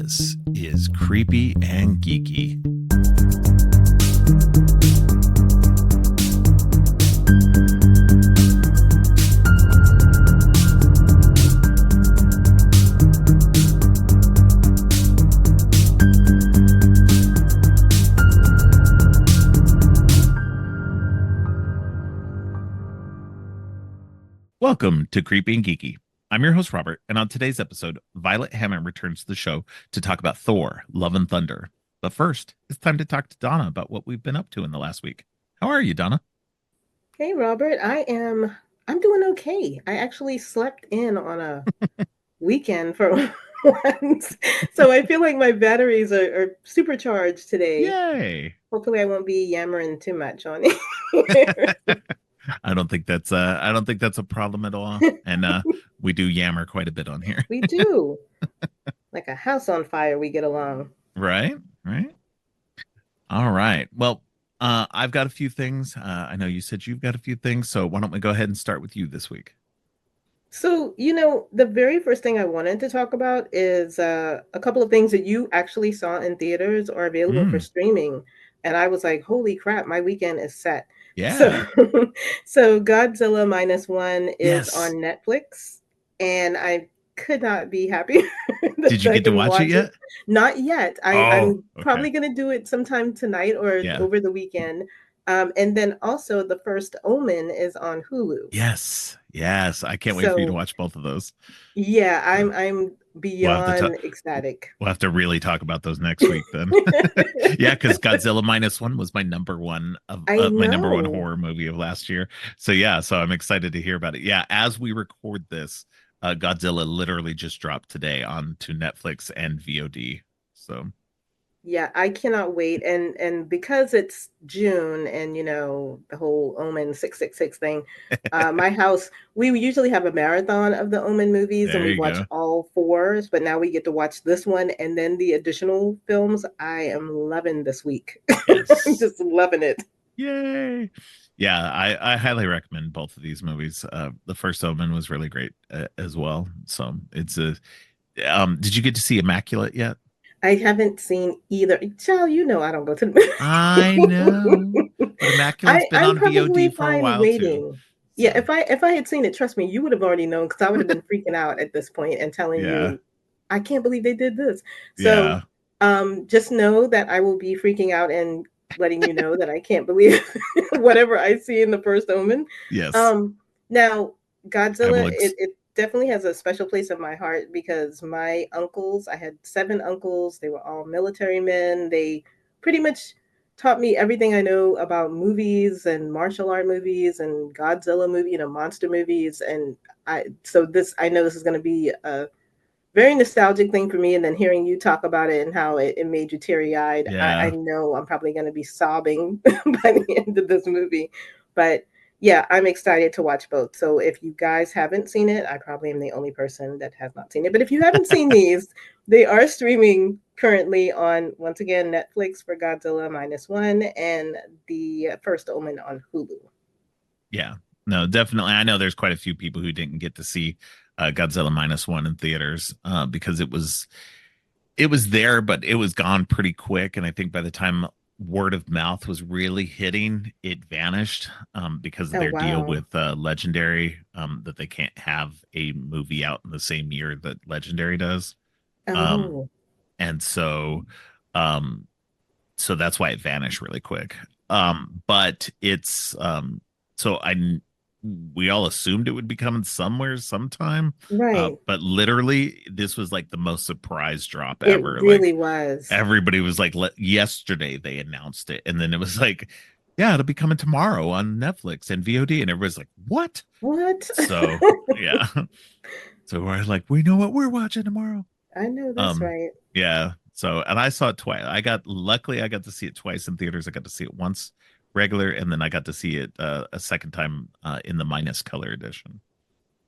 This is Creepy and Geeky. Welcome to Creepy and Geeky. I'm your host, Robert, and on today's episode, Violet Hammond returns to the show to talk about Thor, Love and Thunder. But first, it's time to talk to Donna about what we've been up to in the last week. How are you, Donna? Hey Robert, I'm doing okay. I actually slept in on a weekend for once. So I feel like my batteries are supercharged today. Yay! Hopefully I won't be yammering too much on it. I don't think that's a problem at all. And we do yammer quite a bit on here. We do. Like a house on fire, we get along. Right? Right? All right. Well, I've got a few things. I know you said you've got a few things, so why don't we go ahead and start with you this week? So, the very first thing I wanted to talk about is a couple of things that you actually saw in theaters or available for Mm, streaming. And I was like, holy crap, my weekend is set. So, yeah. so Godzilla Minus One is Yes. on Netflix, and I could not be happy Did that you I get to can watch it watch it. yet? Not yet. Oh, I'm okay. probably going to do it sometime tonight or Yeah. over the weekend. And then also, The First Omen is on Hulu. Yes. Yes. I can't wait for you to So watch both of those. yeah, So I'm we'll have to talk. beyond ecstatic. We'll have to really talk about those next week then. Yeah, because Godzilla minus one was I my number one know. horror movie of last year. So yeah, so I'm excited to hear about it. Yeah, as we record this, Godzilla literally just dropped today onto Netflix and VOD. So Yeah, I cannot wait. And because it's June and the whole Omen 666 thing, my house, we usually have a marathon of the Omen movies and there we you watch go. all fours, but now we get to watch this one and then the additional films. I am loving this week. Yes. Just loving it. Yay. Yeah, I highly recommend both of these movies. The first Omen was really great as well. So it's a did you get to see Immaculate yet? I haven't seen either. Child, I don't go to I know. the But Immaculate's been I'm on VOD perfectly for a fine while too. waiting. Yeah, So if I had seen it, trust me, you would have already known because I would have been freaking out at this point and telling yeah. you, I can't believe they did this. So Yeah. just know that I will be freaking out and letting you know that I can't believe whatever I see in the first omen. Yes. Um now I Godzilla, will it definitely has a special place in my heart because my uncles, I had seven uncles, they were all military men. They pretty much taught me everything I know about movies and martial art movies and Godzilla movie, monster movies. And I know this is going to be a very nostalgic thing for me. And then hearing you talk about it and how it made you teary eyed, I yeah. know I'm probably going to be sobbing by the end of this movie. But yeah, I'm excited to watch both. So if you guys haven't seen it, I probably am the only person that has not seen it. But if you haven't seen these, they are streaming currently on, once again, Netflix for Godzilla Minus One and The First Omen on Hulu. Yeah. No, definitely. I know there's quite a few people who didn't get to see Godzilla minus one in theaters because it was there, but it was gone pretty quick. And I think by the time word of mouth was really hitting, it vanished because of Oh, their deal wow. with Legendary, that they can't have a movie out in the same year that Legendary does. Um, Oh, and um, so that's why it vanished really quick. But it's so I we all assumed it would be coming somewhere sometime. right. But literally this was like the most surprise drop It ever. Like really was. everybody was like yesterday they announced it and then it was like yeah, it'll be coming tomorrow on Netflix and VOD and everybody's like, "What?" What? So, yeah. So we're like, "We know what we're watching tomorrow." I know that's Um, right. yeah. So, and I saw it twice. Luckily, I got to see it twice in theaters. I got to see it once regular, and then I got to see it a second time in the minus color edition.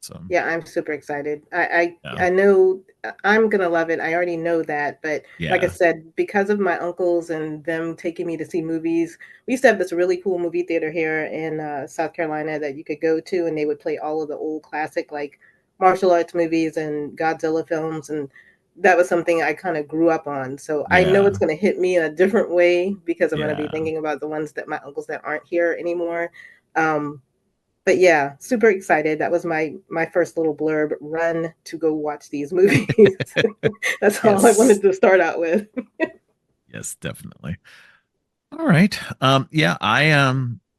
So, Yeah, I'm super excited. yeah, I know I'm gonna love it. I already know that, but like I yeah, said, because of my uncles and them taking me to see movies, we used to have this really cool movie theater here in South Carolina that you could go to, and they would play all of the old classic like martial arts movies and Godzilla films. And that was something I kind of grew up on. So I know Yeah. it's going to hit me in a different way because I'm going to be Yeah. thinking about the ones that my uncles that aren't here anymore. Um, but yeah, super excited. That was my first little blurb. Run to go watch these movies. That's all I Yes. wanted to start out with. Yes, definitely. All right. Yeah, I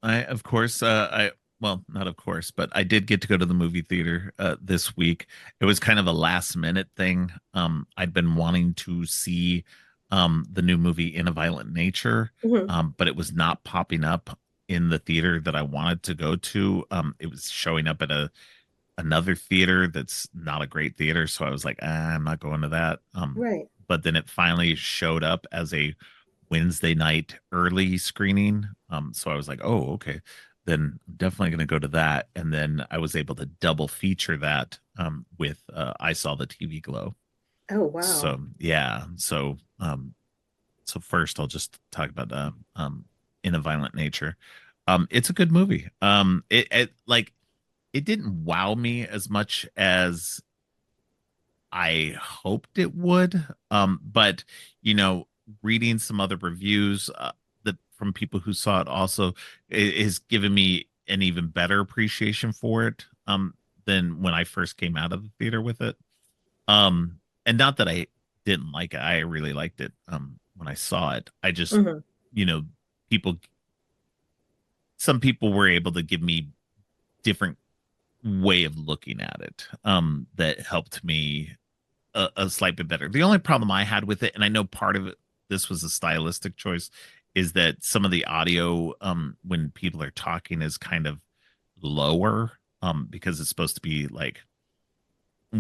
of course I well, not of course, but I did get to go to the movie theater this week. It was kind of a last minute thing. I'd been wanting to see the new movie In a Violent Nature, Mhm. but it was not popping up in the theater that I wanted to go to. It was showing up at another theater that's not a great theater, so I was like, I'm not going to that. Right. But then it finally showed up as a Wednesday night early screening. So I was like, oh, okay, then I'm definitely going to go to that. And then I was able to double feature that with I Saw the TV Glow. Oh wow. So yeah, so first I'll just talk about In a Violent Nature. It's a good movie. It like it didn't wow me as much as I hoped it would. But you know, reading some other reviews that from people who saw it also has given me an even better appreciation for it than when I first came out of the theater with it. And not that I didn't like it, I really liked it when I saw it. I just, Hmm. you know, people, some people were able to give me different way of looking at it that helped me a slight bit better. The only problem I had with it, and I know part of it, this was a stylistic choice, is that some of the audio when people are talking is kind of lower because it's supposed to be like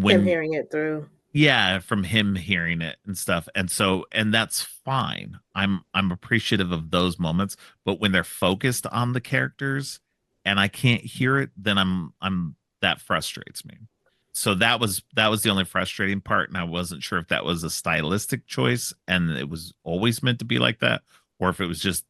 Him when hearing it through. yeah, from him hearing it and stuff. And so and that's fine. I'm appreciative of those moments, but when they're focused on the characters and I can't hear it, then I'm that frustrates me. So that was the only frustrating part, and I wasn't sure if that was a stylistic choice and it was always meant to be like that, or if it was just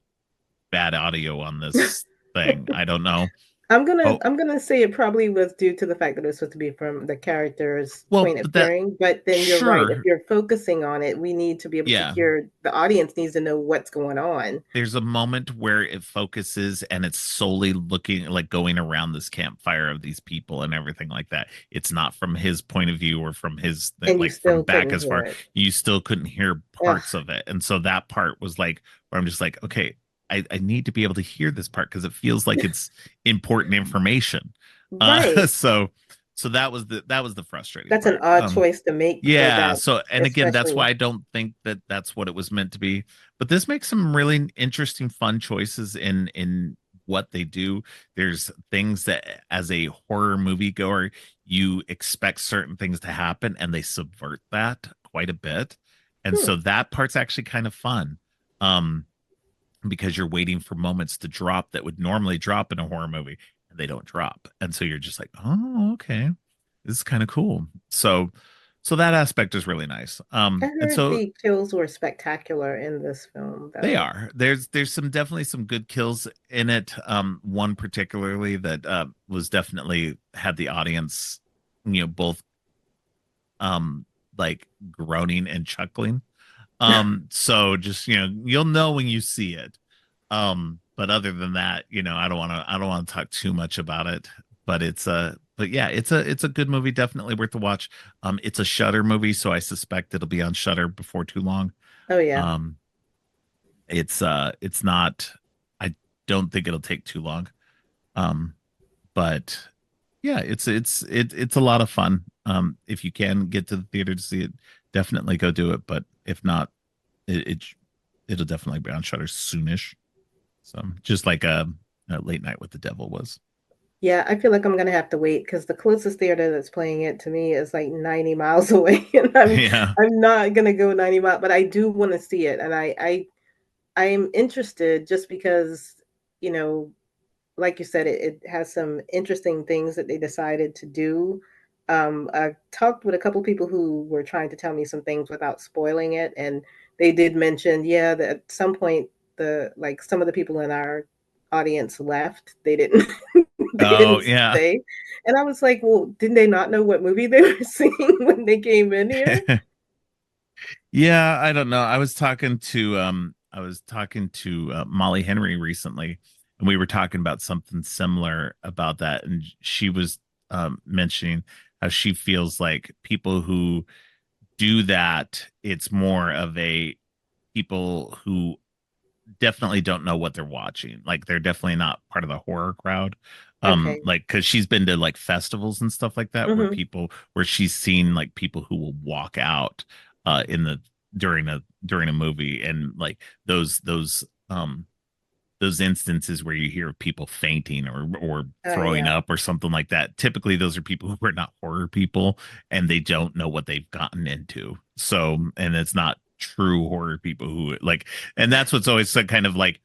bad audio on this thing. I don't know. Oh, I'm gonna say it probably was due to the fact that it was supposed to be from the character's well, point of but that hearing. But then you're right. If sure. you're focusing on it, we need to be able to Yeah. hear. The audience needs to know what's going on. There's a moment where it focuses and it's solely looking like going around this campfire of these people and everything like that. It's not from his point of view or from his And you like from still back couldn't as hear far. it. You still couldn't hear Ugh, parts of it. And so that part was like where I'm just like, okay, I need to be able to hear this part because it feels like it's important information. right. So that was the frustrating That's an part. odd choice to make for Yeah, that, so and again, that's why especially. I don't think that that's what it was meant to be. But this makes some really interesting, fun choices in what they do. There's things that, as a horror moviegoer, you expect certain things to happen, and they subvert that quite a bit. And Hmm. so that part's actually kind of fun, um, because you're waiting for moments to drop that would normally drop in a horror movie, and they don't drop. And so you're just like, oh, okay, this is kind of cool. So that aspect is really nice. I And heard so the kills were spectacular in this film, they though. are. There's some definitely some good kills in it. One particularly that was definitely had the audience, both like groaning and chuckling. So just you'll know when you see it. But other than that, I don't want to talk too much about it. But yeah, it's a good movie, definitely worth the watch. It's a Shutter movie, so I suspect it'll be on Shutter before too long. Oh yeah. Um, it's not. I don't think it'll take too long. Um, but yeah, it's a lot of fun. If you can get to the theater to see it, definitely go do it. But if not, it, it it'll definitely be on Shutter soonish. So just like a Late Night with the Devil was. Yeah, I feel like I'm gonna have to wait because the closest theater that's playing it to me is like 90 miles away, and Yeah. I'm not gonna go 90 miles, but I do want to see it, and I'm interested just because, you know, like you said, it has some interesting things that they decided to do. I talked with a couple people who were trying to tell me some things without spoiling it, and they did mention, yeah, that at some point the like some of the people in our audience left. They didn't they Oh didn't yeah. stay. And I was like, well, didn't they not know what movie they were seeing when they came in here? Yeah, I don't know. I was talking to Molly Henry recently, and we were talking about something similar about that, and she was mentioning how she feels like people who do that, it's more of a people who definitely don't know what they're watching. Like they're definitely not part of the horror crowd. Okay. Like because she's been to like festivals and stuff like that Hmm. where she's seen like people who will walk out in the during a movie and like those instances where you hear people fainting or throwing Yeah. up or something like that. Typically those are people who are not horror people and they don't know what they've gotten into. So and it's not true horror people who like and that's what's always so kind of like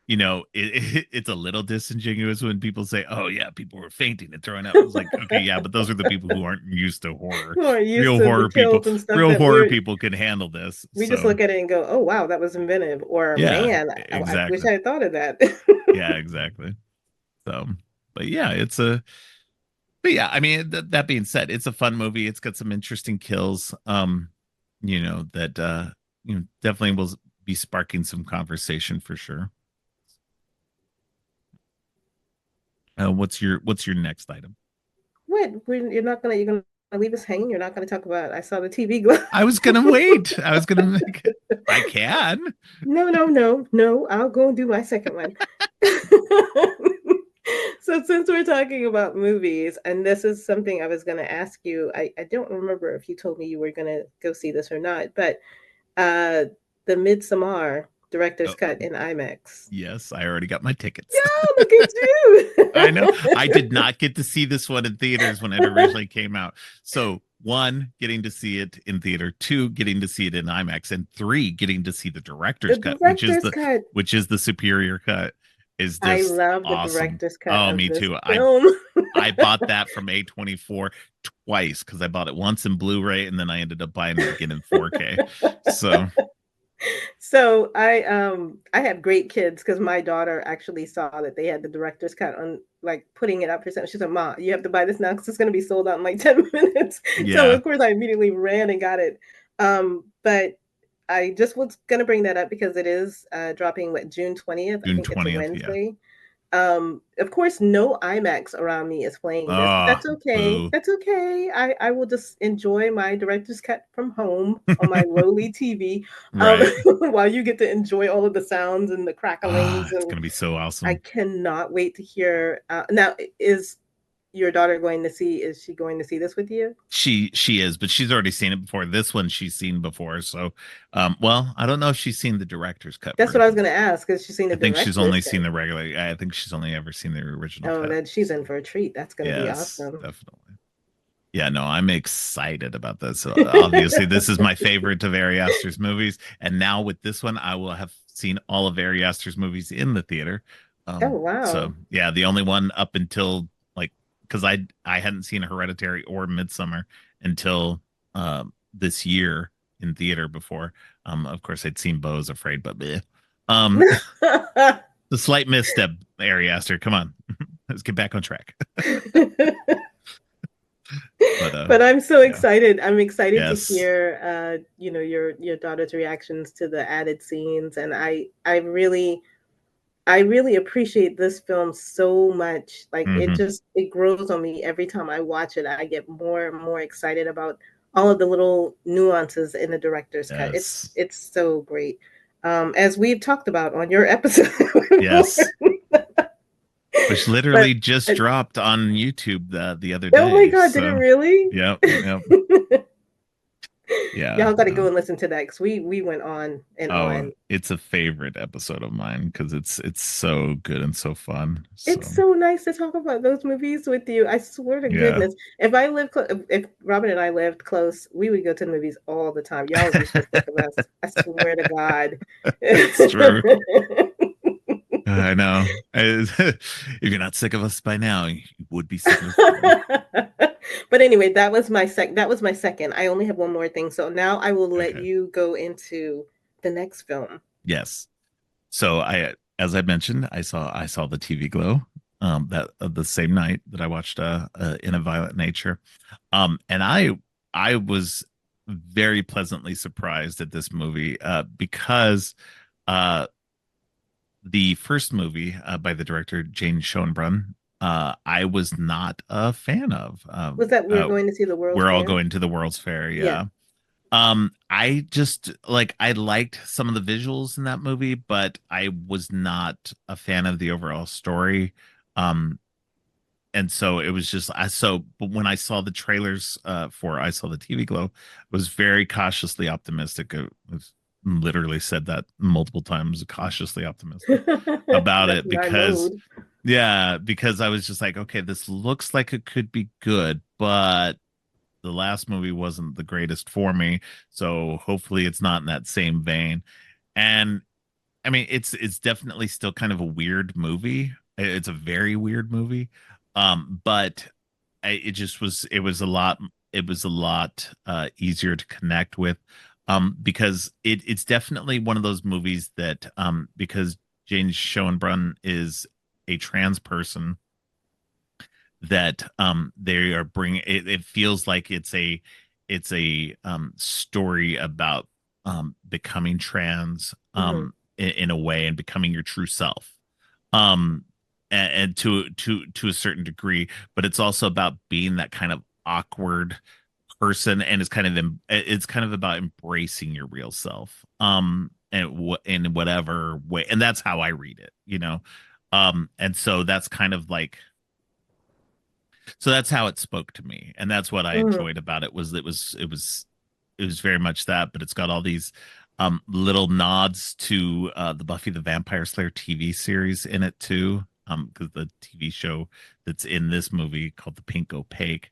it's a little disingenuous when people say, "Oh yeah, people were fainting and throwing up." It's like, okay, yeah, but those are the people who aren't used to horror. Who are used Real to the horror people, kills and stuff real that horror people can handle this. we just So look at it and go, "Oh wow, that was inventive," or yeah, "Man, I wish exactly. I had thought of that." Yeah, exactly. So, but yeah, but yeah, I mean, that being said, it's a fun movie. It's got some interesting kills. That definitely will be sparking some conversation for sure. What's your next item? What? You're gonna leave us hanging? You're not gonna talk about? I saw the TV glow. I was gonna wait. I was gonna make it. I can. No, no, no, no. I'll go and do my second one. So since we're talking about movies, and this is something I was going to ask you, I don't remember if you told me you were going to go see this or not, but uh, the Midsommar director's Oh, cut in IMAX. yes, I already got my tickets. Yeah, look at I know. you. I did not get to see this one in theaters when it originally came out. So, one, getting to see it in theater, two, getting to see it in IMAX, and three, getting to see the The director's cut, director's cut. which is the superior cut, is I just love the awesome. director's cut Oh, of me this too. film. I bought that from A24 twice because I bought it once in Blu-ray and then I ended up buying it again in 4K. So, So I have great kids because my daughter actually saw that they had the director's cut on like putting it up for sale. She said, "Ma, you have to buy this now because it's going to be sold out in like 10 minutes." So yeah, of course I immediately ran and got it. But I just was going to bring that up because it is dropping what June 20th. I June think it's a 20th. Yeah. Wednesday. Of course, no IMAX around me is playing this, but Oh, that's okay. boo. That's okay. I will just enjoy my director's cut from home on my lowly TV, Right. while you get to enjoy all of the sounds and the cracklings. Ah, it's And gonna be so I awesome. cannot wait to hear. Now, is your daughter going to see? Is she going to see this with you? She is, but she's already seen it before. This one she's seen before. So, well, I don't know if she's seen the director's cut That's what I was version. going to ask. Has she seen the I think she's director's only cut? seen the regular. I think she's only ever seen the original Oh, cut. then she's in So, for a treat. That's going to be yes, awesome. definitely. Yeah, no, I'm excited about this. So obviously, this is my favorite of Ari Aster's movies, and now with this one, I will have seen all of Ari Aster's movies in the theater. Oh So wow. yeah, the only one up until like because I hadn't seen Hereditary or Midsummer until this year in theater before. Of course, I'd seen Beau is Afraid, but bleh. Um, the slight misstep, Ari Aster. Come on, let's get back on track. But But I'm so yeah, excited. I'm excited to yes, hear your daughter's reactions to the added scenes, and I really appreciate this film so much. Like hmm it grows on me every time I watch it. I get more and more excited about all of the little nuances in the director's cut. It's yes, it's so great. As we've talked about on your episode before. yes. Which But literally just dropped on YouTube the other oh my day. god, did it So, really? yep, yep, yeah. Y'all got to No. go and listen to that because we went on and Oh, on. it's a favorite episode of mine because it's so good and so fun. It's So, so nice to talk about those movies with you. I swear to yeah. goodness, if Robin and I lived close, we would go to the movies all the time. Y'all would be so sick of us. I swear to God. It's true. I know. If you're not sick of us by now, you would be sick of us then. But anyway, that was my second. I only have one more thing. So now I will let Okay. you go into the next film. Yes. So as I mentioned, I saw the TV Glow that the same night that I watched In a Violent Nature. And I was very pleasantly surprised at this movie because uh, the first movie by the director Jane Schoenbrunn, I was not a fan of. Was that we were going to see the World's We're all Fair? going to the World's Fair, Yeah. yeah. I just like I liked some of the visuals in that movie, but I was not a fan of the overall story. Um, and so it was just but when I saw the trailers for I saw the TV Glow, I was very cautiously optimistic. I was literally said that multiple times, cautiously optimistic about That's it my because mood. yeah, because I was just like, okay, this looks like it could be good, but the last movie wasn't the greatest for me, so hopefully it's not in that same vein. And I mean, it's definitely still kind of a weird movie. It's a very weird movie. But it just was it was a lot easier to connect with because it's definitely one of those movies that because Jane Schoenbrunn is a trans person that they are bringing it feels like it's a story about becoming trans Hmm. in a way and becoming your true self and to a certain degree, but it's also about being that kind of awkward person, and it's kind of about embracing your real self and in whatever way, and that's how I read it, you know. And so that's kind of like so that's how it spoke to me, and that's what I Hmm. enjoyed about it was it was very much that, but it's got all these little nods to the Buffy the Vampire Slayer TV series in it too, because the TV show that's in this movie called The Pink Opaque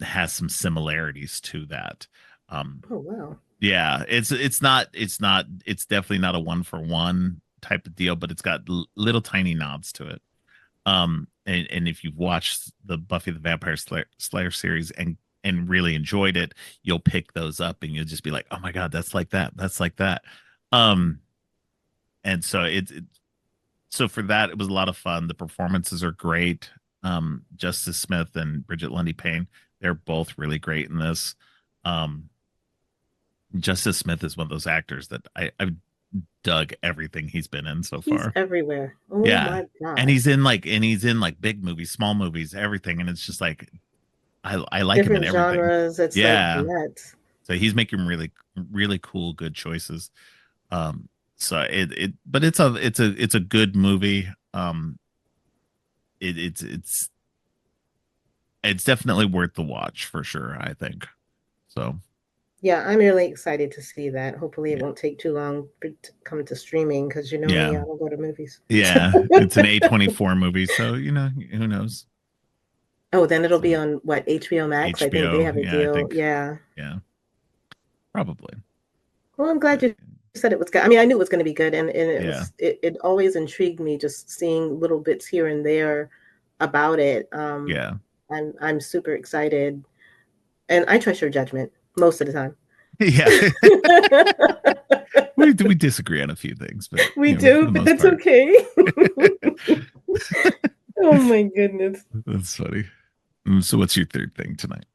has some similarities to that. um Oh wow. yeah, it's definitely not a one for one type of deal, but it's got little tiny nods to it. And if you've watched the Buffy the Vampire Slayer series and really enjoyed it, you'll pick those up and you'll just be like, oh my god, that's like that, that's like that. um and so so for that it was a lot of fun. The performances are great. Justice Smith and Bridget Lundy Payne, they're both really great in this. um Justice Smith is one of those actors that I've dug everything he's been in so He's far. everywhere. Oh Yeah. my God. And he's in like big movies, small movies, everything. And it's just like I like him in Different everything. genres. It's like Yeah. nuts. So he's making really cool, good choices. So but it's a good movie. It, it's definitely worth the watch for sure, I think. So Yeah, I'm really excited to see that. Hopefully, it yeah. won't take too long to come to streaming because you know Yeah. me, I don't go to movies. Yeah. It's an A24 movie, so you know, who knows? Oh, then it'll So be on what, HBO Max? I think they HBO, have a yeah, I deal. think, Yeah. yeah, probably. Well, I'm glad But you said it was good. I mean, I knew it was going to be good, and yeah. it always intrigued me just seeing little bits here and there about it. Yeah. I'm super excited, and I trust your judgment most of the time. Yeah. We disagree on a few things, but We you know, for do, the but most that's part. okay. Oh my goodness. That's funny. So what's your third thing tonight?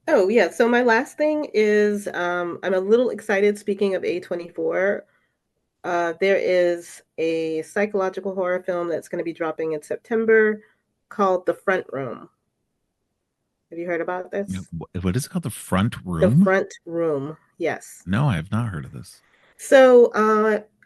Oh yeah, so my last thing is I'm a little excited speaking of A24. There is a psychological horror film that's going to be dropping in September called The Front Room. Have you heard about You this? know, what is it called? The Front The Room? Front Room. Yes. No, I have not heard of this. So,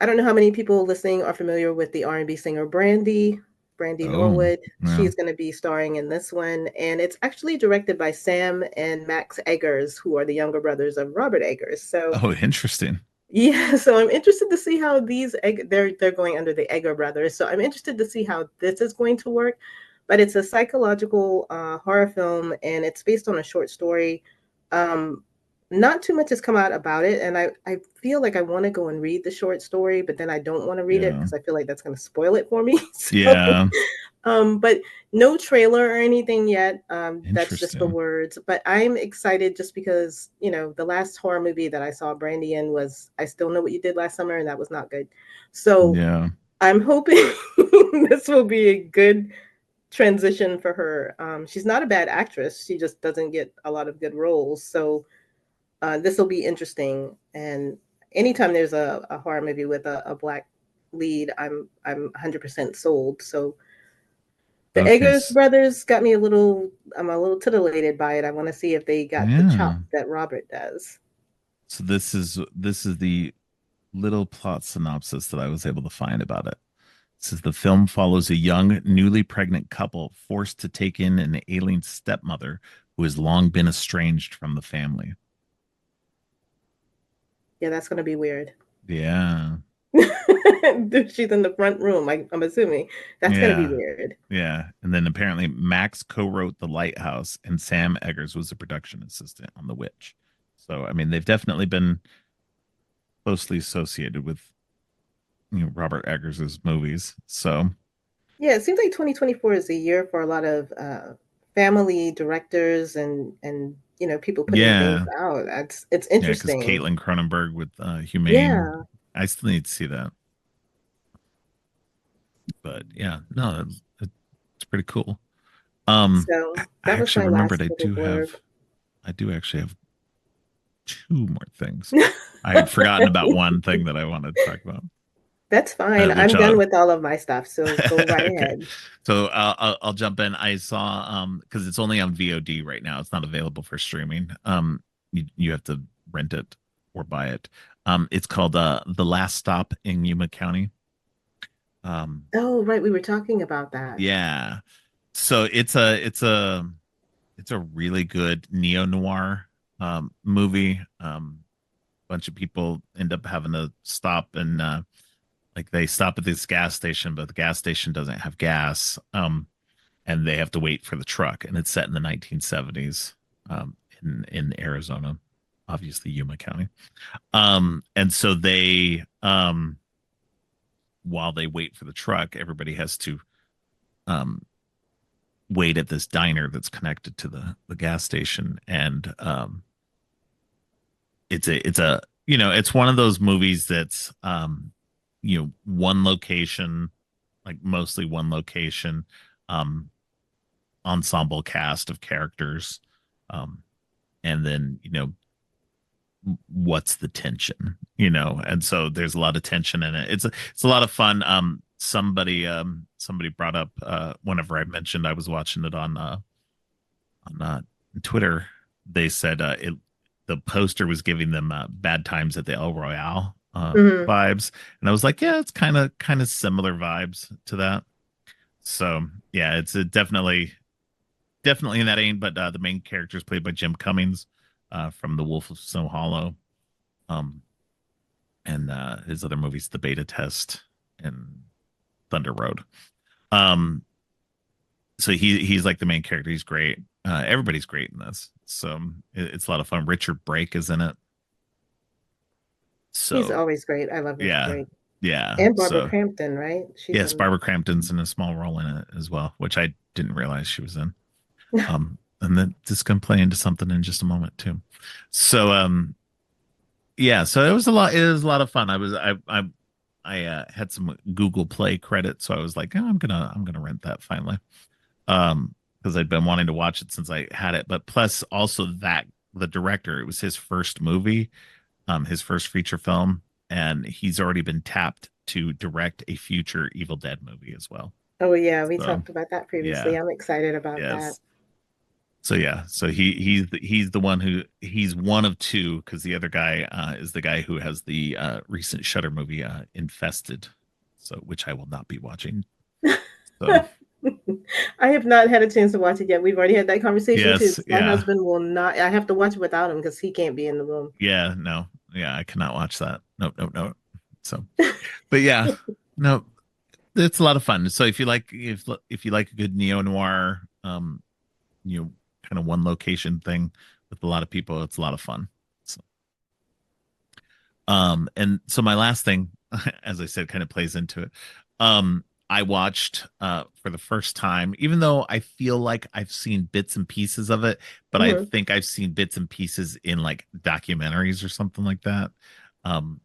I don't know how many people listening are familiar with the R&B singer Brandy Oh, Norwood. yeah. She's going to be starring in this one, and it's actually directed by Sam and Max Eggers, who are the younger brothers of Robert Eggers. So, Oh, interesting. yeah, so I'm interested to see how they're going under the Egger brothers. So I'm interested to see how this is going to work. But it's a psychological horror film, and it's based on a short story. Um, not too much has come out about it, and I feel like I want to go and read the short story, but then I don't want to read it Yeah. because I feel like that's going to spoil it for me. So Yeah. but no trailer or anything yet. That's just the Interesting. words. But I'm excited just because, you know, the last horror movie that I saw Brandy in was I Still Know What You Did Last Summer, and that was not good. So Yeah. I'm hoping this will be a good transition for her. She's not a bad actress. She just doesn't get a lot of good roles. So this will be interesting. And anytime there's a horror movie with a black lead, I'm 100% sold. So the Okay. Eggers brothers got me a little. I'm a little titillated by it. I want to see if they got the Yeah. chops that Robert does. So this is the little plot synopsis that I was able to find about it. It says the film follows a young, newly pregnant couple forced to take in an alien stepmother who has long been estranged from the family. Yeah, that's gonna be weird. Yeah. She's in the front room. I'm assuming that's gonna be Yeah. weird. Yeah. And then apparently Max co-wrote The Lighthouse and Sam Eggers was a production assistant on The Witch. So I mean they've definitely been closely associated with Robert Eggers's movies. So Yeah, it seems like 2024 is a year for a lot of family directors and people putting things yeah. out. It's Yeah, because interesting. Caitlin Cronenberg with Humane. Yeah. I still need to see that. But yeah, no, it's pretty cool. I So that was actually my remembered last little blurb. I do actually have two more things. I had forgotten about one thing that I wanted to talk about, That's fine. which I'm done with all of my stuff, so go right okay. ahead. So I'll jump in. I saw because it's only on VOD right now. It's not available for streaming. You have to rent it or buy it. It's called The Last Stop in Yuma County. Oh, right, we were talking about that. Yeah. So it's a really good neo noir movie. Bunch of people end up having to stop and like they stop at this gas station, but the gas station doesn't have gas. And they have to wait for the truck. And it's set in the 1970s in Arizona, obviously Yuma County. And so they while they wait for the truck, everybody has to um wait at this diner that's connected to the gas station. And it's a it's one of those movies that's one location, like mostly one location, um ensemble cast of characters, um and then what's the tension, and so there's a lot of tension in it. It's a lot of fun. Somebody brought up whenever I mentioned I was watching it on Twitter. They said the poster was giving them bad times at the El Royale Hmm. vibes, and I was like, yeah, it's kind of similar vibes to that. So yeah, it's definitely in that aim. But the main character is played by Jim Cummings from The Wolf of Snow Hollow, um, and his other movies, The Beta Test and Thunder Road. Um, so he's like the main character. He's great. Everybody's great in this. So it's a lot of fun. Richard Brake is in it. He's So always great. I love Richard yeah, Brake. yeah. And Barbara So Crampton, right? She's yes, in. Barbara Crampton's in a small role in it as well, which I didn't realize she was in. And then just gonna play into something in just a moment too. So yeah, so it was a lot. It was a lot of fun. I had some Google Play credit, so I was like, oh, I'm gonna rent that finally. Because I'd been wanting to watch it since I had it. But plus also that the director, it was his first movie, his first feature film, and he's already been tapped to direct a future Evil Dead movie as well. Oh yeah, we So talked about that previously. yeah, I'm excited about that. yes. So yeah, so he's the one who he's one of two because the other guy is the guy who has the recent Shutter movie Infested, so which I will not be watching. So I have not had a chance to watch it yet. We've already had that conversation too. yes, 'Cause my yeah, husband will not. I have to watch it without him because he can't be in the room. yeah, no, yeah, I cannot watch that. Nope, nope, nope. So, but yeah, no, it's a lot of fun. So if you like a good neo noir, you know, kind of one location thing with a lot of people, it's a lot of fun. So, and so my last thing, as I said, kind of plays into it. I watched for the first time, even though I feel like I've seen bits and pieces of it, but I Hmm. think I've seen bits and pieces in like documentaries or something like that. Um,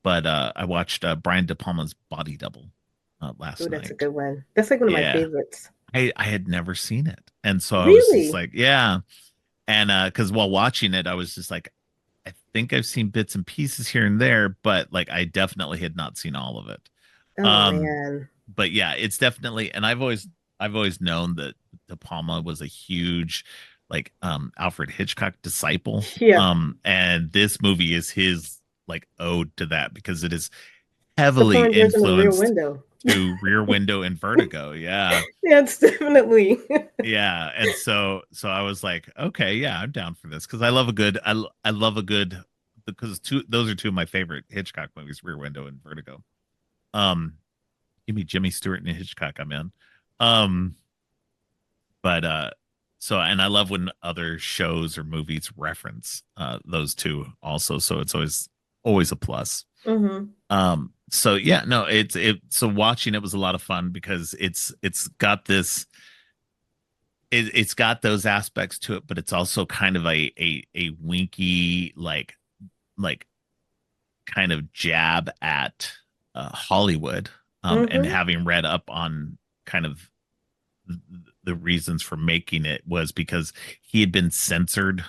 but I watched Brian De Palma's Body Double Oh, last that's a night. good one. That's like one of my Yeah, favorites. I had never seen it, and so I was just Really? like, yeah, and because while watching it, I was just like, think I've seen bits and pieces here and there, but like I definitely had not seen all of it. Oh Um, man. but yeah, it's definitely, and I've always known that De Palma was a huge like Alfred Hitchcock disciple. Yeah. And this movie is his like ode to that because it is It's a heavily porn version of Rear influenced Window. to Rear Window and Vertigo. Yeah. Yeah, it's definitely. Yeah, and so I was like, okay, yeah, I'm down for this because I love a good because two those are two of my favorite Hitchcock movies, Rear Window and Vertigo. Um, Give me Jimmy Stewart and Hitchcock, I'm in. Um, but so and I love when other shows or movies reference those two also, so it's always a plus. Hmm. So yeah, no, so watching it was a lot of fun because it's got this it's got those aspects to it, but it's also kind of a winky like kind of jab at Hollywood. And Hmm. having read up on kind of the reasons for making it was because he had been censored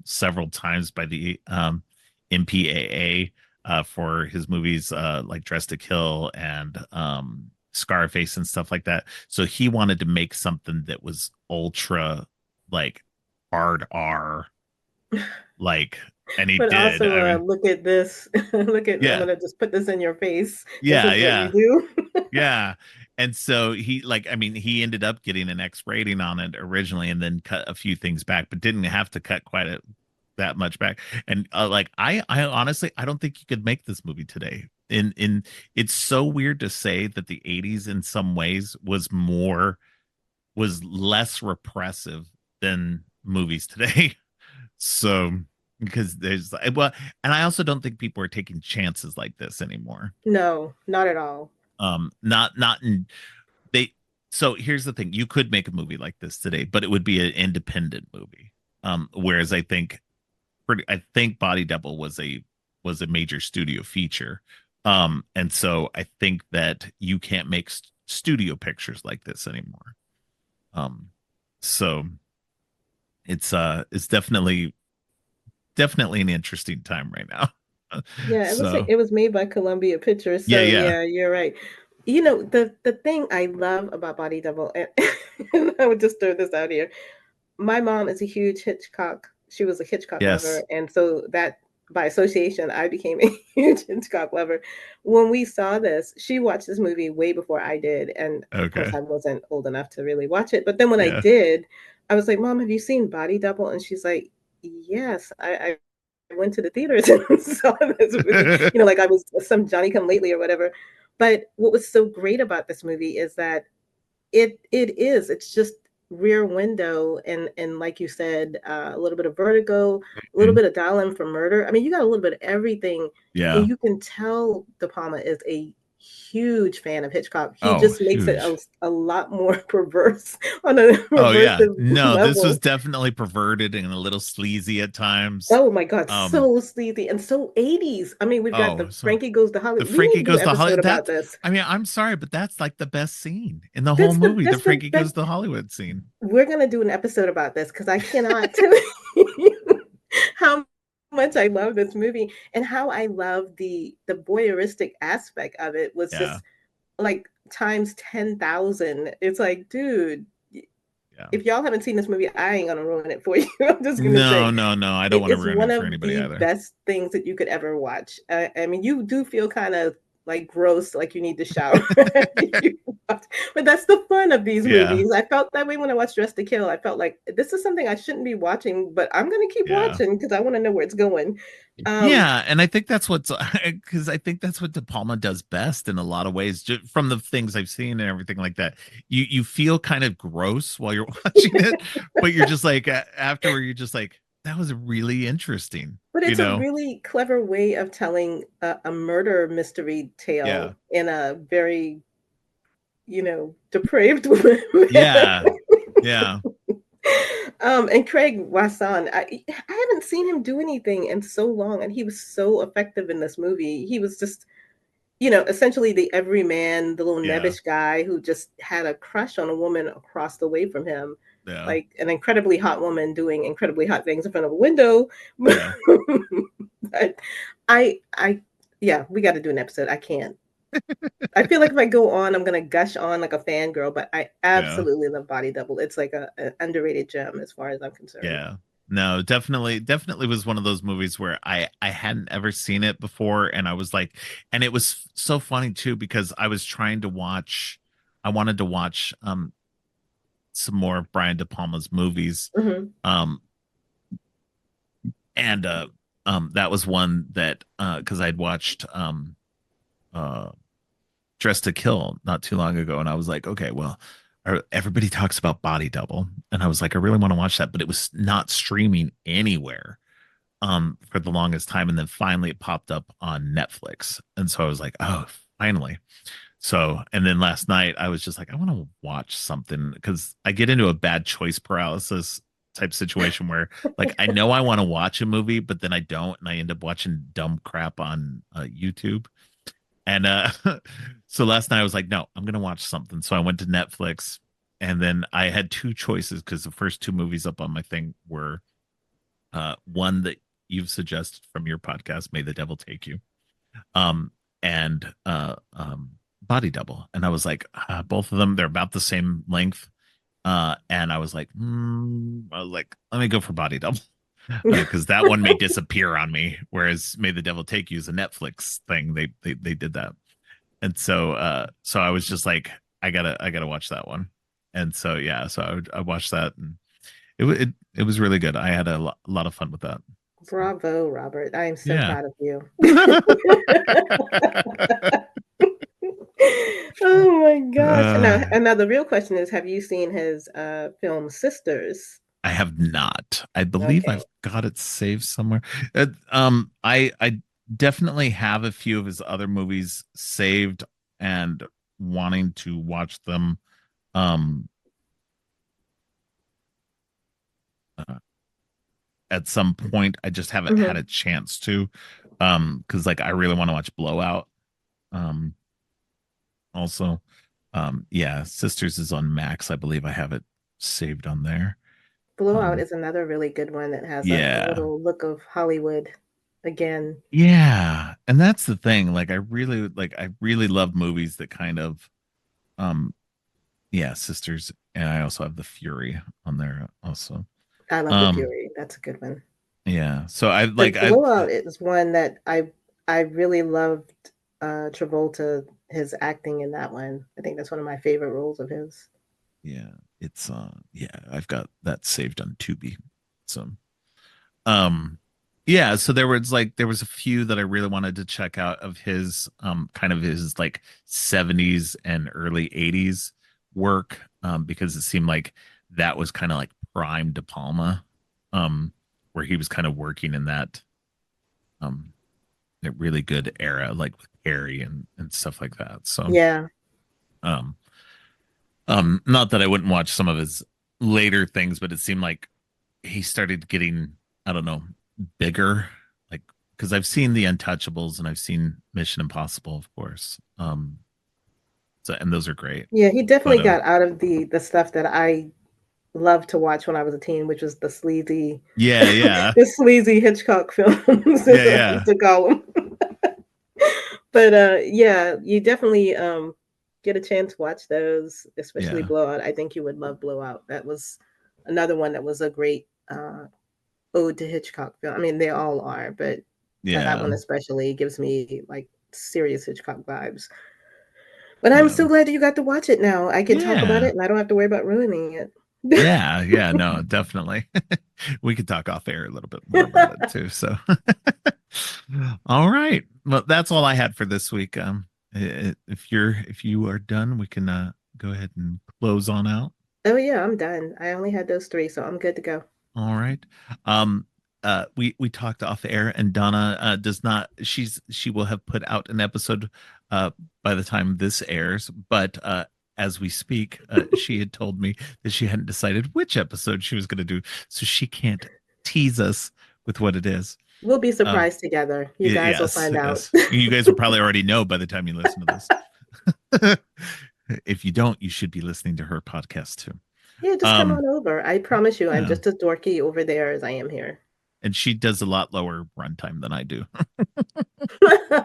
several times by the MPAA for his movies like Dress to Kill and Scarface and stuff like that. So he wanted to make something that was ultra like hard R, like, and he But did. also, I mean, look at this. Look at. I'm yeah, gonna just put this in your face. This yeah, is what you yeah. do. Yeah. And so he like I mean he ended up getting an X rating on it originally and then cut a few things back but didn't have to cut that much back. And like I honestly I don't think you could make this movie today. In It's so weird to say that the 80s in some ways was less repressive than movies today. So because there's well and I also don't think people are taking chances like this anymore. No, not at all. Not in they so here's the thing, you could make a movie like this today but it would be an independent movie, whereas I think Body Double was a major studio feature, and so I think that you can't make studio pictures like this anymore. So it's definitely an interesting time right now. Yeah, So it was made by Columbia Pictures, yeah, so yeah, yeah, you're right. You know, the thing I love about Body Double, and, and I would just throw this out here. My mom is a huge Hitchcock. She was a Hitchcock lover, yes, and so that by association, I became a huge Hitchcock lover. When we saw this, she watched this movie way before I did, and of course, okay, I wasn't old enough to really watch it. But then when I yeah. did, I was like, "Mom, have you seen Body Double?" And she's like, "Yes, I went to the theaters and saw this movie." You know, like I was some Johnny Come Lately or whatever. But what was so great about this movie is that it's just Rear Window and like you said, a little bit of Vertigo, a little Mhm. bit of Dial M for Murder. I mean, you got a little bit of everything, and Yeah. you can tell De Palma is a huge fan of Hitchcock. He Oh, just makes it huge. a lot more perverse on a Oh yeah. reversive No, this was level. definitely perverted and a little sleazy at times. Oh my God, Um, so sleazy and so 80s. I mean, we've got oh, the so Frankie Goes to the Hollywood. We need Frankie to do goes an to episode Hollywood. about That's this. I mean, I'm sorry, but that's like the best scene in the whole movie. The Frankie That's goes to Hollywood scene. we're gonna do an episode about this because I cannot tell you how much I love this movie and how I love the voyeuristic aspect of it was Yeah. just like times 10,000. It's like, dude, Yeah. if y'all haven't seen this movie, I ain't gonna ruin it for you. I'm just gonna No, say no, no. I don't it want to is ruin one it for of anybody the either. best things that you could ever watch. I mean, you do feel kind of like gross, like you need to shower. But that's the fun of these Yeah. movies. I felt that way when I watched Dress to Kill. I felt like this is something I shouldn't be watching, but I'm going to keep Yeah. watching because I want to know where it's going. Um, Yeah, and I think that's what's because I think that's what De Palma does best in a lot of ways. Just from the things I've seen and everything like that, you feel kind of gross while you're watching it, but you're just like afterward, you're just like that was really interesting, but you it's a know? really clever way of telling a murder mystery Yeah, tale in a very, depraved way. yeah, yeah, And Craig Wasson, I haven't seen him do anything in so long, and he was so effective in this movie. He was just, essentially the everyman, the little yeah. nebbish guy who just had a crush on a woman across the way from him. Yeah. like an incredibly hot woman doing incredibly hot things in front of a window. Yeah. But I, yeah, we got to do an episode. I can't. I feel like if I go on, I'm gonna gush on like a fangirl, but I Yeah. absolutely love Body Double. It's like an underrated gem as far as I'm concerned. Yeah. No, definitely was one of those movies where I hadn't ever seen it before, and I was like, and it was so funny too because I was trying to watch, I wanted to watch some more of Brian De Palma's movies. Hmm. Um and that was one that because I'd watched uh Dress to Kill not too long ago, and I was like, okay, well, everybody talks about Body Double, and I was like, I really want to watch that, but it was not streaming anywhere for the longest time, and then finally it popped up on Netflix, and so I was like, oh, finally. So, and then last night I was just like, I want to watch something because I get into a bad choice paralysis type situation where like I know I want to watch a movie, but then I don't, and I end up watching dumb crap on YouTube. And so last night I was like, no, I'm gonna watch something. So I went to Netflix, and then I had two choices because the first two movies up on my thing were one that you've suggested from your podcast, May the Devil Take You, um, and Body Double. And I was like, both of them, they're about the same length. And I was like, let me go for Body Double. Because that one may disappear on me, whereas May the Devil Take You is a Netflix thing. They did that, and so I was just like, I gotta watch that one, and so yeah, so I watched that, and it was really good. I had a lot of fun with that. So, Bravo, Robert. I am so yeah. proud of you. Oh my gosh. uh, And now the real question is, have you seen his film Sisters? I have not. I believe Okay. I've got it saved somewhere. I definitely have a few of his other movies saved and wanting to watch them. Um, uh, at some point, I just haven't had Hmm. a chance to. Because like I really want to watch Blowout. Um, also, yeah, Sisters is on Max. I believe I have it saved on there. Blowout Um, is another really good one that has a yeah. little look of Hollywood again. Yeah, and that's the thing. I really love movies that kind of um yeah, Sisters, and I also have The Fury on there also. I love The Um Fury. That's a good one. yeah. So I like But I Blowout is one that I really loved Travolta, his acting in that one. I think that's one of my favorite roles of his. yeah, it's yeah, I've got that saved on Tubi. So um yeah, so there was a few that I really wanted to check out of his kind of his like 70s and early 80s work because it seemed like that was kind of like prime De Palma where he was kind of working in um that really good era like with Carrie and stuff like that. So Yeah. um not that I wouldn't watch some of his later things, but it seemed like he started getting, I don't know, bigger. Like, because I've seen The Untouchables and I've seen Mission Impossible, of course. So and those are great. Yeah, he But definitely got out of the stuff that I loved to watch when I was a teen, which was the sleazy yeah, yeah, the sleazy Hitchcock films, yeah, as I used yeah, to call them. But yeah, you definitely get a chance to watch those, especially yeah, Blowout. I think you would love Blowout. That was another one that was a great ode to Hitchcock film. I mean, they all are, but that yeah, one especially gives me like serious Hitchcock vibes. But I'm yeah, so glad that you got to watch it now. I can talk about yeah, it and I don't have to worry about ruining it. yeah, yeah. No, definitely. We could talk off air a little bit more about it too. So, all right. Well, that's all I had for this week. If you are done, we can go ahead and close on out. Oh yeah, I'm done. I only had those three, so I'm good to go. All right. Um, we talked off air, and Donna does not. She will have put out an episode by the time this airs, but as we speak, she had told me that she hadn't decided which episode she was going to do, so she can't tease us with what it is. We'll be Um, surprised together. You guys will yes, find out. yes. You guys will probably already know by the time you listen to this. If you don't, you should be listening to her podcast too. Yeah, just come Um, on over. I promise you, I'm yeah. just as dorky over there as I am here. And she does a lot lower runtime than I do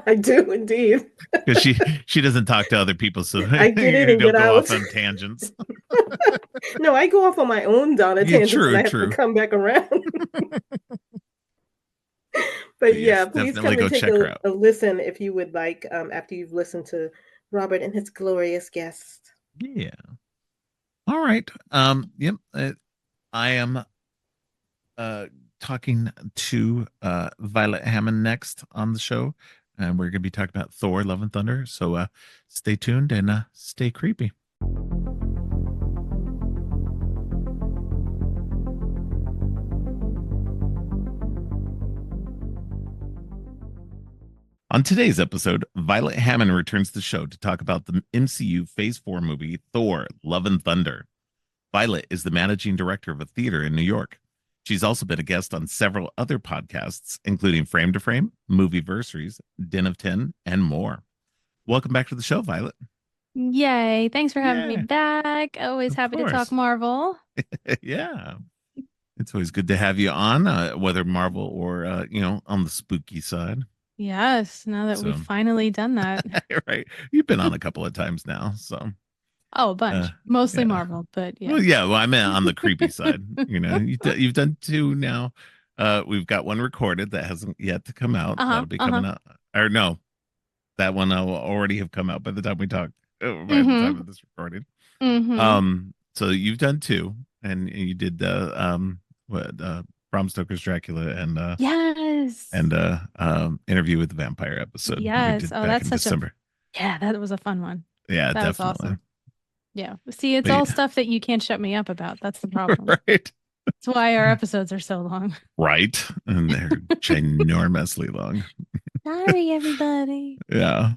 I do indeed. because she doesn't talk to other people, so I get in you and don't get go off out. on tangents. No, I go off on my own Donna Yeah, tangents and true, I have to true. come back around. But But yeah, yes, please definitely come and go take check her out. a listen if you would like, after you've listened to Robert and his glorious guest. Yeah. All right. Yep. I am uh talking to Violet Hammond next on the show, and we're gonna be talking about Thor: Love and Thunder. So stay tuned and stay creepy. On today's episode, Violet Hammond returns to the show to talk about the MCU Phase 4 movie Thor: Love and Thunder. Violet is the managing director of a theater in New York. She's also been a guest on several other podcasts, including Frame to Frame, Movieversaries, Den of 10, and more. Welcome back to the show, Violet. Yay. Thanks for having me Yeah, back. Always of happy to talk course. Marvel. Yeah. It's always good to have you on, whether Marvel or, on the spooky side. Yes, now that we've So, finally done that. right. You've been on a couple of times now. So, Oh, a uh, bunch. Mostly yeah. Marvel, but Well, yes. yeah. Well, I meant on the creepy side. You've done two now. We've got one recorded that hasn't yet to come out. Uh-huh. That'll be Uh-huh. coming out. Or no, that one will already have come out by the time we talk. By the time Mm-hmm. of this recording. Mm-hmm. So you've done two, and you did what Bram Stoker's Dracula Yes. and interview with the vampire episode we Yes. did Oh, back that's in such a December. yeah, that was a fun one. Yeah, That was definitely. awesome. Yeah. See, it's But all stuff that you can't shut me up about. That's the problem. right. That's why our episodes are so long. Right. And they're ginormously long. Sorry, everybody. Yeah.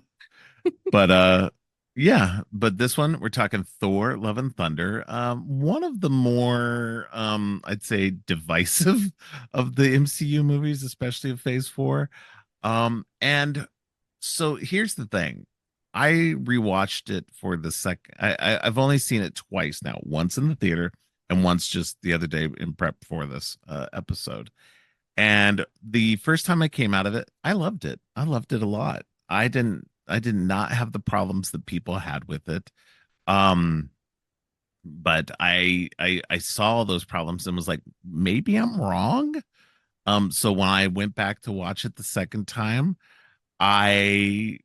But yeah, but this one we're talking Thor: Love and Thunder. One of the more I'd say divisive of the MCU movies, especially of Phase 4. And so here's the thing. I rewatched it for the second. I've only seen it twice now, once in the theater and once just the other day in prep for this episode. And the first time I came out of it, I loved it. I loved it a lot. I did not have the problems that people had with it. Um, but I saw those problems and was like, maybe I'm wrong. So when I went back to watch it the second time, I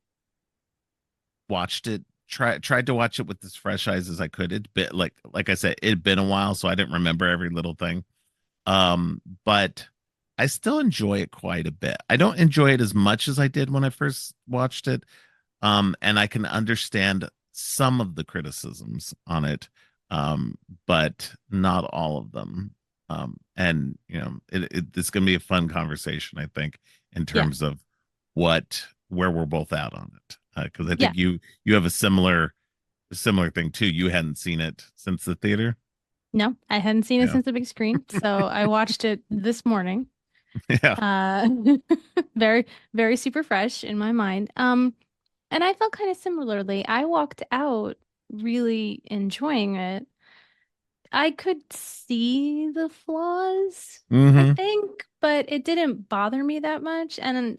watched it, tried to watch it with as fresh eyes as I could. It bit like I said, it had been a while, so I didn't remember every little thing. But I still enjoy it quite a bit. I don't enjoy it as much as I did when I first watched it. And I can understand some of the criticisms on it, but not all of them. And it's going to be a fun conversation, I think, in Yeah. terms of where we're both out on it. Because I Yeah. think you have a similar thing too. You hadn't seen it since the theater. No, I hadn't seen it Yeah, since the big screen, so I watched it this morning. yeah, Uh, very, very super fresh in my mind. And I felt kind of similarly. I walked out really enjoying it. I could see the flaws, I hmm, think, but it didn't bother me that much. And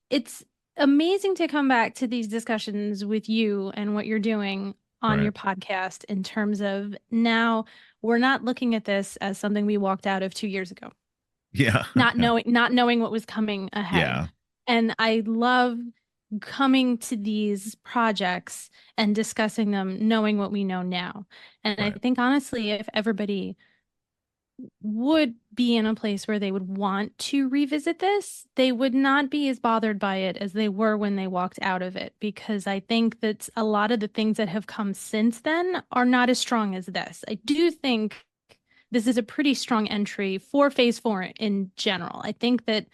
it's amazing to come back to these discussions with you and what you're doing on right, your podcast in terms of now we're not looking at this as something we walked out of 2 years ago, yeah, not knowing what was coming ahead. yeah, And I love coming to these projects and discussing them knowing what we know now. And I right, think honestly, if everybody would be in a place where they would want to revisit this, they would not be as bothered by it as they were when they walked out of it. Because I think that a lot of the things that have come since then are not as strong as this. I do think this is a pretty strong entry for Phase 4 in general. I think that right,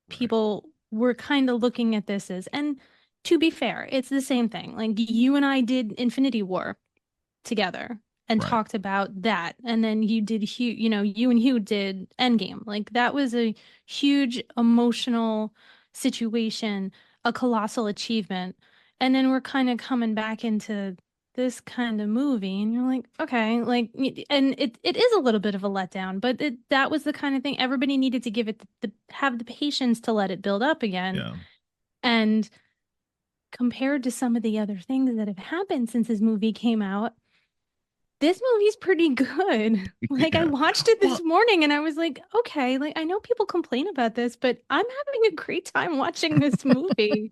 people were kind of looking at this as, and to be fair, it's the same thing. Like you and I did Infinity War together and right, talked about that. And then you did Hugh, you and Hugh did Endgame. Like that was a huge emotional situation, a colossal achievement. And then we're kind of coming back into this kind of movie, and you're like, okay, like, and it is a little bit of a letdown, but that was the kind of thing everybody needed to give it have the patience to let it build up again. Yeah. And compared to some of the other things that have happened since this movie came out, this movie's pretty good. Like, I Yeah. watched it this Well, morning and I was like, okay, like, I know people complain about this, but I'm having a great time watching this movie.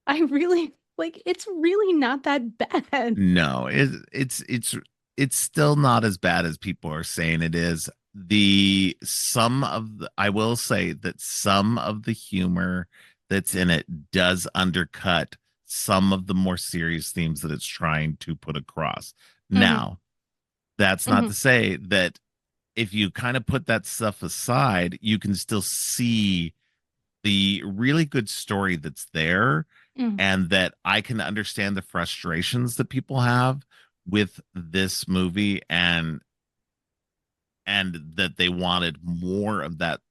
I really like it's really not that bad. no, it's still not as bad as people are saying it is. The some of the, I will say that some of the humor that's in it does undercut some of the more serious themes that it's trying to put across. Hmm. Now, that's not Hmm. to say that if you kind of put that stuff aside, you can still see the really good story that's there, Hmm. and that I can understand the frustrations that people have with this movie, and that they wanted more of that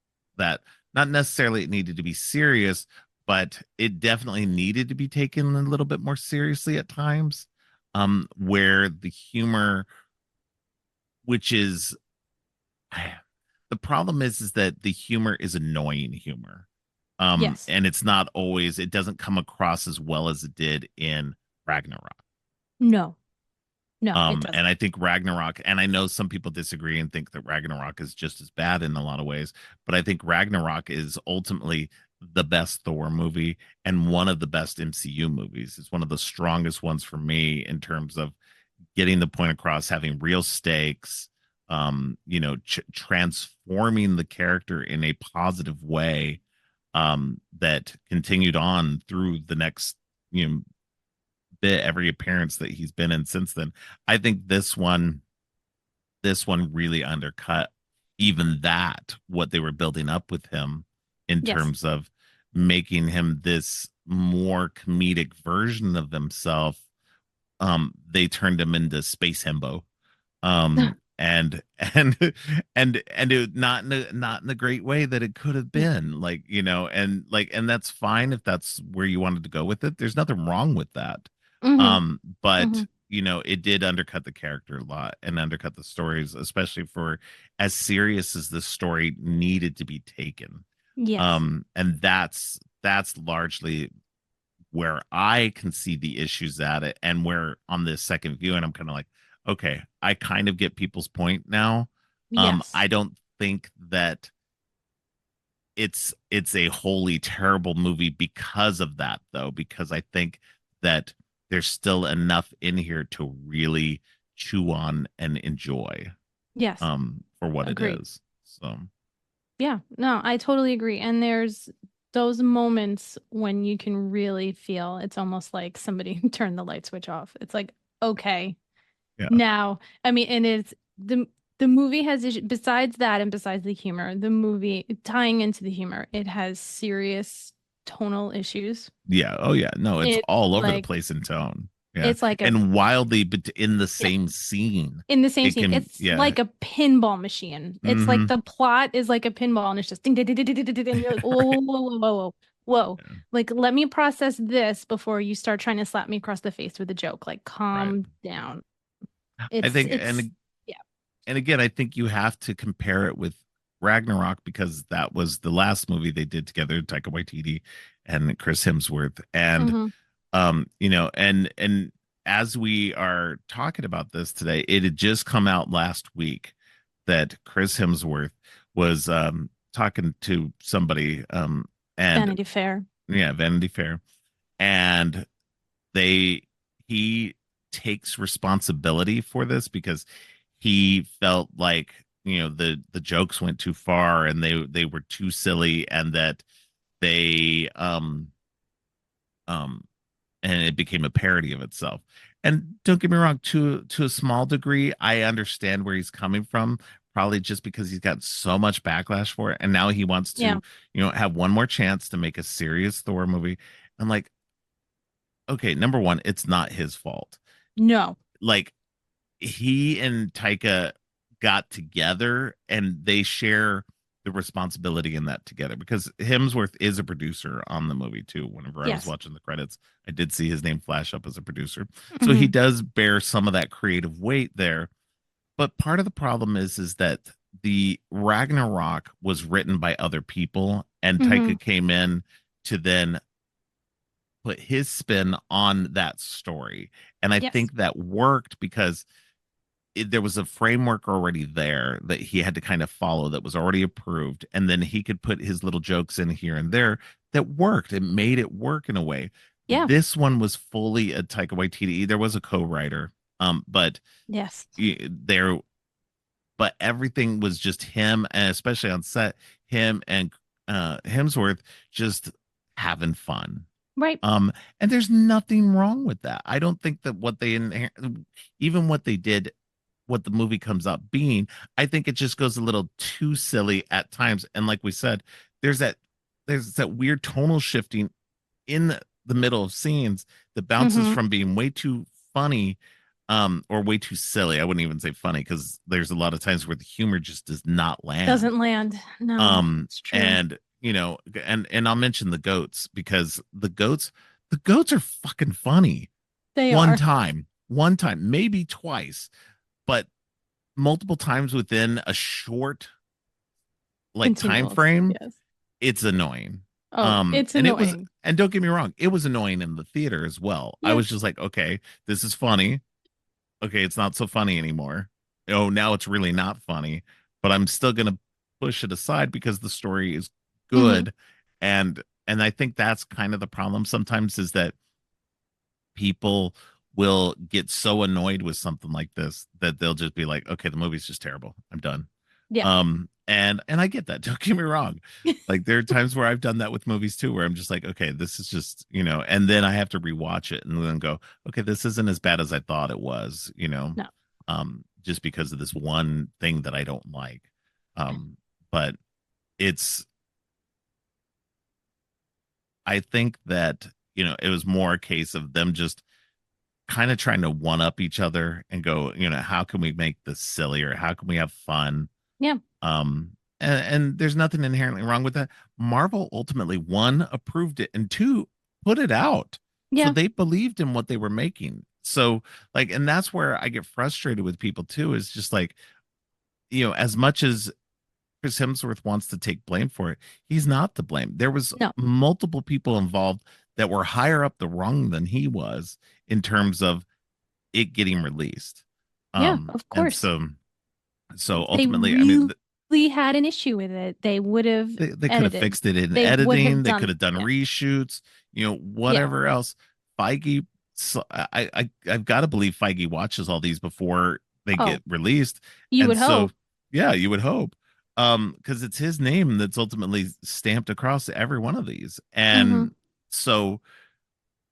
not necessarily it needed to be serious, but it definitely needed to be taken a little bit more seriously at times, where the humor, which is the problem is that the humor is annoying humor. Yes. And it's not always, it doesn't come across as well as it did in Ragnarok. No. No, it doesn't. And I think Ragnarok, and I know some people disagree and think that Ragnarok is just as bad in a lot of ways, but I think Ragnarok is ultimately the best Thor movie and one of the best MCU movies. It's one of the strongest ones for me in terms of getting the point across, having real stakes, transforming the character in a positive way, that continued on through the next, you know, bit every appearance that he's been in since then. I think this one really undercut even that what they were building up with him in Yes. terms of making him this more comedic version of himself. They turned him into space himbo, and it not in the great way that it could have Yeah. been, like, and that's fine if that's where you wanted to go with it. There's nothing wrong with that. Hmm. But Hmm. it did undercut the character a lot and undercut the stories, especially for as serious as this story needed to be taken. Yes. And that's largely where I can see the issues at it, and where on this second view, and I'm kind of like, okay, I kind of get people's point now. Yes. I don't think that it's a wholly terrible movie because of that, though, because I think that there's still enough in here to really chew on and enjoy, Yes. for what it Agreed. is. So Yeah. No, I totally agree. And there's those moments when you can really feel it's almost like somebody turned the light switch off. It's like, okay, yeah, now, I mean, and it's the movie has besides that and besides the humor, the movie tying into the humor, it has serious tonal issues. yeah, oh yeah, no, it's It's all over the like place in tone. Yeah, it's like a and wildly, but in the yeah, same scene, in the same it scene. can, It's yeah. like a pinball machine. It's like Mm-hmm. the plot is like a pinball and it's just ding ding ding ding ding ding, ding, and you're like, whoa, whoa, Right. whoa, whoa, whoa, whoa. Whoa. Yeah. Like let me process this before you start trying to slap me across the face with a joke. Like Right. calm down. I think, It's yeah. and again, I think you have to compare it with Ragnarok because that was the last movie they did together, Taika Waititi and Chris Hemsworth. And Hmm. and as we are talking about this today, it had just come out last week that Chris Hemsworth was talking to somebody, and Vanity Fair. yeah, Vanity Fair, and they he takes responsibility for this because he felt like, the jokes went too far and they were too silly, and that they um and it became a parody of itself. And don't get me wrong, to a small degree, I understand where he's coming from, probably just because he's got so much backlash for it, and now he wants Yeah. to, have one more chance to make a serious Thor movie. I'm like, okay, number one, it's not his fault. No. Like, he and Taika got together and they share the the responsibility in that together, because Hemsworth is a producer on the movie too. Whenever I was Yes. watching the credits, I did see his name flash up as a producer. So he Hmm. does bear some of that creative weight there. But part of the problem is that the Ragnarok was written by other people, and Hmm. Taika came in to then put his spin on that story. And I Yes. think that worked because there was a framework already there that he had to kind of follow that was already approved. And then he could put his little jokes in here and there that worked. It made it work in a way. Yeah. This one was fully a Taika Waititi. There was a co-writer, but Yes. there, but everything was just him, and especially on set, him and Hemsworth just having fun. Right. Um, and there's nothing wrong with that. I don't think that even what they did, what the movie comes out being, I think it just goes a little too silly at times. And like we said, there's that there's that weird tonal shifting in the middle of scenes that bounces Hmm. from being way too funny, or way too silly. I wouldn't even say funny, because there's a lot of times where the humor just does not land. Doesn't land. No, it's true. And and I'll mention the goats, because the goats are fucking funny. They are One time, maybe twice, but multiple times within a short like time continuous. frame, Yes. it's annoying. Oh, it's And it was, annoying. and don't get me wrong, it was annoying in the theater as well. I was Yes. just like, okay, this is funny. Okay, it's not so funny anymore. Oh, now it's really not funny, but I'm still gonna push it aside because the story is Hmm. good. And I think that's kind of the problem sometimes, is that people will get so annoyed with something like this that they'll just be like, okay, the movie's just terrible. I'm done. Yeah. And I get that. Don't get me wrong. Like there are times where I've done that with movies too, where I'm just like, okay, this is just, and then I have to rewatch it and then go, okay, this isn't as bad as I thought it was. No. Just because of this one thing that I don't like. But it's I think that, it was more a case of them just kind of trying to one up each other and go, how can we make this sillier? How can we have fun? Yeah. And there's nothing inherently wrong with that. Marvel ultimately, one, approved it, and two, put it out. So Yeah. they believed in what they were making. So like, and that's where I get frustrated with people too, is just like, as much as Chris Hemsworth wants to take blame for it, he's not to blame. There was No. multiple people involved that were higher up the rung than he was in terms of it getting released. Yeah. Of And course. so They ultimately, I mean, really had an issue with it, they would have they could have edited. fixed it in They would editing. have They could done. have done Yeah. reshoots, Yeah. whatever else. Feige, so I've got to believe Feige watches all these before they Oh, get released. you And would so, hope. yeah, you would hope. Because it's his name that's ultimately stamped across every one of these. Hmm. And so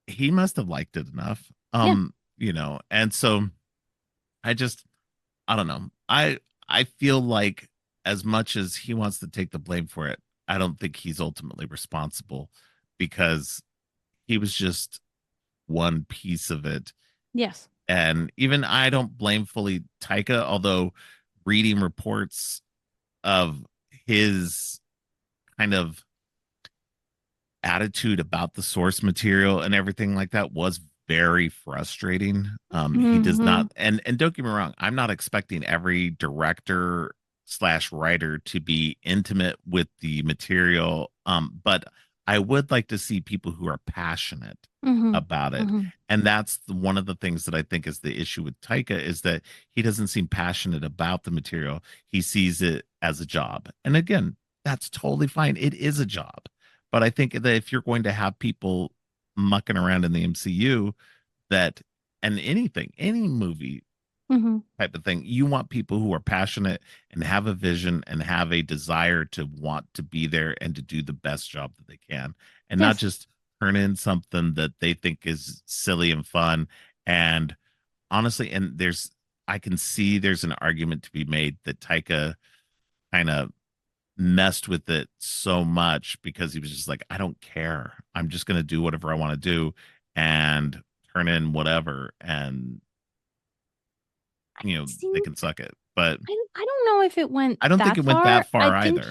he must have liked it enough. Yeah. And so I just I don't know. I feel like as much as he wants to take the blame for it, I don't think he's ultimately responsible, because he was just one piece of it. Yes. And even I don't blame fully Taika, although reading reports of his kind of attitude about the source material and everything like that was very frustrating. He does Hmm. not, and don't get me wrong, I'm not expecting every director slash writer to be intimate with the material. But I would like to see people who are passionate Hmm. about it. Hmm. And that's one of the things that I think is the issue with Taika, is that he doesn't seem passionate about the material. He sees it as a job. And again, that's totally fine. It is a job. But I think that if you're going to have people mucking around in the MCU, that, and anything, any movie Hmm. type of thing, you want people who are passionate and have a vision and have a desire to want to be there and to do the best job that they can, and not Yes. just turn in something that they think is silly and fun. And honestly, I can see there's an argument to be made that Taika kind of messed with it so much because he was just like, I don't care. I'm just going to do whatever I want to do and turn in whatever. And, I they think can suck it. but I don't know if it went I don't think that it went that far. far either. I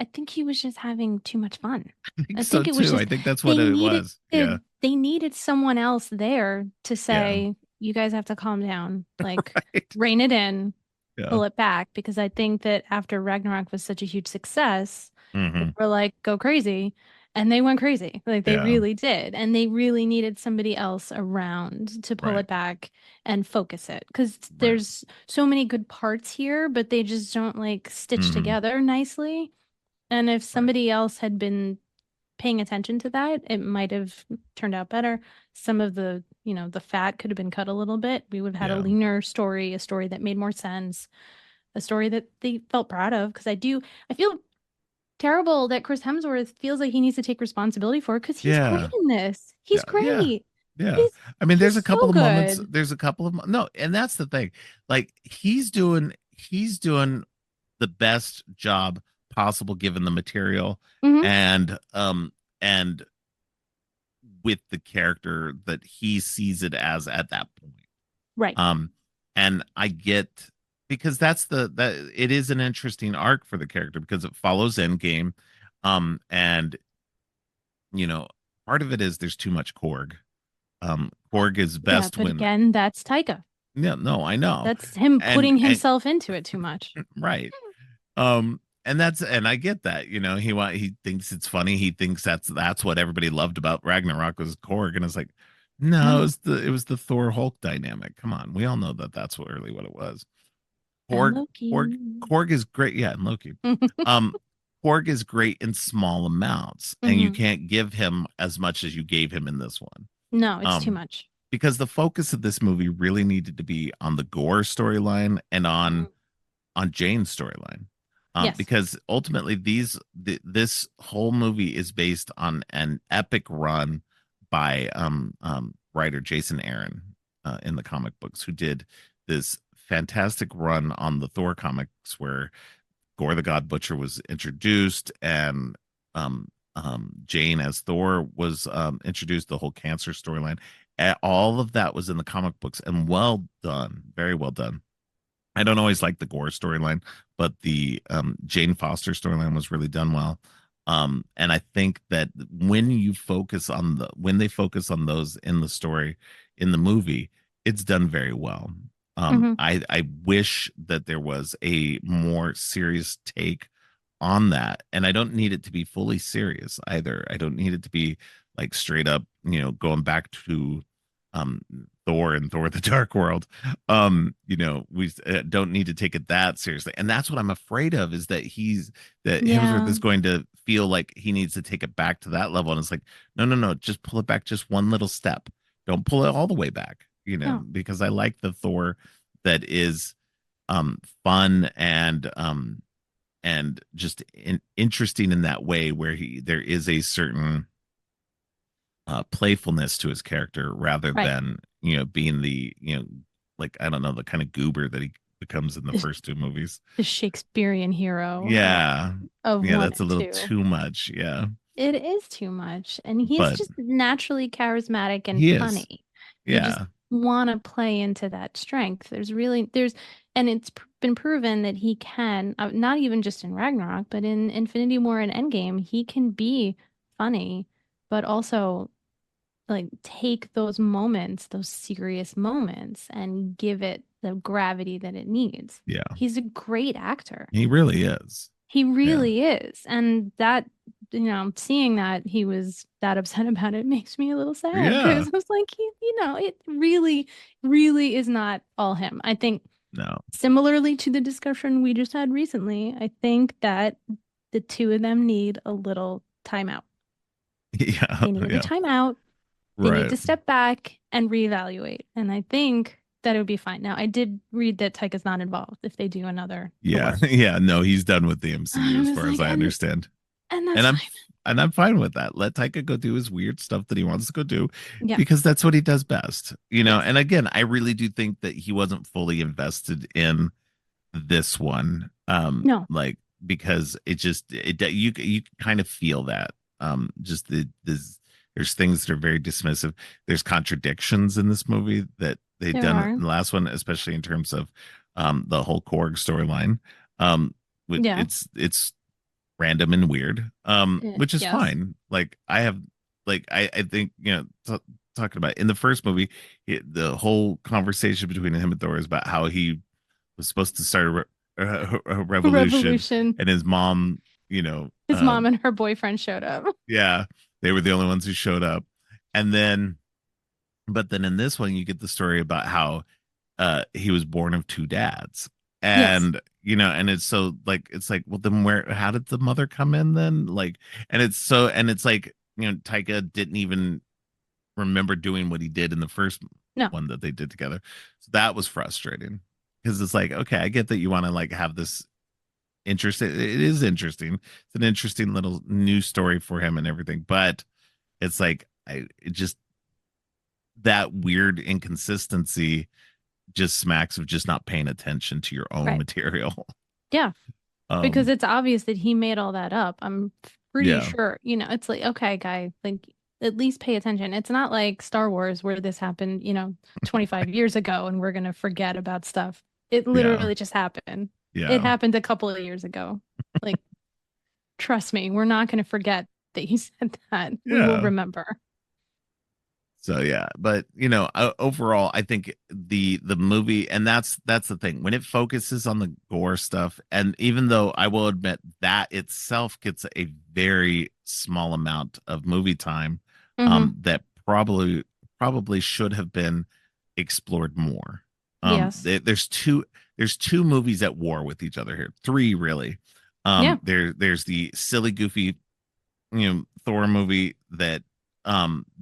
think he was just having too much fun. I think I so think it was too. I just think that's what they it needed was. Yeah. they needed someone else there to Yeah. say, you guys have to calm down, like Right. rein it in, Yeah. pull it back, because I think that after Ragnarok was such a huge success, they Hmm. were like, go crazy. And they went crazy. Like they Yeah. really did. And they really needed somebody else around to pull Right. it back and focus it. Because Right. there's so many good parts here, but they just don't like stitch Hmm. together nicely. And if Right. somebody else had been paying attention to that, it might have turned out better. Some of the, the fat could have been cut a little bit. We would have had a Yeah. leaner story, a story that made more sense, a story that they felt proud of. Because I feel terrible that Chris Hemsworth feels like he needs to take responsibility for it because he's great Yeah. in this. Yeah. He's Yeah. great. Yeah. He's I mean, he's there's a couple so of moments. good. There's a couple of no, and that's the thing. Like he's doing the best job possible given the material Hmm. and with the character that he sees it as at that point. Right. Um, and I get because that it is an interesting arc for the character because it follows Endgame. And part of it is there's too much Korg. Korg is Yeah, best but when again, that's Taika. yeah, no, I know. That's him And putting himself into it too much. right. And I get that, he thinks it's funny. He thinks that's what everybody loved about Ragnarok was Korg, and it's like, no, No. it was the Thor Hulk dynamic. Come on, we all know that that's really what it was. And Korg, Korg, Loki. Korg is great. Yeah, and Loki. Um, Korg is great in small amounts, and you Hmm. can't give him as much as you gave him in this one. No, it's too Um, much. because the focus of this movie really needed to be on the Gore storyline and Mhm. on Jane's storyline. Yes. Because ultimately this whole movie is based on an epic run by writer Jason Aaron in the comic books, who did this fantastic run on the Thor comics where Gore the God Butcher was introduced, and Jane as Thor was introduced, the whole cancer storyline. All of that was in the comic books, and well done, very well done. I don't always like the Gore storyline, but the Jane Foster storyline was really done well. And I think that when they focus on those in the story in the movie, it's done very well. Hmm. I wish that there was a more serious take on that, and I don't need it to be fully serious either. I don't need it to be like straight up, going back to um Thor and Thor the Dark World. We don't need to take it that seriously. And that's what I'm afraid of, is that Hemsworth Yeah. is going to feel like he needs to take it back to that level. And it's like, no, no, no, just pull it back just one little step. Don't pull it all the way back, No. because I like the Thor that is fun and just interesting in that way, where there is a certain playfulness to his character rather Right. than being the like, I don't know, the kind of goober that he becomes in the The, first two movies. the Shakespearean hero Yeah, of yeah, one that's a and little two. too much. Yeah, It is too much. And he's but just naturally charismatic and he is. funny. You just Yeah, want to play into that strength. And it's been proven that he can, not even just in Ragnarok, but in Infinity War and Endgame, he can be funny, but also like take those moments, those serious moments, and give it the gravity that it needs. yeah, He's a great actor. he really is. He Yeah, really is. And that, seeing that he was that upset about it makes me a little sad yeah. because I was like, it really, really is not all him. I think No, similarly to the discussion we just had recently, I think that the two of them need a little timeout. yeah, They need a yeah, timeout. They need right. to step back and reevaluate. And I think that it would be fine. Now, I did read that Taika's not involved if they do another Yeah, Thor. yeah. No, he's done with the MCU I as was far as like, I understand. and and that's I'm fine. and I'm fine with that. Let Taika go do his weird stuff that he wants to go do, Yeah. because that's what he does best. Yes. And again, I really do think that he wasn't fully invested in this one. No. Like, because you kind of feel that. Just there's things that are very dismissive. There's contradictions in this movie that they There done are. in the last one, especially in terms of the whole Korg storyline. Um, Yeah. it's random and weird, which is Yes. fine. Like I have, like I think talking about in the first movie, the whole conversation between him and Thor is about how he was supposed to start a revolution, Revolution. and his mom, you know, His mom and her boyfriend showed up. yeah, they were the only ones who showed up, and then, but then in this one, you get the story about how he was born of two dads, Yes. and and it's so like it's like, well, then where, how did the mother come in then, like, and it's like, Taika didn't even remember doing what he did in the first No. one that they did together, so that was frustrating, because it's like, okay, I get that you want to like have this interesting, it is interesting, it's an interesting little new story for him and everything, but it's like it just, that weird inconsistency just smacks of just not paying attention to your own Right. material. Yeah. Because um it's obvious that he made all that up. I'm pretty yeah, sure, it's like, okay, guy, like at least pay attention. It's not like Star Wars where this happened, 25 years ago and we're gonna forget about stuff. It yeah, literally just happened. It yeah, happened a couple of years ago. Like, trust me, we're not gonna forget that you said that. We will yeah. remember. So yeah, but overall, I think the movie, and that's the thing, when it focuses on the gore stuff, and even though I will admit that itself gets a very small amount of movie time, Mm-hmm. that probably should have been explored more. Yes. There's two movies at war with each other here, three really. Yeah. There's the silly, goofy, Thor movie that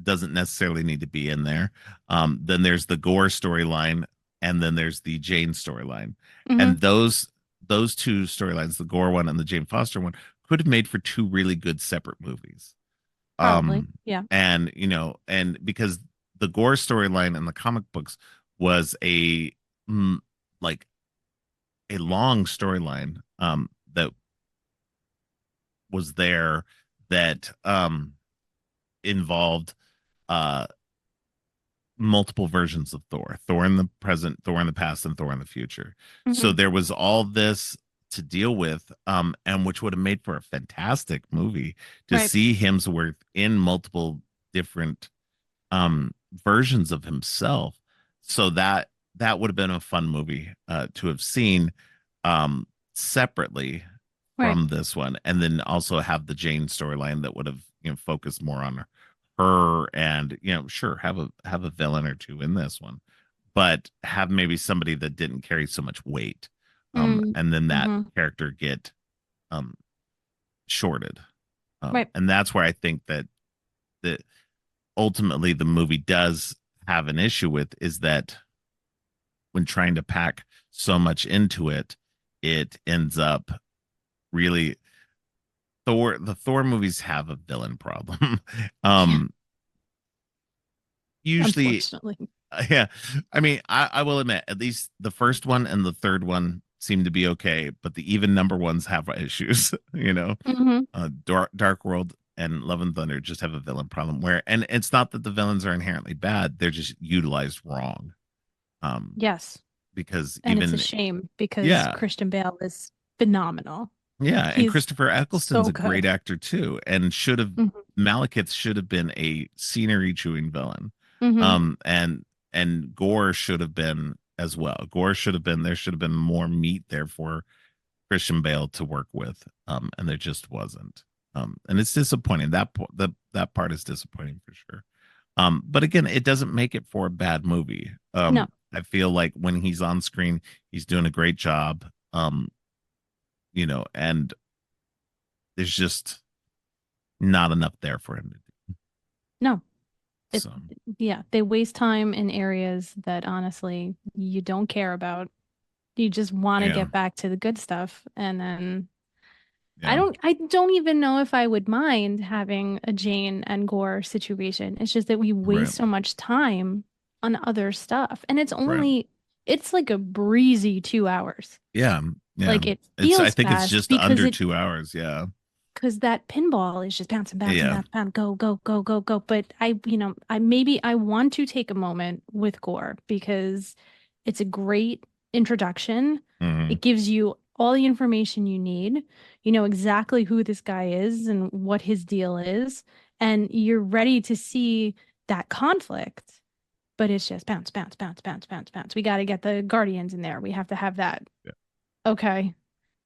doesn't necessarily need to be in there. Then there's the Gore storyline, and then there's the Jane storyline. Mm-hmm. And those two storylines, the Gore one and the Jane Foster one, could have made for two really good separate movies. Probably. Yeah. And because the Gore storyline in the comic books was mm, like a long storyline, that was there, that involved uh multiple versions of Thor, Thor in the present, Thor in the past, and Thor in the future. So Mm-hmm. there was all this to deal with, and which would have made for a fantastic movie to Right. see Hemsworth in multiple different versions of himself. So that would have been a fun movie to have seen separately Right. from this one, and then also have the Jane storyline that would have focused more on her, and sure, have a villain or two in this one, but have maybe somebody that didn't carry so much weight, and then that Mm-hmm. character get um shorted, Right. and that's where I think that ultimately the movie does have an issue with, is that when trying to pack so much into it, it ends up really, the Thor movies have a villain problem. Yeah. um Usually, Unfortunately. yeah, I mean, I will admit, at least the first one and the third one seem to be okay, but the even number ones have issues. Mm-hmm. Dark World and Love and Thunder just have a villain problem, where, and it's not that the villains are inherently bad, they're just utilized wrong. um Yes. because And it's a even, shame because yeah, Christian Bale is phenomenal. yeah, and He's Christopher Eccleston's so a great good. actor too, and should have, Hmm. Malekith should have been a scenery chewing villain. Hmm. And Gore should have been as well. Gore should have been, there should have been more meat there for Christian Bale to work with, and there just wasn't. And it's disappointing. That part is disappointing for sure. But again, it doesn't make it for a bad movie. No, I feel like when he's on screen, he's doing a great job. And there's just not enough there for him to do. no. It, So yeah, they waste time in areas that honestly you don't care about. You just want to yeah, get back to the good stuff. And then yeah, I don't even know if I would mind having a Jane and Gore situation. It's just that we right, waste so much time on other stuff. And right, it's like a breezy 2 hours. yeah, yeah. Like it I feels think it's fast just under 2 hours. Yeah, because that pinball is just bouncing, bouncing, yeah, bouncing, bouncing, go, go, go, go, go. But I maybe I want to take a moment with Gore because it's a great introduction. Hmm. It gives you all the information you need. You know exactly who this guy is and what his deal is, and you're ready to see that conflict. But it's just bounce, bounce, bounce, bounce, bounce, bounce. We got to get the Guardians in there. We have to have that. Yeah. Okay.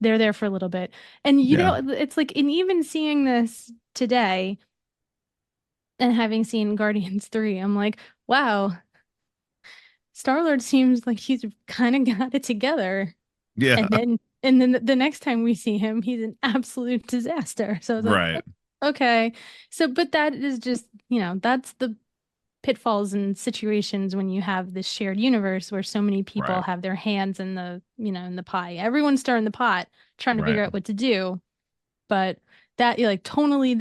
They're there for a little bit. And you Yeah. know, it's like, in even seeing this today and having seen Guardians 3, I'm like, wow, Star-Lord seems like he's kind of got it together. Yeah. And then the next time we see him, he's an absolute disaster. So it's like, Right. okay. So, but that is just, that's the pitfalls and situations when you have this shared universe where so many people Right. have their hands in the pie. Everyone's stirring the pot, trying to Right. figure out what to do. But that, like, tonally,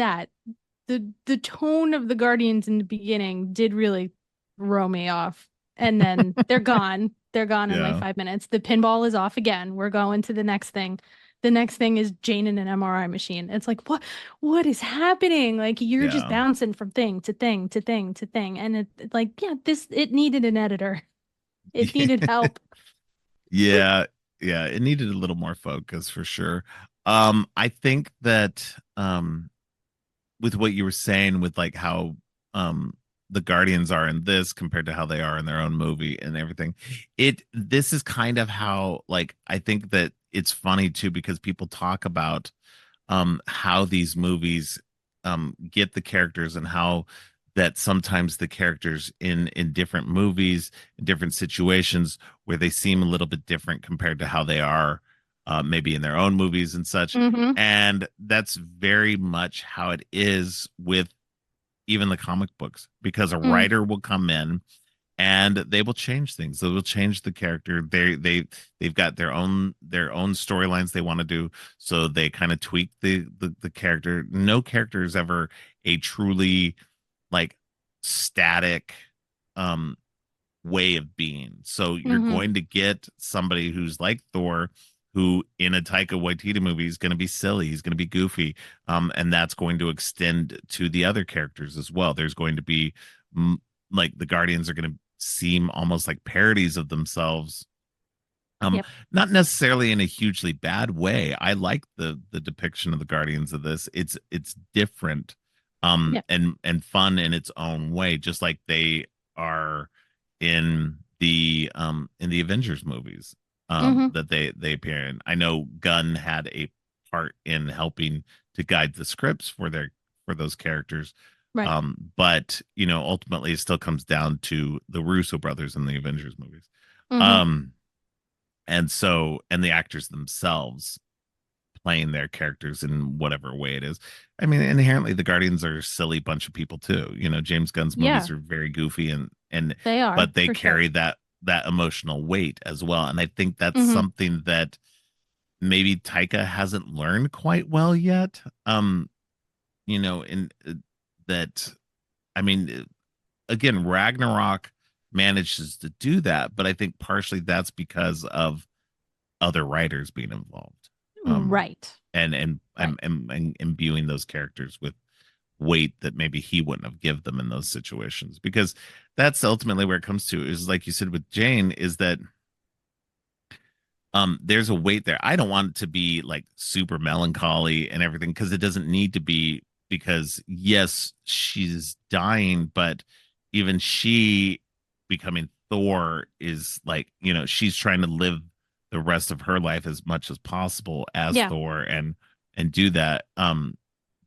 the tone of the Guardians in the beginning did really throw me off. And then they're gone. They're gone in like Yeah. 5 minutes. The pinball is off again. We're going to the next thing. The next thing is Jane in an MRI machine. It's like, what is happening? Like, you're just Yeah. bouncing from thing to thing to thing to thing. And like, yeah, it needed an editor. It needed help. Yeah. Yeah. It needed a little more focus for sure. I think that with what you were saying with like how the Guardians are in this compared to how they are in their own movie and everything. This is kind of how, like, I think that it's funny too because people talk about how these movies get the characters and how that sometimes the characters in different movies, in different situations where they seem a little bit different compared to how they are maybe in their own movies and such. Mm-hmm. And that's very much how it is with even the comic books because a Mm. writer will come in and they will change things. They will change the character. They've got their own storylines they want to do, so they kind of tweak the character. No character is ever a truly like static um way of being. So you're Mm-hmm. going to get somebody who's like Thor, who in a Taika Waititi movie is going to be silly. He's going to be goofy, and that's going to extend to the other characters as well. There's going to be mm, like the Guardians are going to seem almost like parodies of themselves. Um, Yep. Not necessarily in a hugely bad way. I like the depiction of the Guardians of this. It's different, Yep. and fun in its own way, just like they are in the Avengers movies Mm-hmm. that they appear in. I know Gunn had a part in helping to guide the scripts for those characters. Right. But ultimately it still comes down to the Russo brothers in the Avengers movies. Mm-hmm. Um and the actors themselves playing their characters in whatever way it is. I mean, inherently the Guardians are a silly bunch of people too. James Gunn's movies Yeah, are very goofy and they are, but they for sure. carry that emotional weight as well. And I think that's Mm-hmm. something that maybe Taika hasn't learned quite well yet. In that I mean, again, Ragnarok manages to do that, but I think partially that's because of other writers being involved, Right. and Right. and imbuing those characters with weight that maybe he wouldn't have give them in those situations, because that's ultimately where it comes to, is like you said with Jane, is that there's a weight there. I don't want it to be like super melancholy and everything, because it doesn't need to be, because yes, she's dying, but even she becoming Thor is like, she's trying to live the rest of her life as much as possible as Yeah, Thor, and do that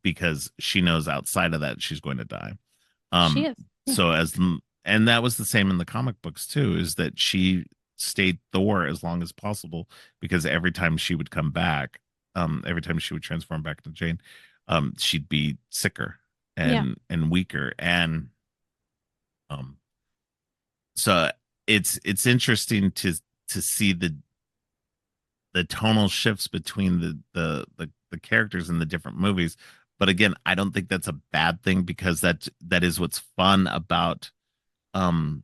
because she knows outside of that she's going to die. she Um, is. Yeah. so and that was the same in the comic books too, is that she stayed Thor as long as possible, because every time she would come back, every time she would transform back to Jane, she'd be sicker Yeah. and weaker. And um so it's interesting to see the tonal shifts between the characters in the different movies. But again, I don't think that's a bad thing, because that is what's fun about um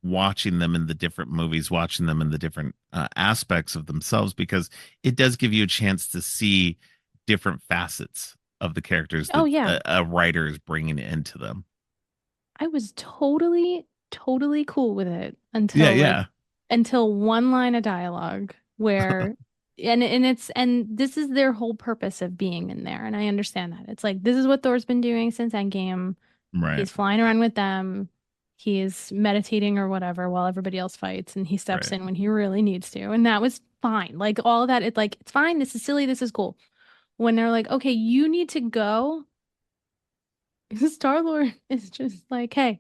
watching them in the different movies, watching them in the different aspects of themselves, because it does give you a chance to see different facets of the characters Oh, that yeah. a writer is bringing into them. I was totally, totally cool with it Yeah, until like yeah, until one line of dialogue where and this is their whole purpose of being in there. And I understand that. It's like this is what Thor's been doing since Endgame. Right. He's flying around with them. He's meditating or whatever while everybody else fights, and he steps Right. in when he really needs to. And that was fine. Like all of that, it's like, it's fine. This is silly. This is cool. When they're like, okay, you need to go. Star-Lord is just like, hey,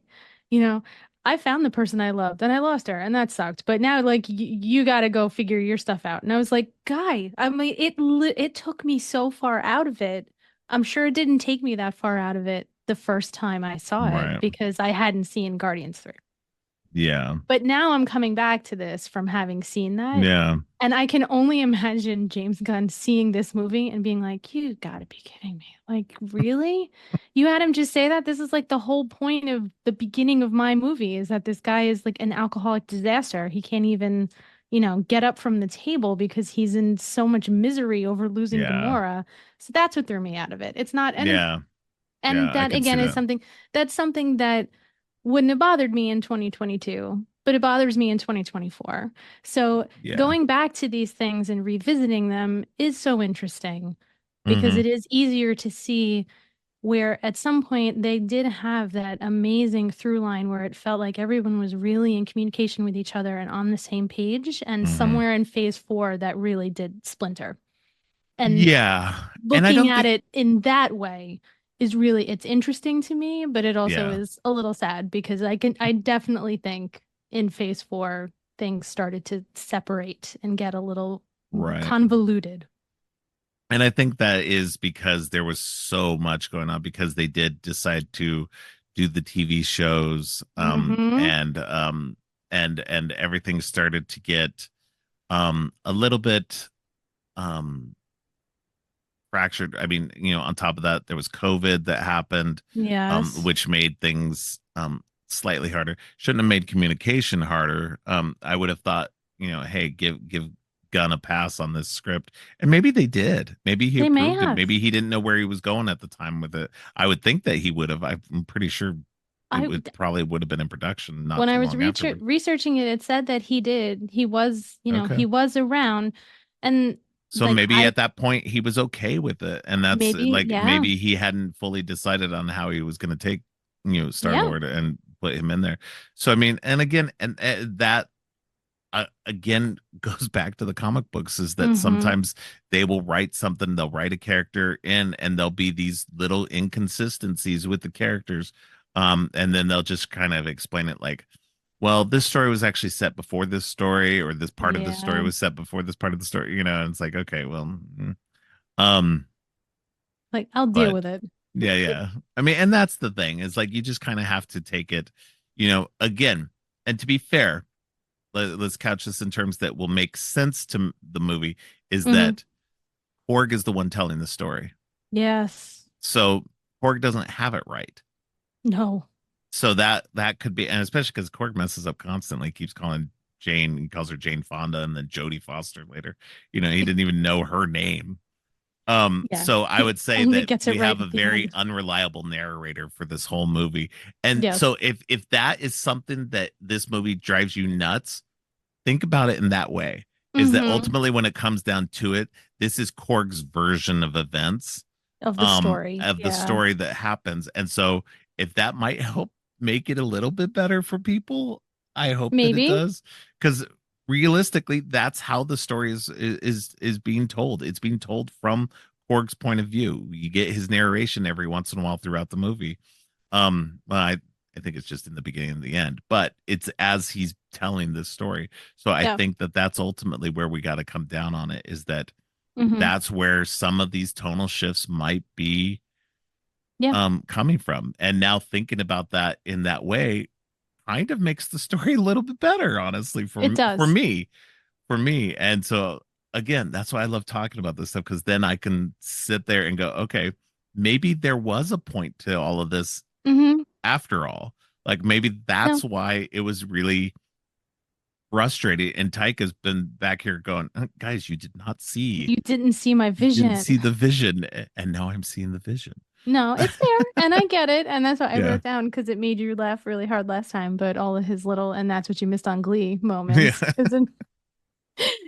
you know, I found the person I loved and I lost her and that sucked. But now like you got to go figure your stuff out. And I was like, guy, I mean it took me so far out of it. I'm sure it didn't take me that far out of it the first time I saw it Right. because I hadn't seen Guardians 3. Yeah. But now I'm coming back to this from having seen that. Yeah. And I can only imagine James Gunn seeing this movie and being like, you gotta be kidding me. Like, really? You had him just say that? This is like the whole point of the beginning of my movie is that this guy is like an alcoholic disaster. He can't even, get up from the table because he's in so much misery over losing Yeah. Gamora. So that's what threw me out of it. It's not, Yeah. and Yeah. I that can see again is that. something that wouldn't have bothered me in 2022, but it bothers me in 2024. So Yeah. going back to these things and revisiting them is so interesting because Hmm. it is easier to see where at some point they did have that amazing through line where it felt like everyone was really in communication with each other and on the same page. And Hmm. somewhere in phase 4, that really did splinter. And Yeah. And I looking don't at think, it in that way is really it's interesting to me, but it also yeah. is a little sad because I definitely think in phase 4 things started to separate and get a little Right. convoluted. And I think that is because there was so much going on because they did decide to do the TV shows Mm-hmm. and everything started to get a little bit um fractured. I mean, on top of that, there was COVID that happened, Yes. which made things slightly harder. Shouldn't have made communication harder. I would have thought, hey, give Gunn a pass on this script, and maybe they did. Maybe he They may approved it. have. Maybe he didn't know where he was going at the time with it. I would think that he would have. I'm pretty sure it I would probably would have been in production not When too I was long afterward. researching it, it said that he did. He was, Okay. he was around and So like maybe at that point he was okay with it. And that's maybe, like yeah. maybe he hadn't fully decided on how he was going to take, Yeah. Star-Lord and put him in there. So I mean, and again, and that again goes back to the comic books is that Mm-hmm. sometimes they will write something, they'll write a character in, and there'll be these little inconsistencies with the characters. And then they'll just kind of explain it like, well, this story was actually set before this story, or this part of the story Yeah. was set before this part of the story, and it's like, okay, well, um, Like I'll deal but with it. yeah, yeah. I mean, and that's the thing, is like you just kind of have to take it, again, and to be fair, let's couch this in terms that will make sense to the movie, is Mm-hmm. that Korg is the one telling the story. Yes. So Korg doesn't have it right. No. So that could be, and especially because Korg messes up constantly, keeps calling Jane, he calls her Jane Fonda and then Jodie Foster later. He didn't even know her name. Yeah. So I He would say only that gets it we right have a at the very end. unreliable narrator for this whole movie. And Yes. so if that is something that this movie drives you nuts, think about it in that way. Is that Mm-hmm. ultimately when it comes down to it, this is Korg's version of events, Of the story. of the Yeah. story that happens. And so if that might help make it a little bit better for people, I hope that it Maybe. does. Because realistically, that's how the story is being told. It's being told from Korg's point of view. You get his narration every once in a while throughout the movie. Well, I think it's just in the beginning and the end, but it's as he's telling this story. So I Yeah. think that that's ultimately where we got to come down on it, is that Mm-hmm. that's where some of these tonal shifts might be Yeah. coming from. And now thinking about that in that way kind of makes the story a little bit better, honestly, It for does. me, for me. And so again, that's why I love talking about this stuff, because then I can sit there and go, okay, maybe there was a point to all of this Mm-hmm. after all. Like maybe No, that's why it was really frustrating. And Taika's been back here going, guys, you did not see, you didn't see my you didn't vision. see the vision, and now I'm seeing the vision. No, it's there, and I get it, and that's what I Yeah. wrote down because it made you laugh really hard last time. But all of his little, and that's what you missed on Glee Yeah. moments, because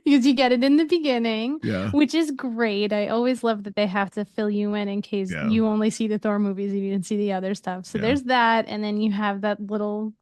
you get it in the beginning, Yeah. which is great. I always love that they have to fill you in case Yeah. you only see the Thor movies and you didn't see the other stuff. So Yeah. there's that, and then you have that little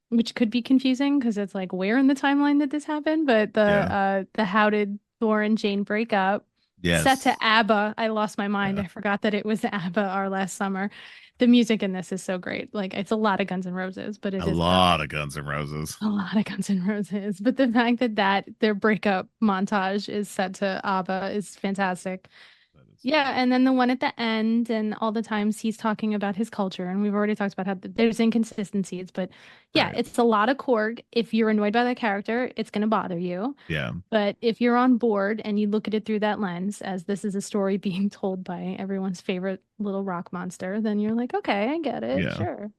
which could be confusing because it's like where in the timeline did this happen? But Yeah. the how did Thor and Jane break up? Set to Yes. ABBA. I lost my mind. Yeah. I forgot that it was ABBA our last summer. The music in this is so great. Like it's a lot of Guns N' Roses, but it A is ABBA. lot of Guns N' Roses. A lot of Guns N' Roses, but the fact that their breakup montage is set to ABBA is fantastic. That is Yeah, funny. and then the one at the end, and all the times he's talking about his culture, and we've already talked about how there's inconsistencies, but yeah, Right. it's a lot of Korg. If you're annoyed by that character, it's going to bother you. Yeah. But if you're on board and you look at it through that lens, as this is a story being told by everyone's favorite little rock monster, then you're like, okay, I get it, Yeah. sure.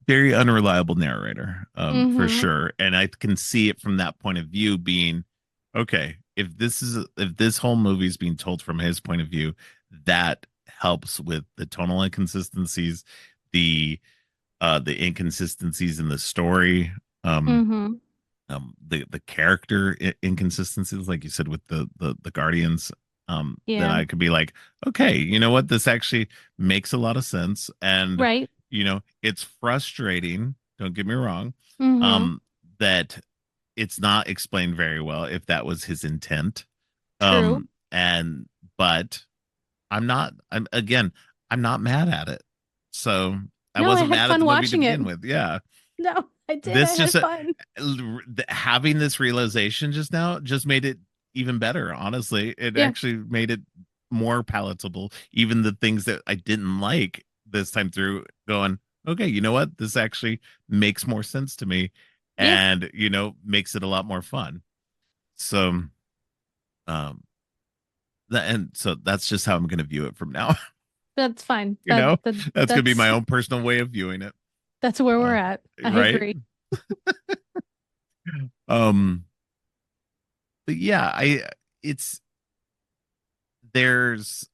Very unreliable narrator, for Mm-hmm. sure. And I can see it from that point of view being, okay, if this whole movie is being told from his point of view, that helps with the tonal inconsistencies, the the inconsistencies in the story, um, Mm-hmm. the character inconsistencies, like you said with the Guardians. Then Yeah. I could be like, okay, you know what? This actually makes a lot of sense, and Right. it's frustrating. Don't get me wrong. Mm-hmm. Um, that it's not explained very well if that was his intent. True. And but I'm not. I'm not mad at it. So I No, I wasn't had mad at the fun movie to watching it. begin with. Yeah, No, I did. I this had just fun. having this realization just now just made it even better. Honestly, it Yeah. actually made it more palatable. Even the things that I didn't like this time through, going, okay, you know what? This actually makes more sense to me, Yeah. and makes it a lot more fun. So, um, and so that's just how I'm going to view it from now. That's fine. you know, that's going to be That's my own personal way of viewing it. that's where we're Uh, at. I right? agree. Um, but yeah, it's there's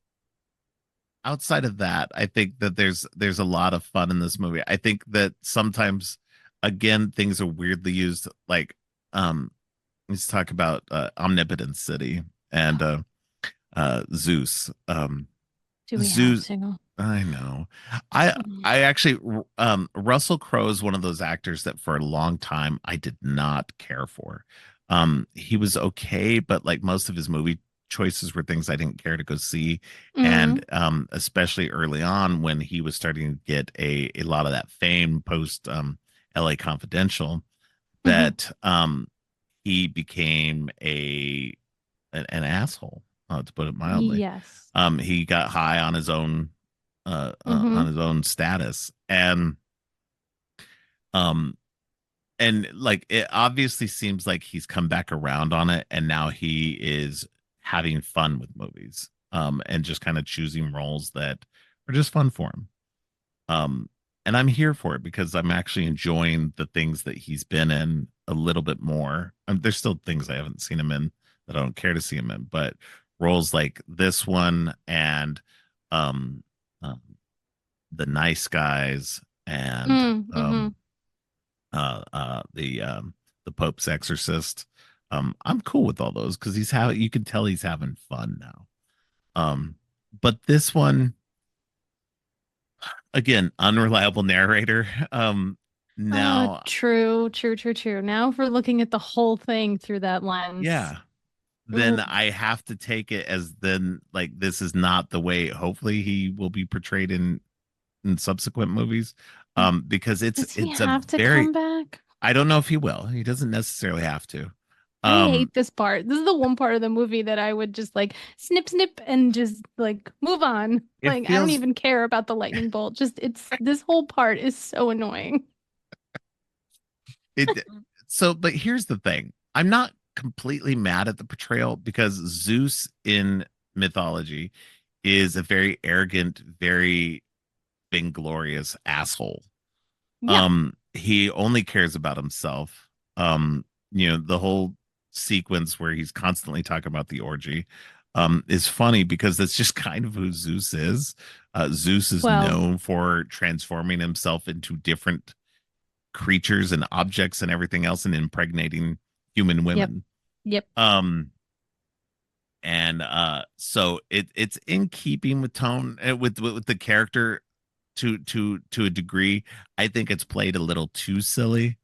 outside of that, I think that there's a lot of fun in this movie. I think that sometimes, again, things are weirdly used. Like, let's talk about Omnipotent City and Zeus. Do we have Zeus. to? I know. I Mm. I actually Russell Crowe is one of those actors that for a long time I did not care for. He was okay, but like most of his movie choices were things I didn't care to go see. Mm-hmm. And especially early on when he was starting to get a lot of that fame post LA Confidential, Mm-hmm. that he became an asshole, to put it mildly. Yes. He got high Mm-hmm. on his own status, um and like it obviously seems like he's come back around on it, and now he is having fun with movies, and just kind of choosing roles that are just fun for him. um and I'm here for it because I'm actually enjoying the things that he's been in a little bit more. There's still things I haven't seen him in that I don't care to see him in, but roles like this one and um, um the Nice Guys and Mm-hmm. the Pope's Exorcist. I'm cool with all those because you can tell he's having fun now. But this one, again, unreliable narrator. Now, True, true, true, true. Now if we're looking at the whole thing through that lens. yeah, then I have to take it as then like this is not the way hopefully he will be portrayed in subsequent movies. Because Does he it's a have to very come back? I don't know if he will. He doesn't necessarily have to. I Um, hate this part. This is the one part of the movie that I would just like snip, snip, and just like move on. it Like I don't feels even care about the lightning bolt. Just it's this whole part is so annoying. it so but here's the thing. I'm not completely mad at the portrayal because Zeus in mythology is a very arrogant, very vainglorious asshole. Yeah. He only cares about himself. The whole sequence where he's constantly talking about the orgy. is funny because that's just kind of who Zeus is. Zeus is Well, known for transforming himself into different creatures and objects and everything else and impregnating human yep, women. yep. Um, and so it's in keeping with tone with the character to a degree. I think it's played a little too silly.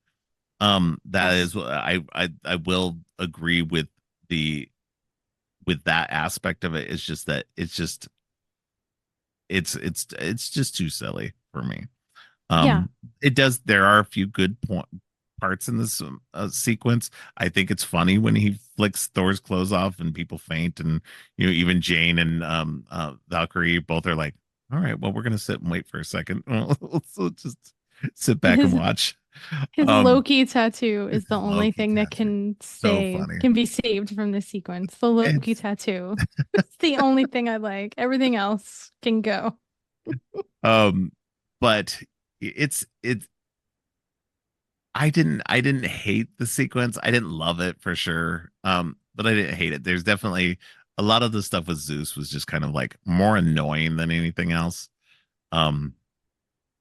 That Yes. is, I will agree the with that aspect of it. It's just that it's just too silly for me. Yeah. It does. There are a few good parts in this sequence. I think it's funny when he flicks Thor's clothes off and people faint, and even Jane and Valkyrie both are like, "All right, well, we're gonna sit and wait for a second. We'll just sit back and His watch." his Um, Loki tattoo is it's the his only Loki thing that tattoo. So funny. can be saved from this sequence. The Loki It's tattoo. It's the only thing I like. Everything else can go. um, but it's I didn't hate the sequence. I didn't love it for sure. But I didn't hate it. There's definitely a lot of the stuff with Zeus was just kind of like more annoying than anything else. Um,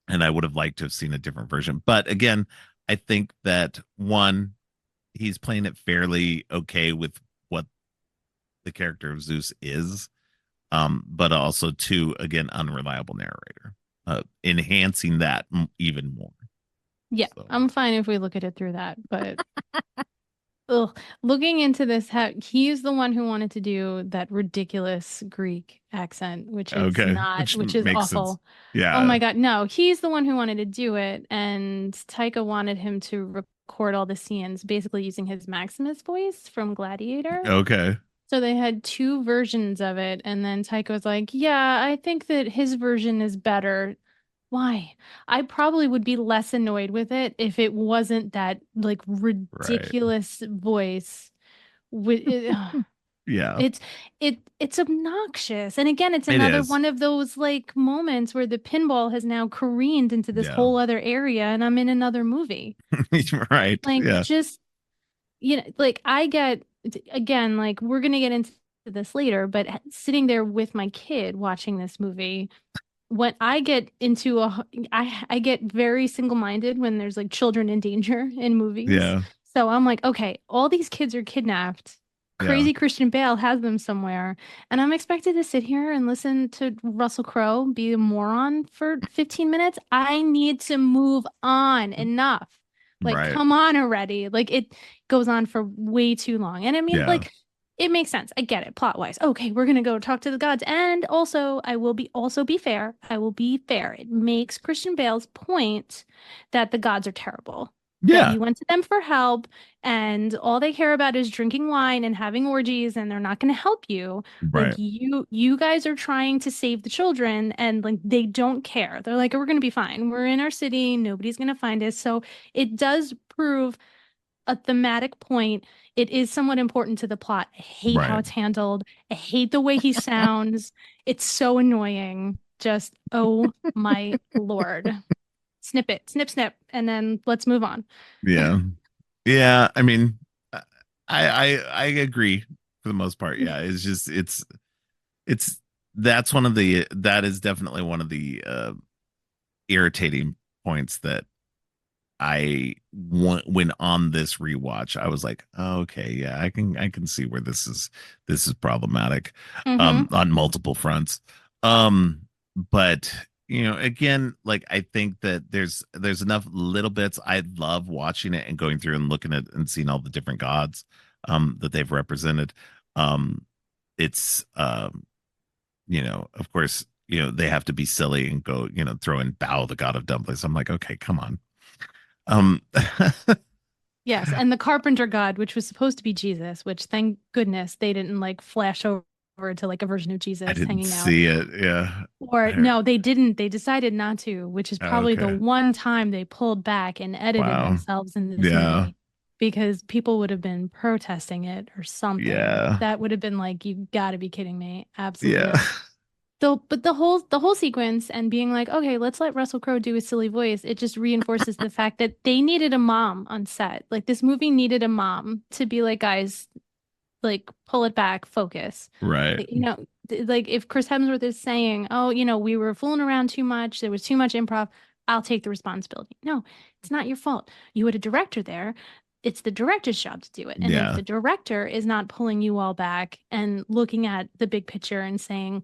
and I would have liked to have seen a different version. But again, I think that one, he's playing it fairly okay with what the character of Zeus is. But also two, again, unreliable narrator. Enhancing that even more. Yeah, So I'm fine if we look at it through that, but ugh, looking into this, he's the one who wanted to do that ridiculous Greek accent, okay, which which is makes sense. awful. Oh Yeah. my God, no, he's the one who wanted to do it, and Taika wanted him to record all the scenes, basically using his Maximus voice from Gladiator. Okay. So they had two versions of it, and then Taika was like, "Yeah, I think that his version is better." Why? I probably would be less annoyed with it if it wasn't that like Right. ridiculous voice. With it, Yeah. it's obnoxious. And again, it's It another is. one of those like moments where the pinball has now careened into this Yeah. whole other area, and I'm in another movie. Right. Like Yeah. just like I get again, like we're gonna get into this later, but sitting there with my kid watching this movie, when I get into I get very single-minded when there's like children in danger in movies. Yeah. So I'm like, okay, all these kids are kidnapped. Yeah. Crazy Christian Bale has them somewhere, and I'm expected to sit here and listen to Russell Crowe be a moron for 15 minutes. I need to move on. Enough. Like, Right. come on already. Like it goes on for way too long. And I mean, Yeah. like it makes sense. I get it plot wise. Okay, we're gonna go talk to the gods. And also, I will be fair. I will be fair. It makes Christian Bale's point that the gods are terrible. That Yeah. you went to them for help and all they care about is drinking wine and having orgies and they're not going to help you. Like Right. you guys are trying to save the children and like they don't care. They're like, we're going to be fine. We're in our city. Nobody's going to find us. So it does prove a thematic point. It is somewhat important to the plot. I hate how Right. it's handled. I hate the way he sounds. It's so annoying. Just, oh my Lord. Snip it, snip, snip, and then let's move on. Yeah. Yeah. I mean, I agree for the most part. Yeah. It's just it's that is definitely one of the irritating points that I want when on this rewatch, I was like, oh, okay, yeah, I can see where this is problematic Mm-hmm. on multiple fronts. Um, but again, like I think that there's enough little bits. I love watching it and going through and looking at and seeing all the different gods that they've represented. It's of course, they have to be silly and go, throw in Bow, the god of dumplings. I'm like, okay, come on. Um, Yes, and the carpenter god, which was supposed to be Jesus, which thank goodness they didn't like flash over to like a version of I Jesus didn't hanging out. see it. Yeah. Or no, they didn't. They decided not to, which is probably the Okay. one time they pulled back and edited Wow. themselves in this Yeah. movie because people would have been protesting it or something. Yeah. That would have been like, you got to be kidding me. Yeah. Absolutely. So, but the whole sequence and being like, okay, let's let Russell Crowe do his silly voice, it just reinforces the fact that they needed a mom on set. Like this movie needed a mom to be like, guys, like pull it back, focus. Right. Like, like if Chris Hemsworth is saying, "Oh, we were fooling around too much. There was too much improv. I'll take the responsibility." No, it's not your fault. You had a director there. It's the director's job to do it. And if Yeah. the director is not pulling you all back and looking at the big picture and saying,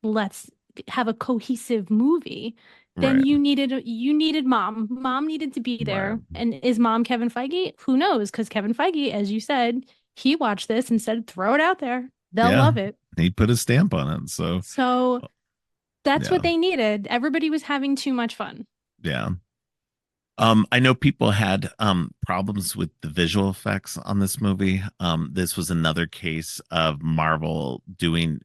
"Let's have a cohesive movie," then Right. you needed mom. Mom needed to be Right. there. And is mom Kevin Feige? Who knows? Because Kevin Feige, as you said, he watched this and said, "Throw it out there. They'll Yeah. love it." He put a stamp on it. So, So that's yeah. what they needed. Everybody was having too much fun. Yeah. I know people had problems with the visual effects on this movie. This was another case of Marvel doing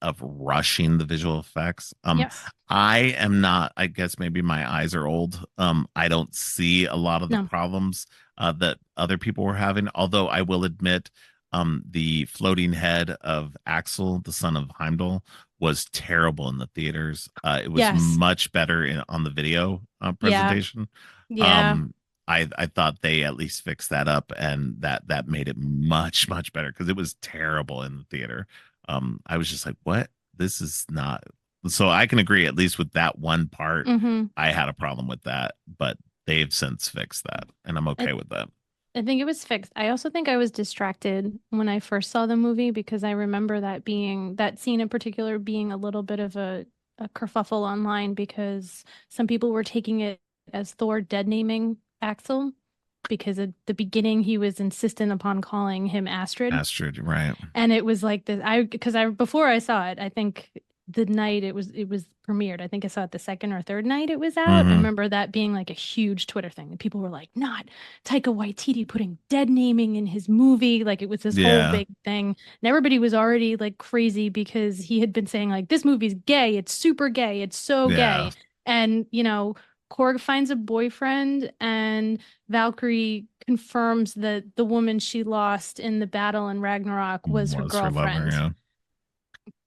of rushing the visual effects. Yes. I am not, I guess maybe my eyes are old. I don't see a lot of the No. problems that other people were having, although I will admit the floating head of Axel, the son of Heimdall, was terrible in the theaters. It was Yes. much better on the video Yeah. presentation. Yeah. um I thought they at least fixed that up, and that made it much better because it was terrible in the theater. I was just like, what? This is not. So I can agree, at least with that one part. hmm I had a problem with that, but they've since fixed that, and I'm I, okay with that. I think it was fixed. I also think I was distracted when I first saw the movie because I remember that scene in particular being a little bit of a kerfuffle online because some people were taking it as Thor dead naming Axel because at the beginning he was insistent upon calling him Astrid. Astrid, right? And it was like this, because I before I saw it, I think the night it was premiered. I think I saw it the second or third night it was out. I Mm-hmm. remember that being like a huge Twitter thing. And people were like, not Taika Waititi putting dead naming in his movie. Like it was this whole Yeah, big thing. And everybody was already like crazy because he had been saying like this movie's gay, it's super gay, it's so yeah, gay. And Korg finds a boyfriend and Valkyrie confirms that the woman she lost in the battle in Ragnarok was her was her lover. girlfriend. Yeah,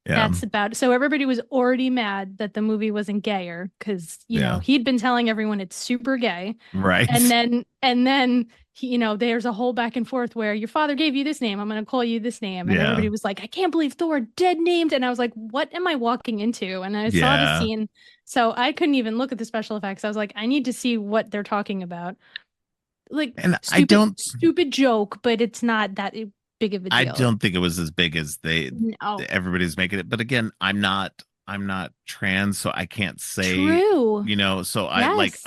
yeah, That's about so everybody was already mad that the movie wasn't gayer because yeah, he'd been telling everyone it's super gay. And right. then there's a whole back and forth where your father gave you this name, I'm gonna call you this name. And Yeah, everybody was like, I can't believe Thor dead named. And I was like, what am I walking into? And I saw the yeah. scene. So I couldn't even look at the special effects. I was like, I need to see what they're talking about. Like And stupid, stupid joke, but it's not that big of a I deal. don't think it was as big as No. everybody's making it. But again, I'm not trans, so I can't say, True. so Yes.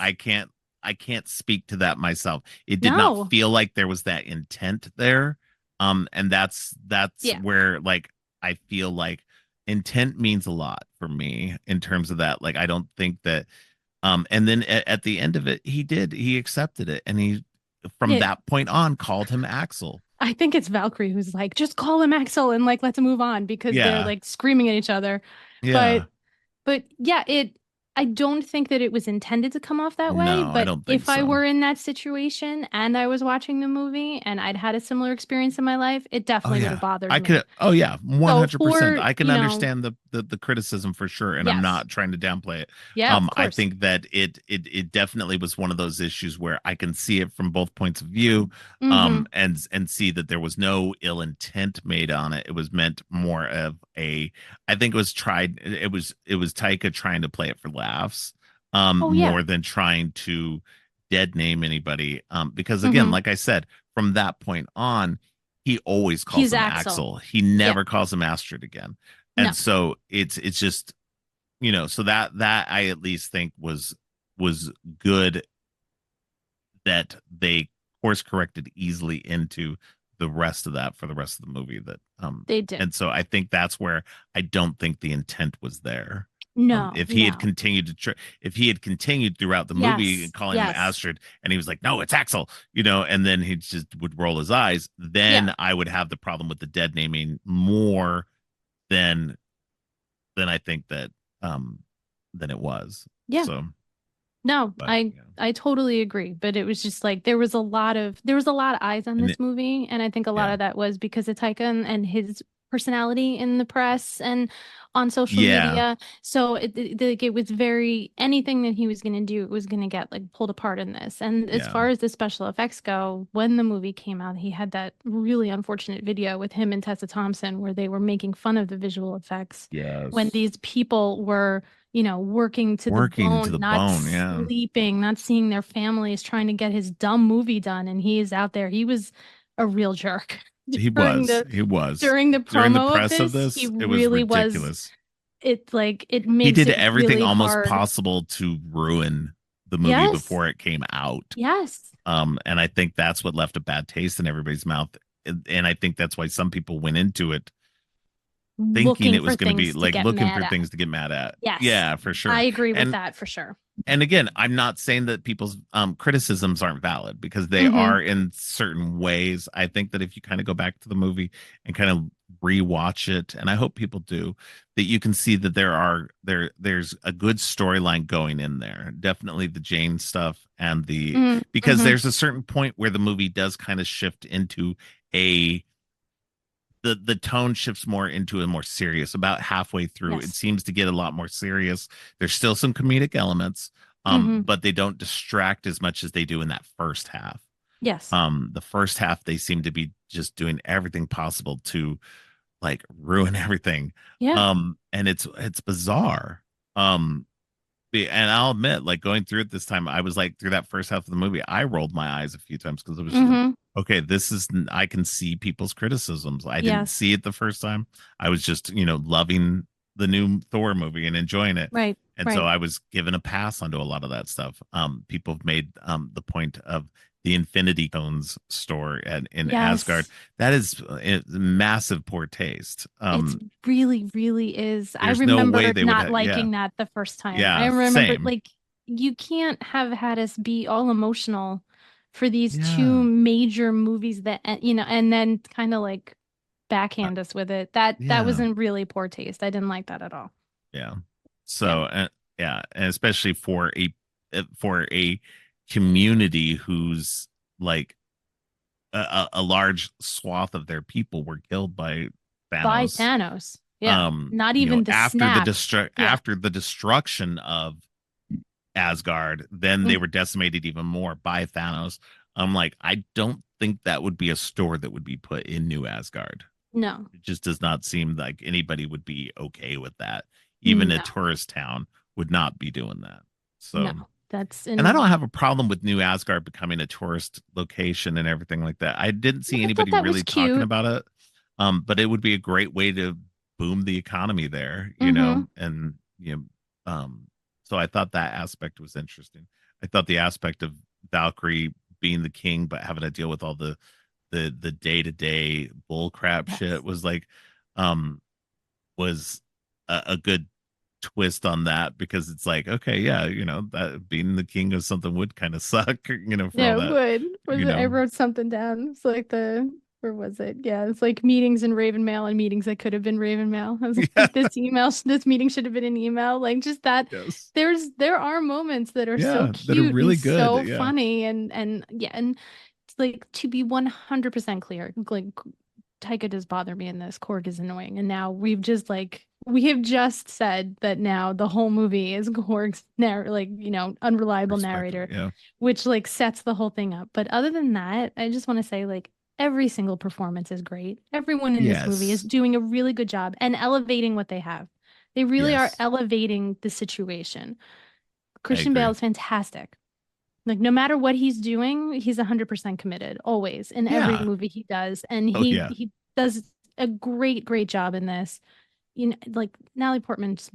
I can't speak to that myself. It did not No. feel like there was that intent there. And that's Yeah. where like I feel like intent means a lot for me in terms of that. Like I don't think that and then at the end of it, he accepted it, and he from It that point on called him Axel. I think it's Valkyrie who's like, just call him Axel and like let's move on because they're Yeah. like screaming at each other. Yeah. But but yeah, I don't think that it was intended to come off that way, No, I but don't think if I so. were in that situation and I was watching the movie and I'd had a similar experience in my life, it Oh definitely would have yeah. bothered I could me. oh yeah, So 100%. for, I can understand the criticism for sure, and I'm yes. not trying to downplay it. Yeah, of I course. think that it definitely was one of those issues where I can see it from both points of view, Mm-hmm. and see that there was no ill intent made on it. It was meant more of a, I think it was Taika trying to play it for laughs, Oh yeah. more than trying to dead name anybody. Because again, Mm-hmm. like I said, from that point on, he always calls He's him Axel. Axel. He Yeah. never calls him Astrid again. No. And so it's just, so that I at least think was good, that they course corrected easily into the rest of that for the rest of the movie, that They did. and so I think that's where I don't think the intent was there. No, If he had no. continued if he had continued throughout the movie Yes. calling him Yes. Astrid, and he was like, "No, it's Axel," and then he just would roll his eyes, Yeah. then I would have the problem with the dead naming more than I think that than it was. Yeah. So, No, but I totally agree, but it was just like there was a lot of eyes on and this movie, and I think a lot yeah, of that was because of Taika and his personality in the press and on social Yeah, media. So it was very anything that he was going to do was going to get like pulled apart in this. And as yeah, far as the special effects go, when the movie came out, he had that really unfortunate video with him and Tessa Thompson where they were making fun of the visual effects when yes. these people were, working to the Working to bone, the not bone. Yeah, sleeping, not seeing their families, trying to get his dumb movie done. And he is out there. He was a real jerk he during was. the He was during the during the promo of press of this. He this. It was really was. ridiculous. It's like it He makes did it everything really almost hard. possible to ruin the movie Yes. before it came out. Yes. And I think that's what left a bad taste in everybody's mouth. And I think that's why some people went into it thinking Looking it for was going to be things to like get looking mad for at. things to get mad at. Yes. Yeah, for I sure. agree with And that for sure. and again, I'm not saying that people's criticisms aren't valid because they Hmm. are in certain ways. I think that if you kind of go back to the movie and kind of rewatch it, and I hope people do, that you can see that there's a good storyline going in there. Definitely the Jane stuff and the because Mm-hmm. there's a certain point where the movie does kind of shift into a the tone shifts more into a more serious about halfway through. It Yes. seems to get a lot more serious. There's still some comedic elements, Hmm. but they don't distract as much as they do in that first half. Yes. The first half they seem to be just doing everything possible to like ruin everything. Yeah. And it's bizarre. And I'll admit, like going through it this time, I was like through that first half of the movie, I rolled my eyes a few times because it was just like, Hmm. okay, this is I can see people's criticisms. I didn't Yes. see it the first time. I was just, loving the new Thor movie and enjoying it. Right. And so Right. I was given a pass onto a lot of that stuff. People have made the point of the Infinity Cones store in Asgard. Yes. That is massive poor taste. It's really, really is. I There's no way remember they would not have, yeah, liking that the first time. I yeah, remember same. like you can't have had us be all emotional for these two Yeah. major movies that and then kind of like backhand us with it. That was Yeah. in really poor taste. I didn't like that at all. Yeah. Yeah. So, yeah, and especially for a community who's like a large swath of their people were killed by By Thanos. Thanos. Yeah. Not You know, even the snap. Yeah. after the destruction of Asgard, then they Mm, were decimated even more by Thanos. I'm like, I don't think that would be a store that would be put in New Asgard. no. It just does not seem like anybody would be okay with that. Even a No. tourist town would not be doing that. No. So, That's and I in don't have a problem with New Asgard becoming a tourist location and everything like that. I didn't see I thought anybody that was really talking cute. about it. But it would be a great way to boom the economy there, Mm-hmm. and so I thought that aspect was interesting. I thought the aspect of Valkyrie being the king, but having to deal with all the day-to-day bull crap shit Yes. was like um was a good twist on that because it's like okay, yeah, that being the king of something would kind of suck, for all Yeah, it that, would. Was you it? I know. wrote something down. It's like where was it? Yeah, it's like meetings in Raven Mail and meetings that could have been Raven Mail. I was Yeah. like, this meeting should have been an email. Like just that. Yes. There are moments that are so Yeah, that are cute and really good. so Yeah. funny and yeah, and it's like to be 100% clear, like Taika does bother me in this. Korg is annoying, and now we have just said that now the whole movie is Korg's unreliable Perspective. narrator, Yeah. which like sets the whole thing up. But other than that, I just want to say like every single performance is great. Everyone in this movie is Yes. doing a really good job and elevating what they have. They really are Yes. elevating the situation. I Christian Bale agree. is fantastic. Like no matter what he's doing, he's 100% committed always in every Yeah. movie he does, and Oh he yeah. he does a great job in this. Like Natalie Portman's,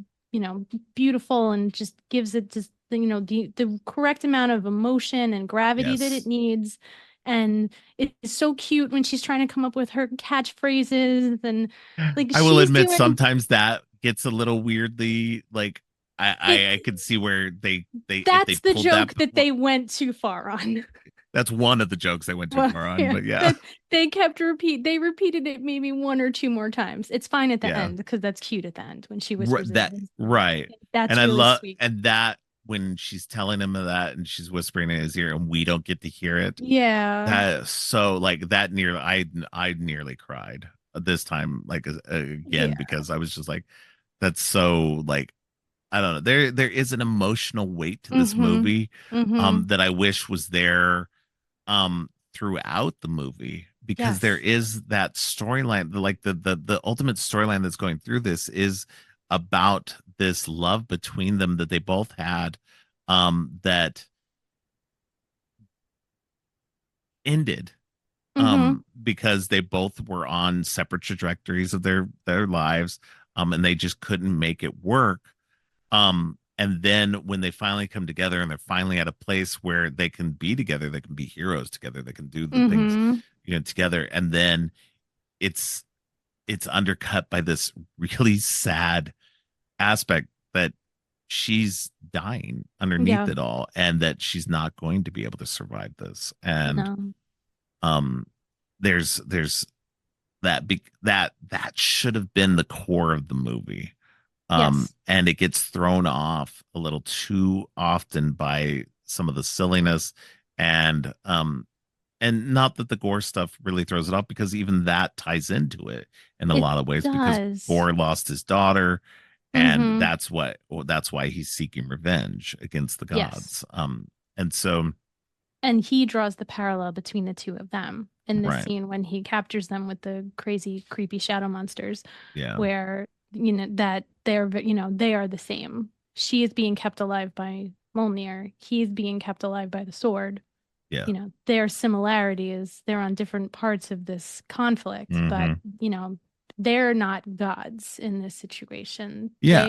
beautiful and just gives it just the correct amount of emotion and gravity that it Yes. needs. And it's so cute when she's trying to come up with her catchphrases and like I will she's admit doing sometimes that gets a little weirdly like it. I could see where they if they That's the pulled that joke that they went too far on. that's one of the jokes they went too Well, far on, yeah, but yeah. that they repeated it maybe one or two more times. It's fine at the Yeah. end because that's cute at the end when she whispers it That in. right. And That's I really love sweet. and that when she's telling him of that and she's whispering in his ear and we don't get to hear it. Yeah. That is so like that nearly I nearly cried this time, like again, Yeah. because I was just like, that's so like I don't know. There is an emotional weight to this Mm-hmm. movie Mm-hmm. that I wish was there throughout the movie because there Yes. is that storyline, like the ultimate storyline that's going through this is about this love between them that they both had that ended Mm-hmm. because they both were on separate trajectories of their lives and they just couldn't make it work. And then when they finally come together and they're finally at a place where they can be together, they can be heroes together, they can do the things, Mm-hmm. together. And then it's it's undercut by this really sad aspect that she's dying underneath Yeah. it all and that she's not going to be able to survive this. And No. um there's that should have been the core of the movie, Yes. and it gets thrown off a little too often by some of the silliness and not that the gore stuff really throws it off because even that ties into it in a It lot of ways because does. Gore lost his daughter and Mm-hmm. that's why he's seeking revenge against the Yes. gods. And so And he draws the parallel between the two of them in this right, scene when he captures them with the crazy, creepy shadow monsters, yeah, where, that they are the same. She is being kept alive by Mjolnir. He's being kept alive by the sword. yeah, Their similarity is they're on different parts of this conflict, but, hmm, they're not gods in this situation. yeah,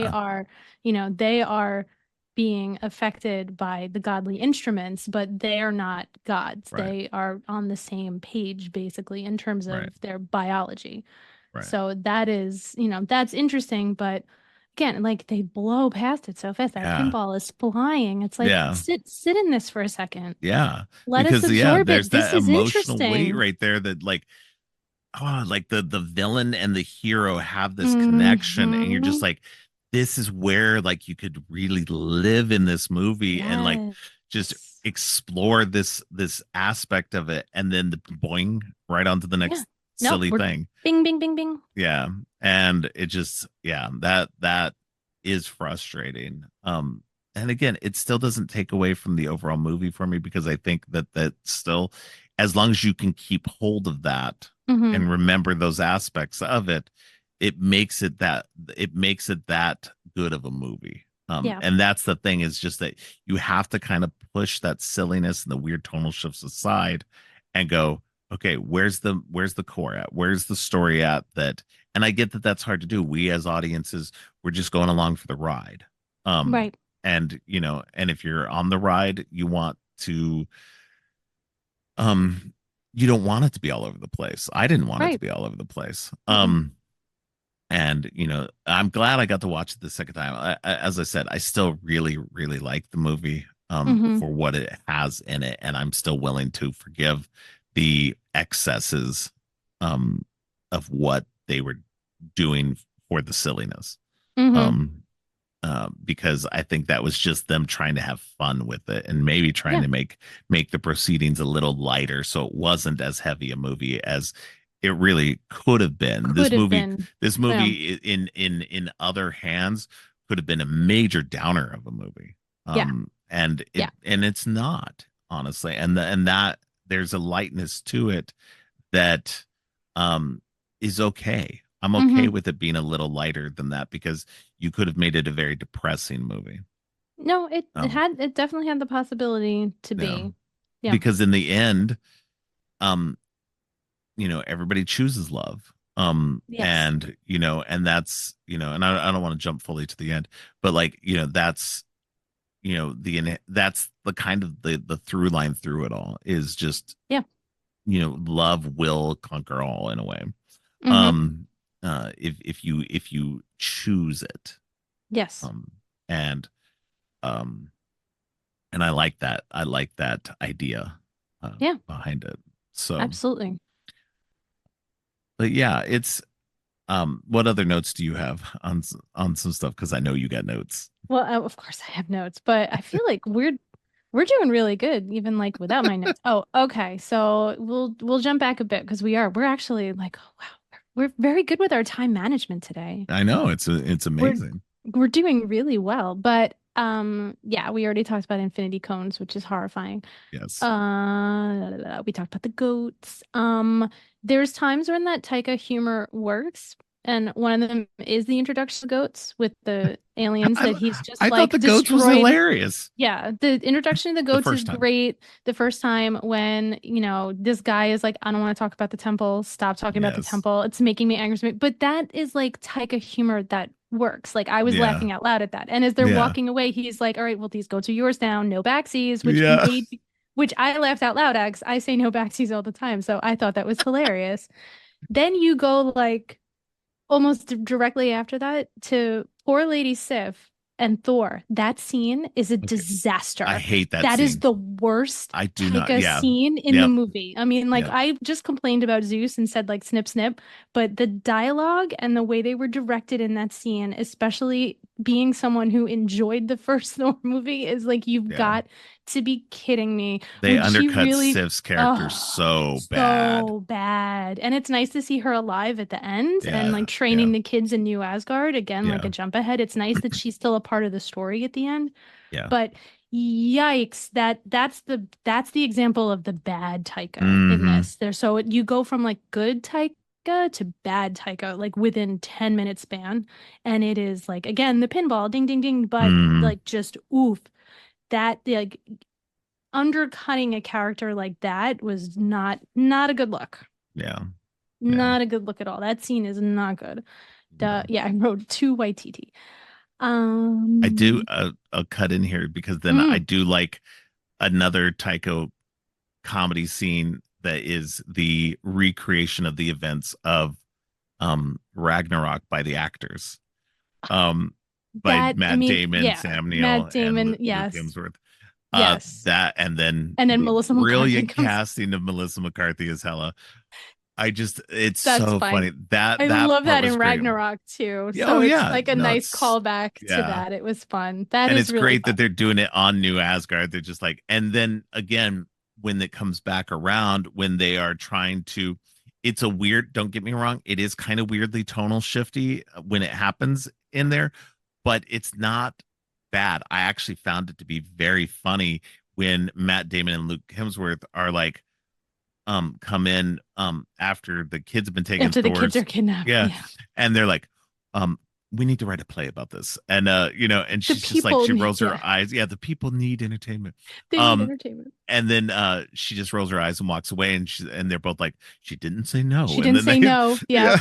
They are being affected by the godly instruments, but they're not gods. right, They are on the same page, basically, in terms right, of their biology. right, So that's interesting, but again, like they blow past it so fast. That yeah, pinball is flying. It's like yeah. sit in this for a second. Yeah, Let us because yeah, absorb there's it. that This is emotional weight interesting. right there that like oh, like the villain and the hero have this connection and you're just Hmm. like this is where like you could really live in this movie and like Yes. just explore this aspect of it and then the boing right onto the Yeah. next Nope. silly We're thing. bing, bing, bing, bing. Yeah. And it just, yeah, that is frustrating. And again, it still doesn't take away from the overall movie for me because I think that still, as long as you can keep hold of that Hmm. and remember those aspects of it, it makes it that good of a movie. Yeah. And that's the thing is just that you have to kind of push that silliness and the weird tonal shifts aside and go, okay, where's the core at? Where's the story at that? And I get that that's hard to do. We as audiences, we're just going along for the ride. Right. And and if you're on the ride, um you don't want it to be all over the place. I didn't want it to Right. be all over the place. Mm-mm. And I'm glad I got to watch it the second time. As I said, I still really really like the movie Hmm. for what it has in it and I'm still willing to forgive the excesses um of what they were doing for the silliness. Hmm. um because I think that was just them trying to have fun with it and maybe trying Yeah. to make the proceedings a little lighter so it wasn't as heavy a movie as it really could have been. Could have been. This Yeah. movie in other hands could have been a major downer of a movie. Yeah. Yeah. And it's not, honestly. And that there's a lightness to it that um is okay. I'm okay Hmm. with it being a little lighter than that because you could have made it a very depressing movie. No, Um, it definitely had the possibility to yeah, be. Yeah. because in the end, um, everybody chooses love. Yes. And and that's and I don't want to jump fully to the end, but like that's that's the kind of the through line through it all is just Yeah. love will conquer all in a way. Hmm. um if you choose it. Yes. um and um and I like that idea Yeah. behind it. So Absolutely. but yeah, it's what other notes do you have on some stuff because I know you got notes. Well, of course I have notes, but I feel like we're doing really good, even like without my notes. Oh, okay. So we'll jump back a bit because we're actually like, oh, wow, We're very good with our time management today. I know it's We're amazing. we're doing really well, but yeah, we already talked about infinity cones, which is horrifying. Yes. We talked about the goats. There's times when that Taika humor works, and one of them is the introduction of goats with the aliens that I he's just I thought like the goats was destroyed. hilarious Yeah, the introduction of the the goats is first time. great. The first time when, this guy is like, I don't want to talk about the temple. Stop talking about the Yes. temple. It's making me angry. But that is like Taika humor that works. Like I was Yeah. laughing out loud at that. And as they're Yeah. walking away, he's like, all right, well, these goats are yours now. No backsies, Yeah. which I laughed out loud at 'cause I say no backsies all the time. So I thought that was hilarious. Then you go like almost directly after that to poor Lady Sif and Thor. That scene is a Okay. I disaster. hate that That is scene. the worst I do not. Taika Yeah. scene in the Yep. movie. I mean, like Yep. I just complained about Zeus and said like snip snip, but the dialogue and the way they were directed in that scene, especially being someone who enjoyed the first Thor movie, is like you've Yeah. got to be kidding me. They When she undercut really Sif's character Oh, so bad. so bad. And it's nice to see her alive at the end and Yeah. like training Yeah. the kids in New Asgard. Again, like Yeah. a jump ahead. It's nice that she's still a part of the story at the end. Yeah. But yikes, that's the example of the bad Taika in Hmm. this. You go from like good Taika to bad Taika like within 10 minute span. And it is like again the pinball, ding ding ding, but Mm. like just oof. That like undercutting a character like that was not a good look. Yeah. Yeah. Not a good look at all. That scene is not good. No. Yeah, I wrote two YTT. I do Um, a cut in here because then I mm, do like another Taiko comedy scene that is the recreation of the events of Ragnarok by the actors. Um by that I Matt mean, Damon, yeah, Sam Matt Neill, and Damon, Luke yes, Hemsworth. yes, That and then and then the Melissa McCarthy brilliant comes. casting of Melissa McCarthy as Hela. It's That's so fine. funny. That I that love part that was in great. Ragnarok too. Yeah, oh So it's yeah, like a no, nice it's callback to yeah, that. It was fun. That and is it's really great that fun. they're doing it on New Asgard. They're just like, and then again, when it comes back around, when they are trying to, it's a weird. Don't get me wrong, it is kind of weirdly tonal shifty when it happens in there, but it's not bad. I actually found it to be very funny when Matt Damon and Luke Hemsworth are like come in after the kids have been taken After the kids are Thor's, kidnapped. yeah, Yeah. and they're like we need to write a play about this, and and The she's just like, people, she rolls her yeah, eyes, yeah, the people need entertainment. they need um entertainment. and then she just rolls her eyes and walks away, and they're both like, she didn't say no, She and didn't then say they no. Yeah. yeah.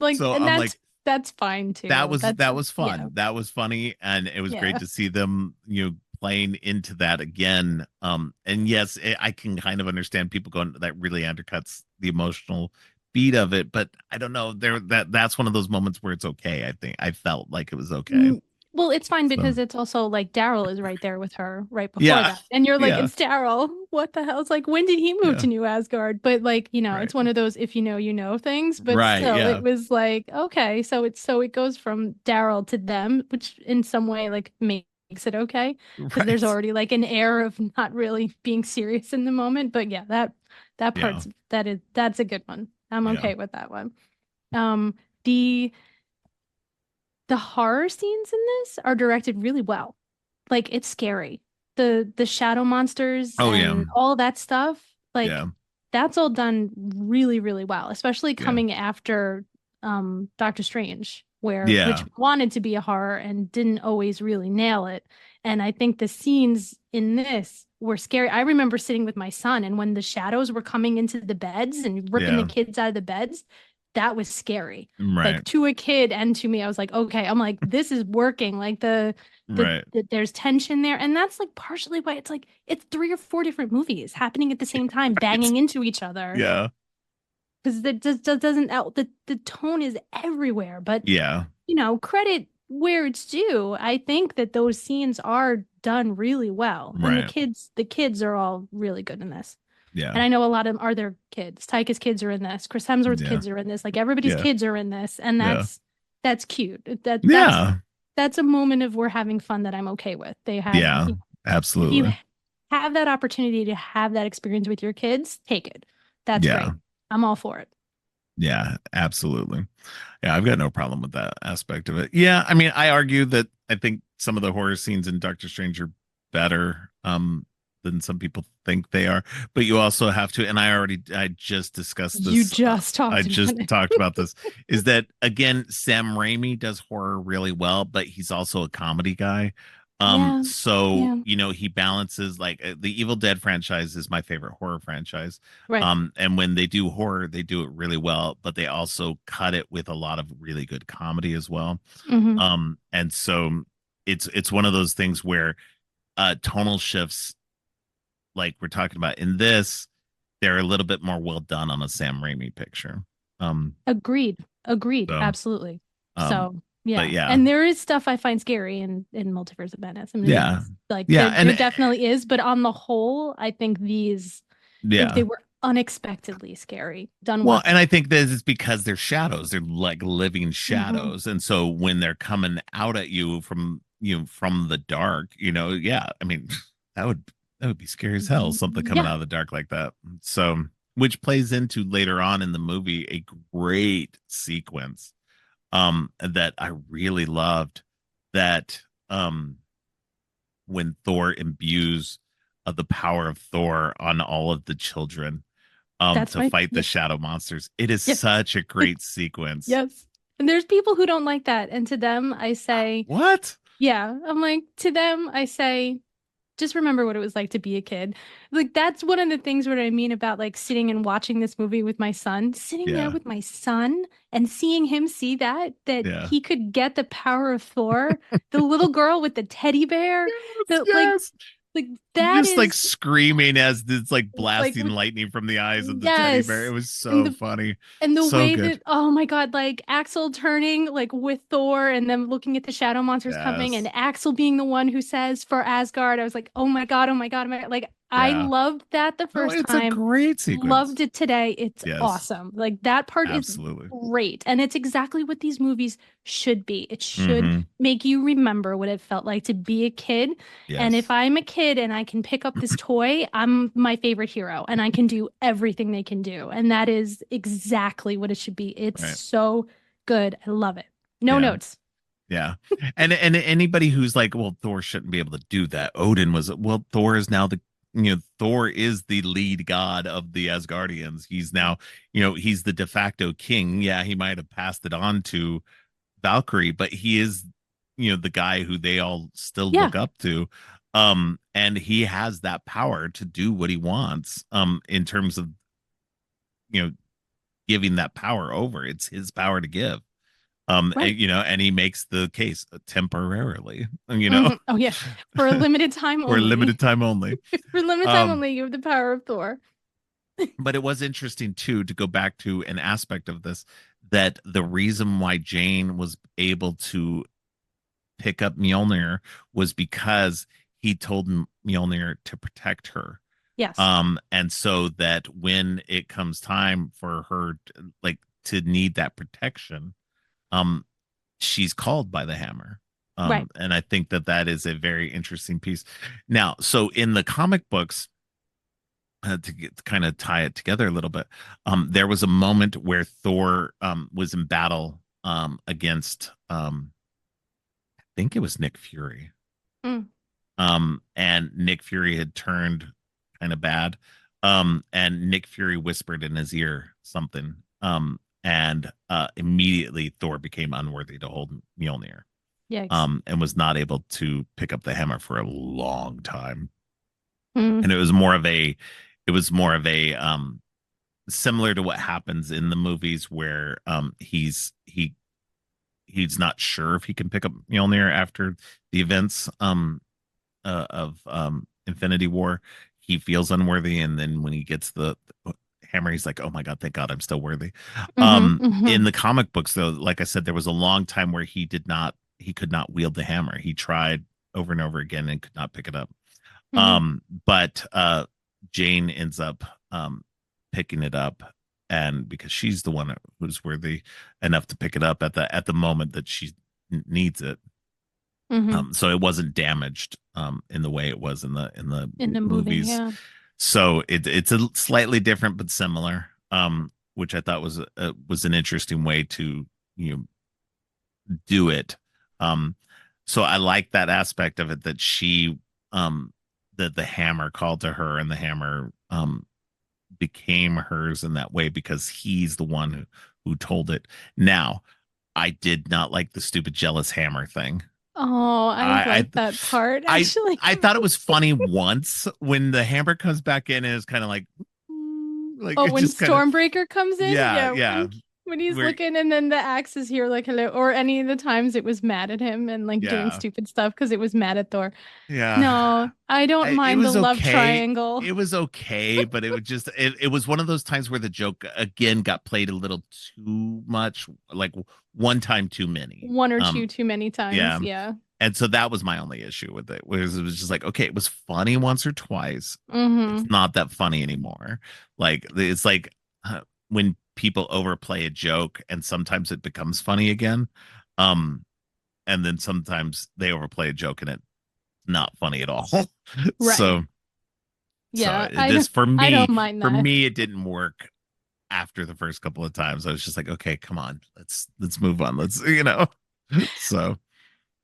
Like, So and I'm like, that's fine too. that was Yeah. fun. That was funny, and it was great Yeah. to see them, playing into that again. And yes, I can kind of understand people going, that really undercuts the emotional beat of it, but I don't know. That's one of those moments where it's okay. I think I felt like it was okay. Well, it's fine So because it's also like Daryl is right there with her right before yeah, that. And you're like, yeah, it's Daryl. What the hell? It's like, when did he move yeah, to New Asgard? But like, right, it's one of those if you know things, but right, still yeah, it was like, okay, so it goes from Daryl to them, which in some way like makes it okay because there's right, already like an air of not really being serious in the moment. But yeah, that yeah, that's a good one. I'm yeah, okay with that one. Um, the the horror scenes in this are directed really well. Like it's scary. The shadow monsters oh yeah, and all that stuff, like yeah, that's all done really, really well, especially yeah, coming after Doctor Strange, which yeah, wanted to be a horror and didn't always really nail it. And I think the scenes in this were scary. I remember sitting with my son, and when the shadows were coming into the beds and ripping the yeah, kids out of the beds, that was scary. right, Like to a kid and to me, I was like, okay, I'm like, this is working. Like right, there's tension there. And that's like partially why it's like it's three or four different movies happening at the same time, right, banging into each other. yeah, Because it just doesn't out the tone is everywhere. But yeah, credit where it's due. I think that those scenes are done really well. And right, the kids are all really good in this. yeah, And I know a lot of them are their kids. Tyka's kids are in this. Chris Hemsworth's yeah, kids are in this. Like everybody's yeah, kids are in this, and yeah, that's cute. yeah, That's a moment of we're having fun that I'm okay with. They had, yeah, if you absolutely, have that opportunity to have that experience with your kids, take it. That's yeah, great. I'm all for it. Yeah, absolutely. Yeah, I've got no problem with that aspect of it. Yeah, I mean, I argue that I think some of the horror scenes in Doctor Strange are better than some people think they are. But you also have to, and I just discussed You this. just I talked about just it. talked about this. Is that again, Sam Raimi does horror really well, but he's also a comedy guy. Yeah. So Yeah. he balances like the Evil Dead franchise is my favorite horror franchise. Right. And when they do horror, they do it really well, but they also cut it with a lot of really good comedy as well. Hmm. And so it's one of those things where tonal shifts, like we're talking about in this, they're a little bit more well done on a Sam Raimi picture. Um, Agreed. Agreed. so Absolutely. um, So but yeah. yeah, And there is stuff I find scary in Multiverse of Madness. I'm gonna be yeah, honest. Like yeah, there and definitely is, but on the whole, I think they yeah. were unexpectedly scary. Done Well, well. and I think that it's because they're shadows. They're like living Hmm. shadows. And so when they're coming out at you from, from the dark, yeah, I mean, that would that would be scary as hell, something coming Yeah. out of the dark like that. So, which plays into later on in the movie a great sequence that I really loved that when Thor imbues the power of Thor on all of the children That's to my fight the yeah. shadow monsters. It is Yes. such a great sequence. Yes. And there's people who don't like that. And to them, I say, What? yeah, I'm like, to them, I say, just remember what it was like to be a kid. Like, that's one of the things what I mean about like sitting and watching this movie with my son, sitting there Yeah. with my son and seeing him see that Yeah. he could get the power of Thor, the little girl with the teddy bear, Yes, the yes. like And that just like is screaming as it's like like blasting with lightning from the eyes of the teddy bear. It yes. was And so funny. the So way good. that, oh my God, like Axel turning like with Thor and then looking at the shadow monsters coming and Yes. Axel being the one who says for Asgard, I was like, oh my God, oh my God, oh my God. Like I Yeah. loved that the No, first it's a time. great sequence. Loved it today. It's Yes. awesome. Like that part is Absolutely. great. And it's exactly what these movies should be. It should Mm-hmm. make you remember what it felt like to be a kid. And if Yes. I'm a kid and I can pick up this toy, I'm my favorite hero and I can do everything they can do. And that is exactly what it should be. It's Right. so good. I love it. No Yeah. notes. Yeah. And anybody who's like, well, Thor shouldn't be able to do that. Odin was well, Thor is now Thor is the lead god of the Asgardians. He's now, he's the de facto king. Yeah, he might have passed it on to Valkyrie, but he is, the guy who they all still Yeah, look up to. And he has that power to do what he wants, in terms of, you know, giving that power over. It's his power to give. right. And he makes the case temporarily, Oh yeah. For a limited time for a limited only. time only. For a limited time Um, only, you have the power of Thor. but it was interesting too to go back to an aspect of this that the reason why Jane was able to pick up Mjolnir was because he told Mjolnir to protect her. Yes. And so that when it comes time for her to need that protection, um, she's called by the hammer. Right. And I think that that is a very interesting piece. Now, so in the comic books, to kind of tie it together a little bit, there was a moment where Thor was in battle against, I think it was Nick Fury. Mm. And Nick Fury had turned kind of bad. And Nick Fury whispered in his ear something. And immediately Thor became unworthy to hold Mjolnir. Yikes. And was not able to pick up the hammer for a long time. Mm. And it was more of a similar to what happens in the movies where he's not sure if he can pick up Mjolnir after the events of Infinity War. He feels unworthy, and then when he gets the hammer, he's like, "Oh my god, thank God, I'm still worthy." Hmm. Hmm. In the comic books, though, like I said, there was a long time where he could not wield the hammer. He tried over and over again and could not pick it up. Hmm. But Jane ends up picking it up, and because she's the one who's worthy enough to pick it up at the moment that she needs it. Hmm. So it wasn't damaged in the way it was in the In the movie, movies. yeah. So it's a slightly different but similar. which I thought was an interesting way to you know do it. Um, so I like that aspect of it that um that the hammer called to her and the hammer became hers in that way because he's the one who told it. Now, I did not like the stupid jealous hammer thing. Oh, I I like that part I actually. I thought it was funny once when the hammer comes back in and it's kind of like Oh, it when just kind of Stormbreaker comes in, yeah, yeah, yeah. when he's Where looking and then the axe is here like hello, or any of the times it was mad at him and like doing yeah. stupid stuff because it was mad at Thor. Yeah. No, I don't It mind the was love okay. triangle. It was okay, but it was one of those times where the joke again got played a little too much, like one time too many. One or two too many times, Yeah. yeah. And so that was my only issue with it, was it was just like, okay, it was funny once or twice. It's Mm-hmm. not that funny anymore. Like it's like when people overplay a joke and sometimes it becomes funny again. Um, and then sometimes they overplay a joke and it's not funny at all. Right. So Yeah, this I don't mind for that. me, it didn't work after the first couple of times. I was just like, okay, come on, let's move on. Let's so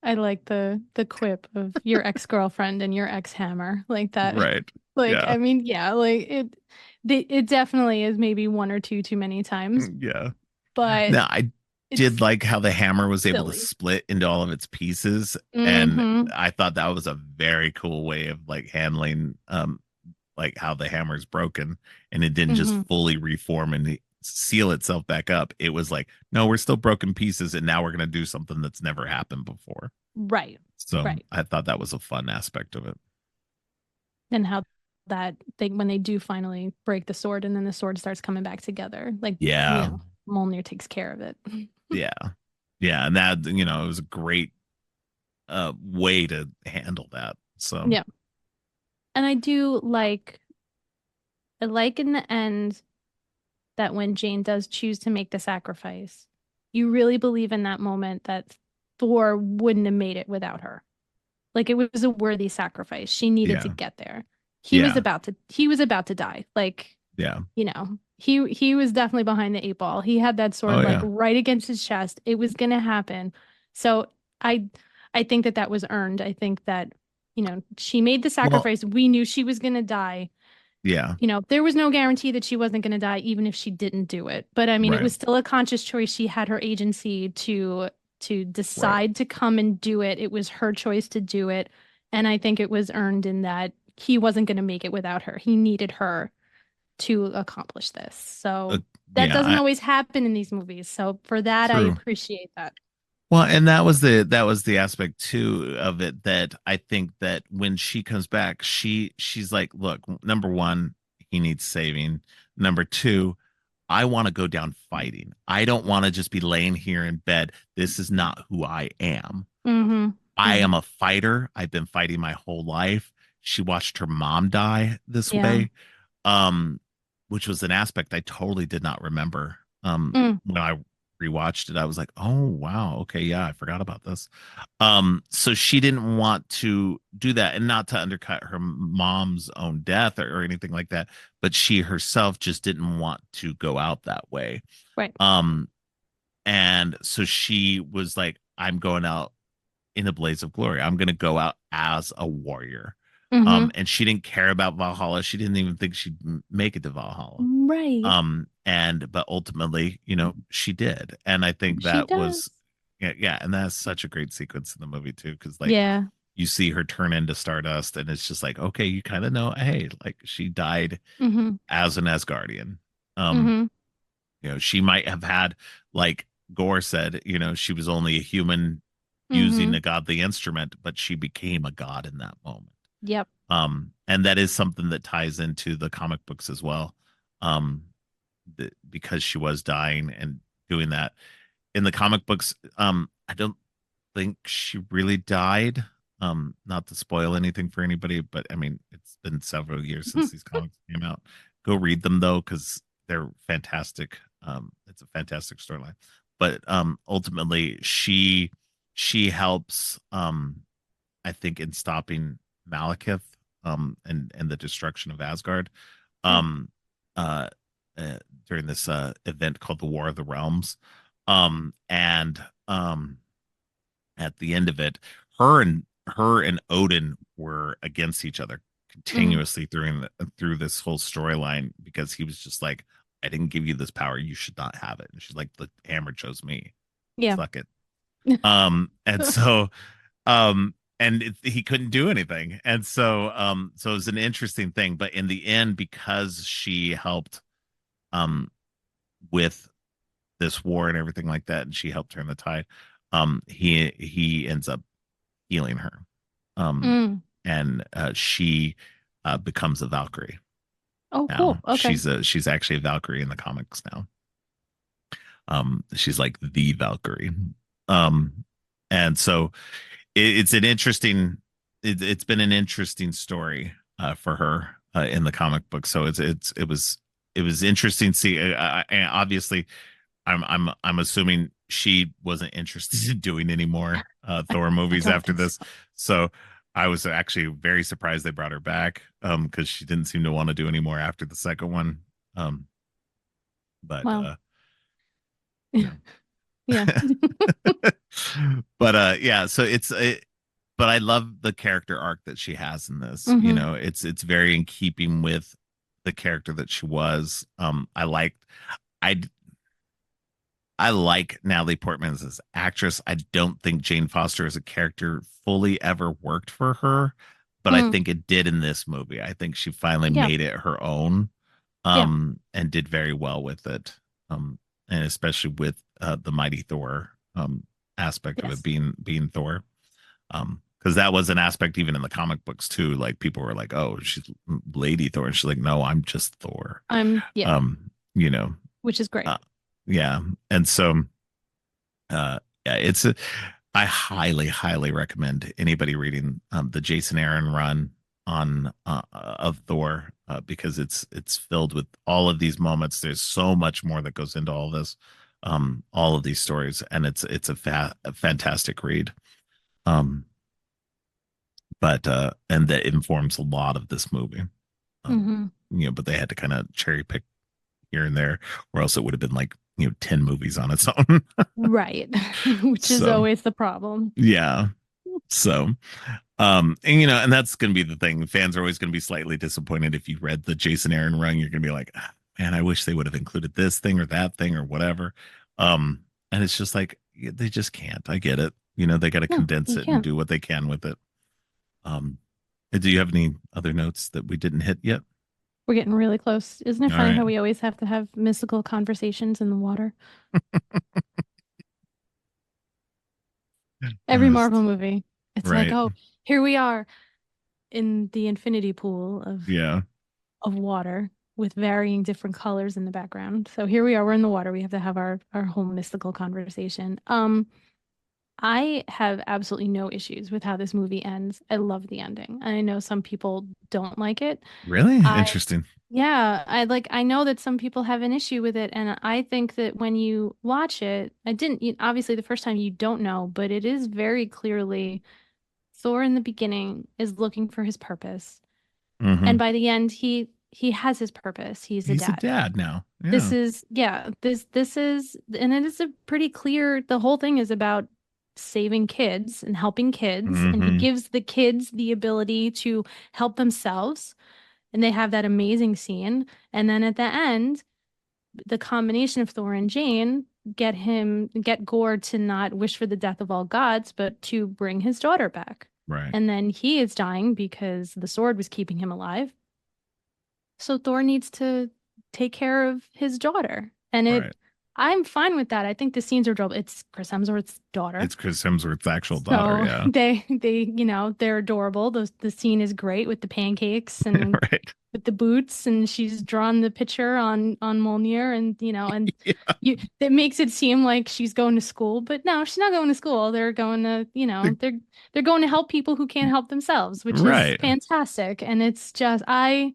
I like the quip of your ex-girlfriend and your ex-hammer like that. right, Like, yeah, I mean, yeah, like it definitely is maybe one or two too many times, yeah. but Now I did it's like how the hammer was able to silly. split into all of its pieces, and Mm-hmm. I thought that was a very cool way of like handling like how the hammer's broken and it didn't just Mm-hmm. fully reform and seal itself back up. It was like, no, we're still broken pieces and now we're going to do something that's never happened before. Right. So Right. I thought that was a fun aspect of it. And how that they when they do finally break the sword and then the sword starts coming back together, like, Yeah. Mjolnir takes care of it. Yeah. Yeah. And that, it was a great way to handle that. So Yeah. And I like in the end that when Jane does choose to make the sacrifice, you really believe in that moment that Thor wouldn't have made it without her. Like it was a worthy sacrifice. She needed to yeah. get there. Yeah. He was about to die. Like, Yeah. he was definitely behind the eight ball. He had that Oh sword like yeah. right against his chest. It was gonna happen. So I I think that that was earned. I think that, she made the Well, sacrifice. We knew she was gonna die. yeah. There was no guarantee that she wasn't going to die even if she didn't do it. But I mean, it Right. was still a conscious choice. She had her agency to Right. decide to come and do it. It was her choice to do it. And I think it was earned in that he wasn't going to make it without her. He needed her to accomplish this. Uh, So that yeah. doesn't always happen in these movies. So for that, I True. appreciate that. Well, and that was the aspect too of it that I think that when she comes back, she's like, look, number one, he needs saving. Number two, I want to go down fighting. I don't want to just be laying here in bed. This is not who I am. Mm-hmm. I Mm-hmm. am a fighter. I've been fighting my whole life. She watched her mom die this Yeah. way, um, which was an aspect I totally did not remember. Mm. When I rewatched it, I was like, oh wow, okay, yeah, I forgot about this. So she didn't want to do that, and not to undercut her mom's own death or anything like that, but she herself just didn't want to go out that way. Right. Um, and so she was like, I'm going out in a blaze of glory. I'm going to go out as a warrior. Mm-hmm. And she didn't care about Valhalla. She didn't even think she'd make it to Valhalla. Right. And but ultimately, she did. And I think She that was, does. yeah, yeah, and that's such a great sequence in the movie too, because like Yeah. you see her turn into Stardust, and it's just like, okay, you kind of know, hey, like she died Mm-hmm. as an Asgardian. Um, Mm-hmm. she might have had, like Gore said, she was only a human using Mm-hmm. a godly instrument, but she became a god in that moment. Yep. And that is something that ties into the comic books as well. Um, because she was dying and doing that in the comic books. I don't think she really died. Not to spoil anything for anybody, but I mean, it's been several years since these comics came out. Go read them though, because they're fantastic. It's a fantastic storyline. But ultimately, she helps. I think in stopping Malekith, and the destruction of Asgard. Mm. Um, uh, during this event called the War of the Realms. And at the end of it, her and Odin were against each other Mm, continuously through this whole storyline because he was just like, I didn't give you this power, you should not have it. And she's like, the hammer chose me. yeah. Suck it. And so he couldn't do anything. And so it was an interesting thing. But in the end, because she helped um with this war and everything like that, and she helped turn the tide, he ends up healing her. Um Mm. and she becomes a Valkyrie Oh, cool. now. Okay. She's actually a Valkyrie in the comics now. She's like the Valkyrie. Um and so it's an interesting it's been an interesting story for her in the comic book. So it was interesting to see. Obviously, I'm assuming she wasn't interested in doing any more Thor I movies don't after think so. this. So I was actually very surprised they brought her back because she didn't seem to want to do any more after the second one. Um, but Well, you know. yeah. But yeah, so but I love the character arc that she has in this. You Hmm. know, it's very in keeping with the character that she was. I I like Natalie Portman as an actress. I don't think Jane Foster as a character fully ever worked for her, but I Mm. think it did in this movie. I think she finally Yeah. made it her own, Yeah. and did very well with it. Um, and especially with the Mighty Thor aspect of it Yes. being Thor. Because that was an aspect even in the comic books too. Like people were like, "Oh, she's Lady Thor," and she's like, "No, I'm just Thor." Yeah, You know, which is great. uh, yeah, and so yeah, I highly, highly recommend anybody reading the Jason Aaron run on of Thor because it's filled with all of these moments. There's so much more that goes into all of these stories, and it's a fantastic read. Um, but and that informs a lot of this movie. Um, Hmm. but they had to kind of cherry pick here and there, or else it would have been like 10 movies on its own. Right. Which is So always the problem. yeah. So and and that's gonna be the thing. Fans are always gonna be slightly disappointed if you read the Jason Aaron run. You're gonna be like, "Ah, man, I wish they would have included this thing or that thing or whatever." And it's just like they just can't. I get it. They got to No, condense you it and can't. do what they can with it. Um, do you have any other notes that we didn't hit yet? We're getting really close. Isn't it All funny right. how we always have to have mystical conversations in the water? Every Uh, Marvel movie. It's like, right. oh, here we are in the infinity pool Yeah. of water with varying different colors in the background. So here we are, we're in the water. We have to have our whole mystical conversation. I have absolutely no issues with how this movie ends. I love the ending. I know some people don't like it. Really I interesting. Yeah, I know that some people have an issue with it, and I think that when you watch it, I didn't obviously the first time you don't know, but it is very clearly Thor in the beginning is looking for his purpose. And Hmm. by the end he has his purpose. He's a He's a dad. dad now. This Yeah. is yeah, this is and it is a pretty clear the whole thing is about saving kids and helping kids, and he Hmm. gives the kids the ability to help themselves, and they have that amazing scene. And then at the end, the combination of Thor and Jane get Gore to not wish for the death of all gods, but to bring his daughter back. Right. And then he is dying because the sword was keeping him alive. So Thor needs to take care of his daughter. And Right. I'm fine with that. I think the scenes are adorable. It's Chris Hemsworth's daughter. It's Chris Hemsworth's actual daughter. So Yeah. they're adorable. The scene is great with the pancakes and Right. with the boots, and she's drawn the picture on Mjolnir, and Yeah. it makes it seem like she's going to school, but no, she's not going to school. They're going to, they're going to help people who can't help themselves, which is Right. fantastic. And it's just I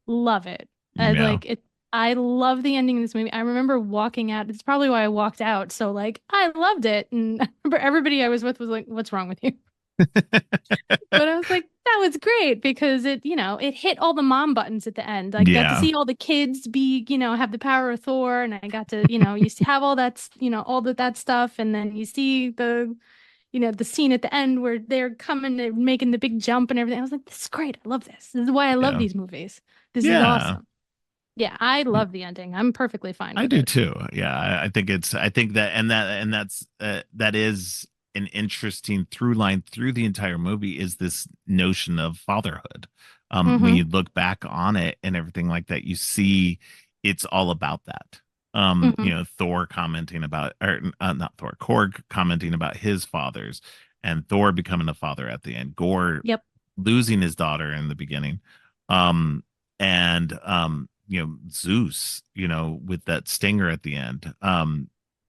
love it. I Yeah. like it. I love the ending of this movie. I remember walking out. It's probably why I walked out. So like I loved it. And I remember everybody I was with was like, "What's wrong with you?" But I was like, that was great because it hit all the mom buttons at the end. I got to Yeah. see all the kids have the power of Thor, and I got to, have all all that stuff, and then you see the scene at the end where they're coming and making the big jump and everything. I was like, this is great. I love this. This is why I love Yeah. these movies. This is Yeah. awesome. Yeah, I love the ending. I'm perfectly fine I with do it. too. Yeah, I think that that is an interesting through line through the entire movie is this notion of fatherhood. When Mm-hmm. you look back on it and everything like that, you see it's all about that. Mm-hmm. Thor commenting about, or not Thor, Korg commenting about his fathers, and Thor becoming a father at the end. Gore Yep. losing his daughter in the beginning. And Zeus, with that stinger at the end.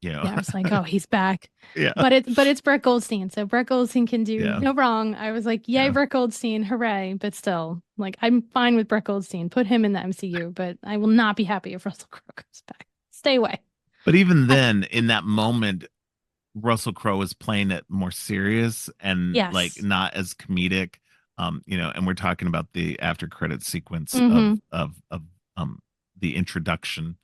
Yeah, I was like, oh, he's back. Yeah, But it's Brett Goldstein, so Brett Goldstein can do yeah, no wrong. I was like, yay, yeah. Brett Goldstein, hooray! But still, like, I'm fine with Brett Goldstein. Put him in the MCU, but I will not be happy if Russell Crowe comes back. Stay away. But even I, then, in that moment, Russell Crowe was playing it more serious and like yes. not as comedic. And we're talking about the after credit sequence Mm-hmm. of the introduction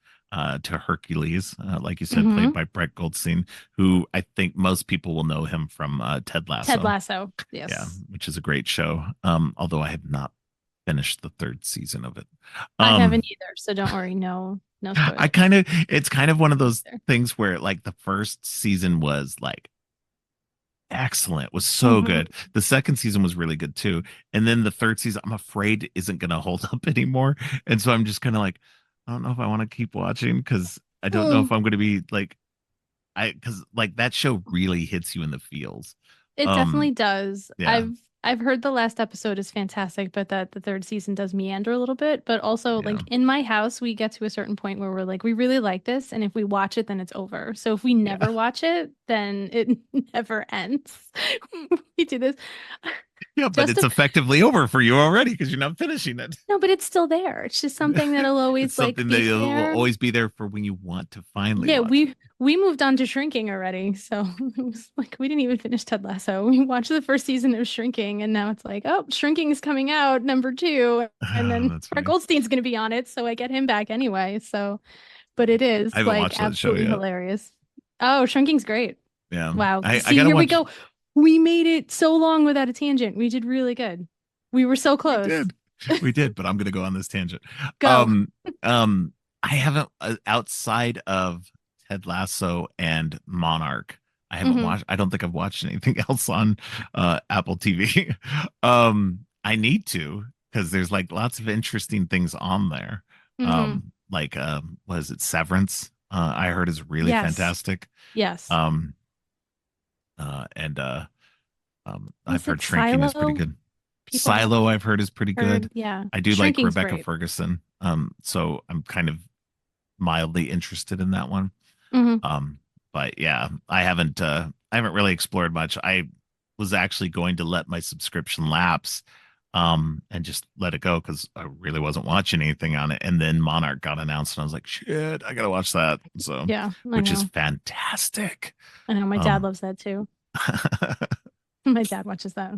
to Hercules, like you said, Mm-hmm. played by Brett Goldstein, who I think most people will know him from Ted Ted Lasso. Lasso. Yeah, Yes. which is a great show. Although I have not finished the third season of it. I Um, haven't either, so don't worry. No, no I spoilers kind of it's kind of one of those there. things where like the first season was like excellent, was so Mm-hmm. good. The second season was really good too. And then the third season, I'm afraid isn't going to hold up anymore. And so I'm just kind of like, I don't know if I want to keep watching because I don't know if Mm. I'm going to be like, because like that show really hits you in the feels. It definitely Um, does. yeah, I've heard the last episode is fantastic, but that the third season does meander a little bit. But also, yeah, like in my house, we get to a certain point where we're like, we really like this, and if we watch it, then it's over. So if we yeah. never watch it, then it never ends. We do this. Yeah, but Just it's a effectively over for you already because you're not finishing it. No, but it's still there. It's just something that'll It's always like something that be will there. always be there for when you want to finally Yeah, watch it. we moved on to Shrinking already, so it was like we didn't even finish Ted Lasso. We watched the first season of Shrinking, and now it's like, oh, Shrinking is coming out #2, and then That's Brett funny. Goldstein's going to be on it, so I get him back anyway. So, but it I is haven't like watched that show absolutely yet. hilarious. Oh, Shrinking's great. Yeah, Wow. I See, gotta here we watch. go. We made it so long without a tangent. We did really good. We were so We close. did, we did, but I'm gonna go on this tangent. Go. Um, I haven't outside of Ted Lasso and Monarch. I haven't Hmm. watched. I don't think I've watched anything else on Apple TV. I need to because there's like lots of interesting things on there. Hmm. Like what is it, Severance? I heard is really Yes. fantastic. Yes. Um, and I've Was it heard Shrinking is pretty Silo? good. People have Silo, I've heard is pretty good. heard, yeah. I do like Shrinking's Rebecca great. Ferguson. So I'm kind of mildly interested in that one. Hmm. Um, but yeah, I haven't really explored much. I was actually going to let my subscription lapse, and just let it go because I really wasn't watching anything on it. And then Monarch got announced, and I was like, shit, I gotta watch that. So, Yeah, I which is know. fantastic. I know. My dad Um, loves that too. My dad watches that.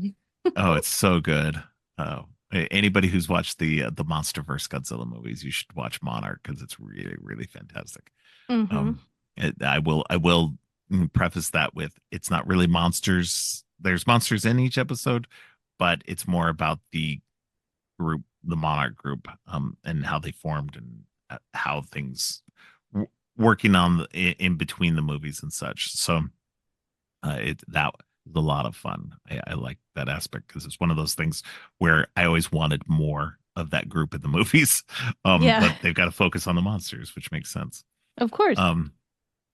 oh, it's so good. Oh, anybody who's watched the MonsterVerse Godzilla movies, you should watch Monarch because it's really, really fantastic. Hmm. Um, I will preface that with it's not really monsters. There's monsters in each episode, but it's more about the group, the Monarch group, and how they formed and how things working on in between the movies and such. So that was a lot of fun. I like that aspect because it's one of those things where I always wanted more of that group in the movies. Yeah, But they've got to focus on the monsters, which makes sense. of course. Um,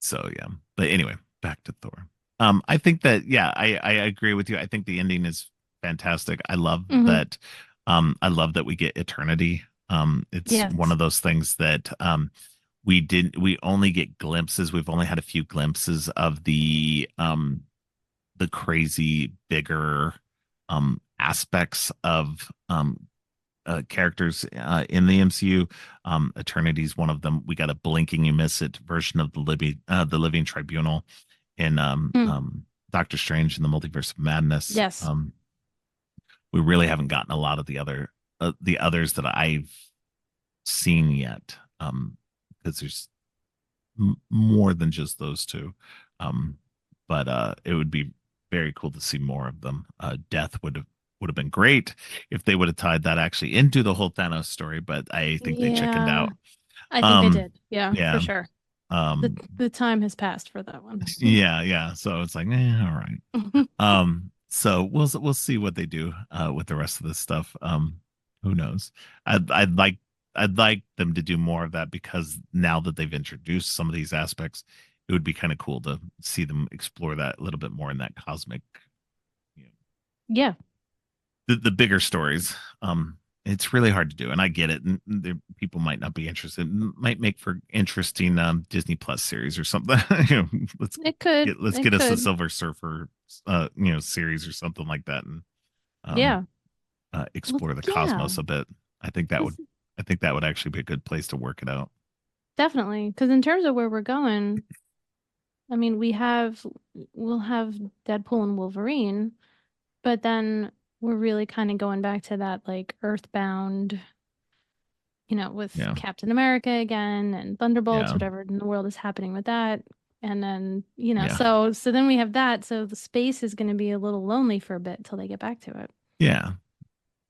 so yeah. But anyway, back to Thor. I think that yeah, I agree with you. I think the ending is fantastic. I love Hmm. that. I love that we get eternity. It's one Yes. of those things that we only get glimpses. We've only had a few glimpses of the crazy bigger aspects of characters in the MCU. Eternity's one of them. We got a blinking you miss it version of the Living Tribunal in Mm. Doctor Strange in the Multiverse of Madness. Yes. we really haven't gotten a lot of the others that I've seen yet. Because there's more than just those two. Um, but it would be very cool to see more of them. Death would have been great if they would have tied that actually into the whole Thanos story, but I think they chickened Yeah, out. I think they Um, did. Yeah, for yeah. sure. The Um, the time has passed for that one. yeah, yeah. So it's like, all right. So we'll see what they do with the rest of this stuff. Who knows? I'd like them to do more of that, because now that they've introduced some of these aspects, it would be kind of cool to see them explore that a little bit more in that cosmic, you know, Yeah. the bigger stories. It's really hard to do, and I get it. And people might not be interested. Might make for interesting Disney Plus series or something. Let's It could. let's It get us a could. Silver Surfer, series or something like that, and um, Yeah. Well, explore the yeah. cosmos a bit. I think that would, 'Cause I think that would actually be a good place to work it out. definitely. Because in terms of where we're going, I mean, we'll have Deadpool and Wolverine, but then we're really kind of going back to that like Earthbound, with Yeah, Captain America again and Thunderbolts, yeah, whatever in the world is happening with that. And then, yeah, so then we have that. So the space is going to be a little lonely for a bit till they get back to it. yeah.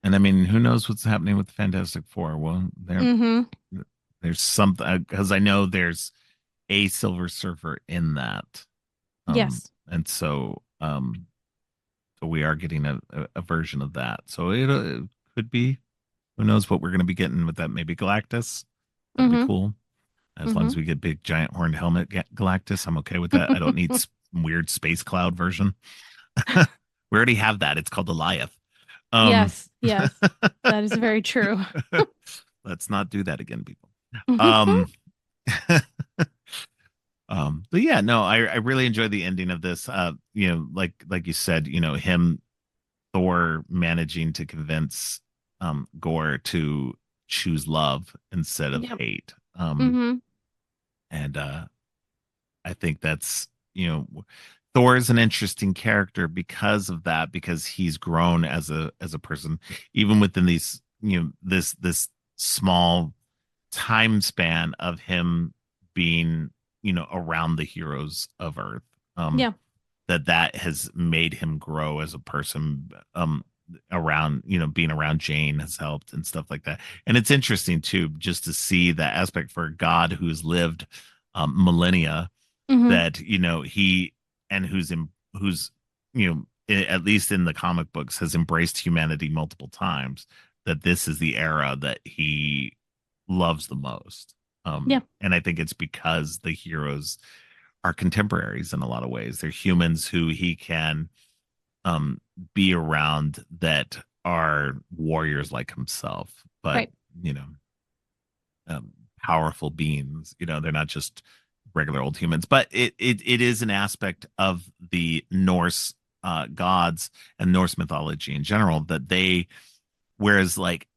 And I mean, who knows what's happening with the Fantastic Four? Well, Mm-hmm. there's something, because I know there's a Silver Surfer in that. Yes. And so we are getting a version of that. So it could be, who knows what we're going to be getting with that? Maybe Galactus. That'll be Mm-hmm. cool. As long Mm-hmm. as we get big giant horned helmet Galactus, I'm okay with that. I don't need weird space cloud version. We already have that. It's called Goliath. Um, Yes. Yes. That is very true. let's not do that again, people. Um, but yeah, no, I really enjoyed the ending of this. Like you said, him, Thor, managing to convince Gore to choose love instead of Yep. hate. Mm-hmm. And I think that's, Thor is an interesting character because of that, because he's grown as a person, even within these, this small time span of him being, around the heroes of Earth. Um, Yeah. that has made him grow as a person. Around, being around Jane has helped and stuff like that. And it's interesting too, just to see that aspect for God who's lived millennia, Mm-hmm. that he, and who's at least in the comic books, has embraced humanity multiple times, that this is the era that he loves the most. Yeah. And I think it's because the heroes are contemporaries in a lot of ways. They're humans who he can um be around, that are warriors like himself, but Right. you know um powerful beings. They're not just regular old humans, but it is an aspect of the Norse gods and Norse mythology in general, that they, whereas like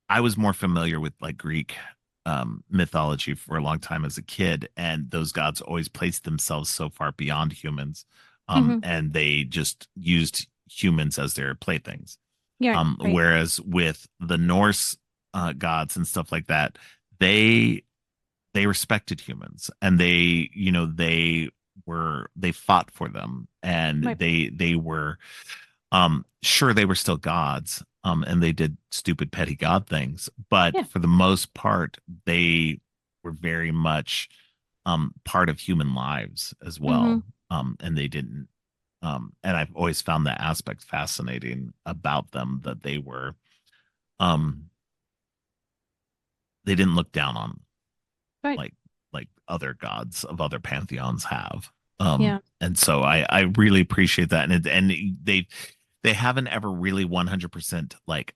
I was more familiar with like Greek mythology for a long time as a kid, and those gods always placed themselves so far beyond humans, Mm-hmm. and they just used humans as their playthings. Yeah. Right. Whereas with the Norse gods and stuff like that, they they respected humans, and they fought for them, and Right. they were, sure, they were still gods, and they did stupid petty god things, but Yeah. for the most part they were very much part of human lives as Mm-hmm. well. And they didn't, and I've always found that aspect fascinating about them, that um they didn't look down on, Right. like other gods of other pantheons have. Yeah. And so I really appreciate that, and they haven't ever really 100% like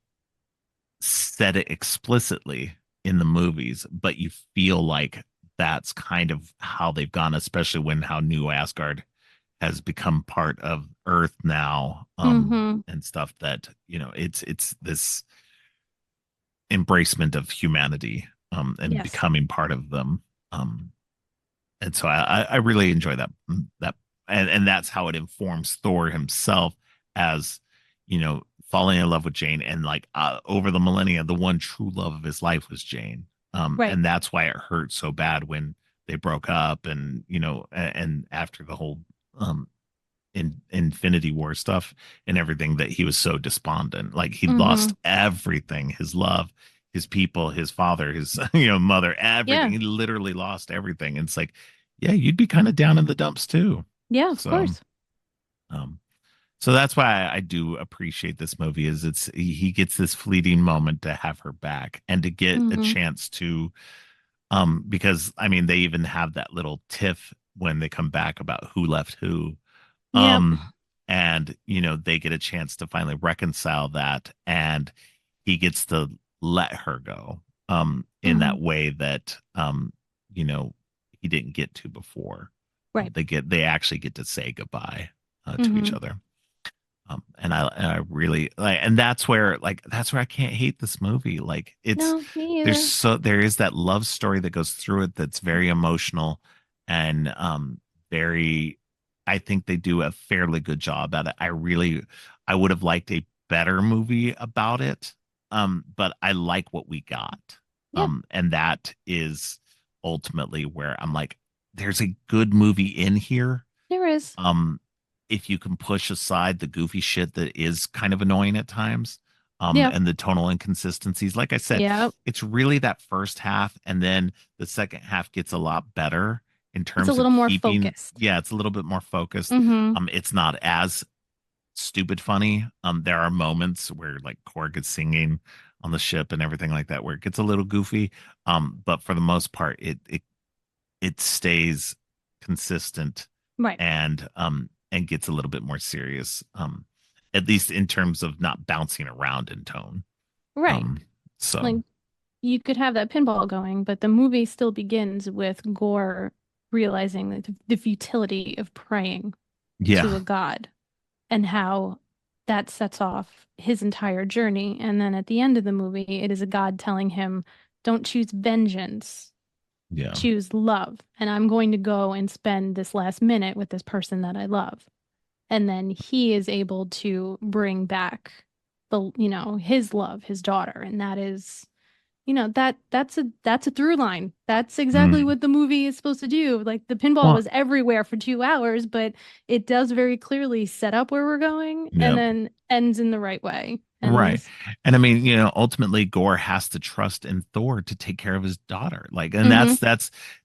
said it explicitly in the movies, but you feel like that's kind of how they've gone, especially when how New Asgard has become part of Earth now, Mm-hmm. and stuff, that it's this embracement of humanity, and Yes. becoming part of them. um and so I really enjoy that, and that's how it informs Thor himself, as falling in love with Jane, and like over the millennia, the one true love of his life was Jane. Right. And that's why it hurt so bad when they broke up, and and after the whole um in Infinity War stuff and everything, that he was so despondent. Like he Mm-hmm. lost everything, his love, his people, his father, his mother, everything. Yeah. He literally lost everything. And it's like, yeah, you'd be kind of down in the dumps too. Yeah, of So course. um so that's why I do appreciate this movie, is he gets this fleeting moment to have her back and to get a Mm-hmm. chance to because I mean they even have that little tiff when they come back about who left who. Yep. And they get a chance to finally reconcile that, and he gets to let her go in Mm-hmm. that way that you know he didn't get to before. Right. They actually get to say goodbye to each Mm-hmm. other. And I really like, and that's where I can't hate this movie. Like No, me either. there is that love story that goes through it that's very emotional, and very, I think they do a fairly good job at it. I would have liked a better movie about it. But I like what we got. Yeah, And that is ultimately where I'm like, there's a good movie in here. there is. um if you can push aside the goofy shit that is kind of annoying at times, Yeah. and the tonal inconsistencies, like I said, Yeah. it's really that first half, and then the second half gets a lot better in It's a terms of little more keeping, focused. yeah, it's a little bit more focused. Mm-hmm. It's not as stupid funny. There are moments where like Korg is singing on the ship and everything like that where it gets a little goofy, but for the most part it stays consistent, Right. and gets a little bit more serious, at least in terms of not bouncing around in tone. Right. um so Like you could have that pinball going, but the movie still begins with Gore realizing that the futility of praying to yeah, a god and how that sets off his entire journey. And then at the end of the movie, it is a god telling him, don't choose vengeance, yeah. choose love. And I'm going to go and spend this last minute with this person that I love. And then he is able to bring back his love, his daughter. And that is, that's a through line. That's exactly Mm. what the movie is supposed to do. Like the pinball Well, was everywhere for 2 hours, but it does very clearly set up where we're going and yeah. then ends in the right way. And Right. And I mean, ultimately Gore has to trust in Thor to take care of his daughter. Like, and hmm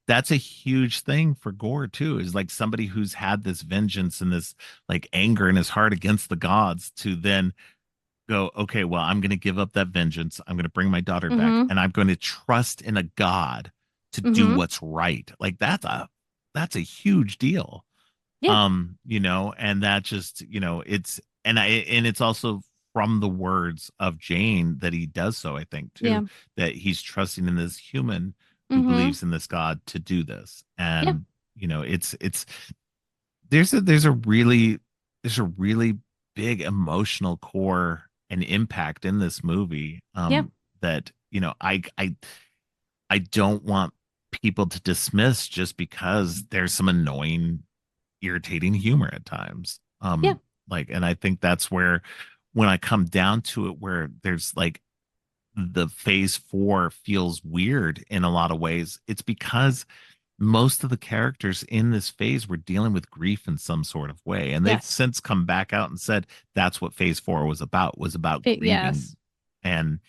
that's a huge thing for Gore too, is like somebody who's had this vengeance and this like anger in his heart against the gods to then go, okay, well, I'm going to give up that vengeance. I'm going to bring my daughter back, hmm and I'm going to trust in a God to do hmm what's right. Like that's a huge deal. Yeah. And that just, and it's also from the words of Jane that he does so, I think too, Yeah. that he's trusting in this human who hmm believes in this God to do this. Yeah. And it's there's a really big emotional core and impact in this movie, Yeah. that I don't want people to dismiss just because there's some annoying, irritating humor at times. Yeah. And I think that's where, when I come down to it, where there's like the phase four feels weird in a lot of ways, it's because most of the characters in this phase were dealing with grief in some sort of way. And they've Yes. since come back out and said that's what phase four was about grieving. Yes. And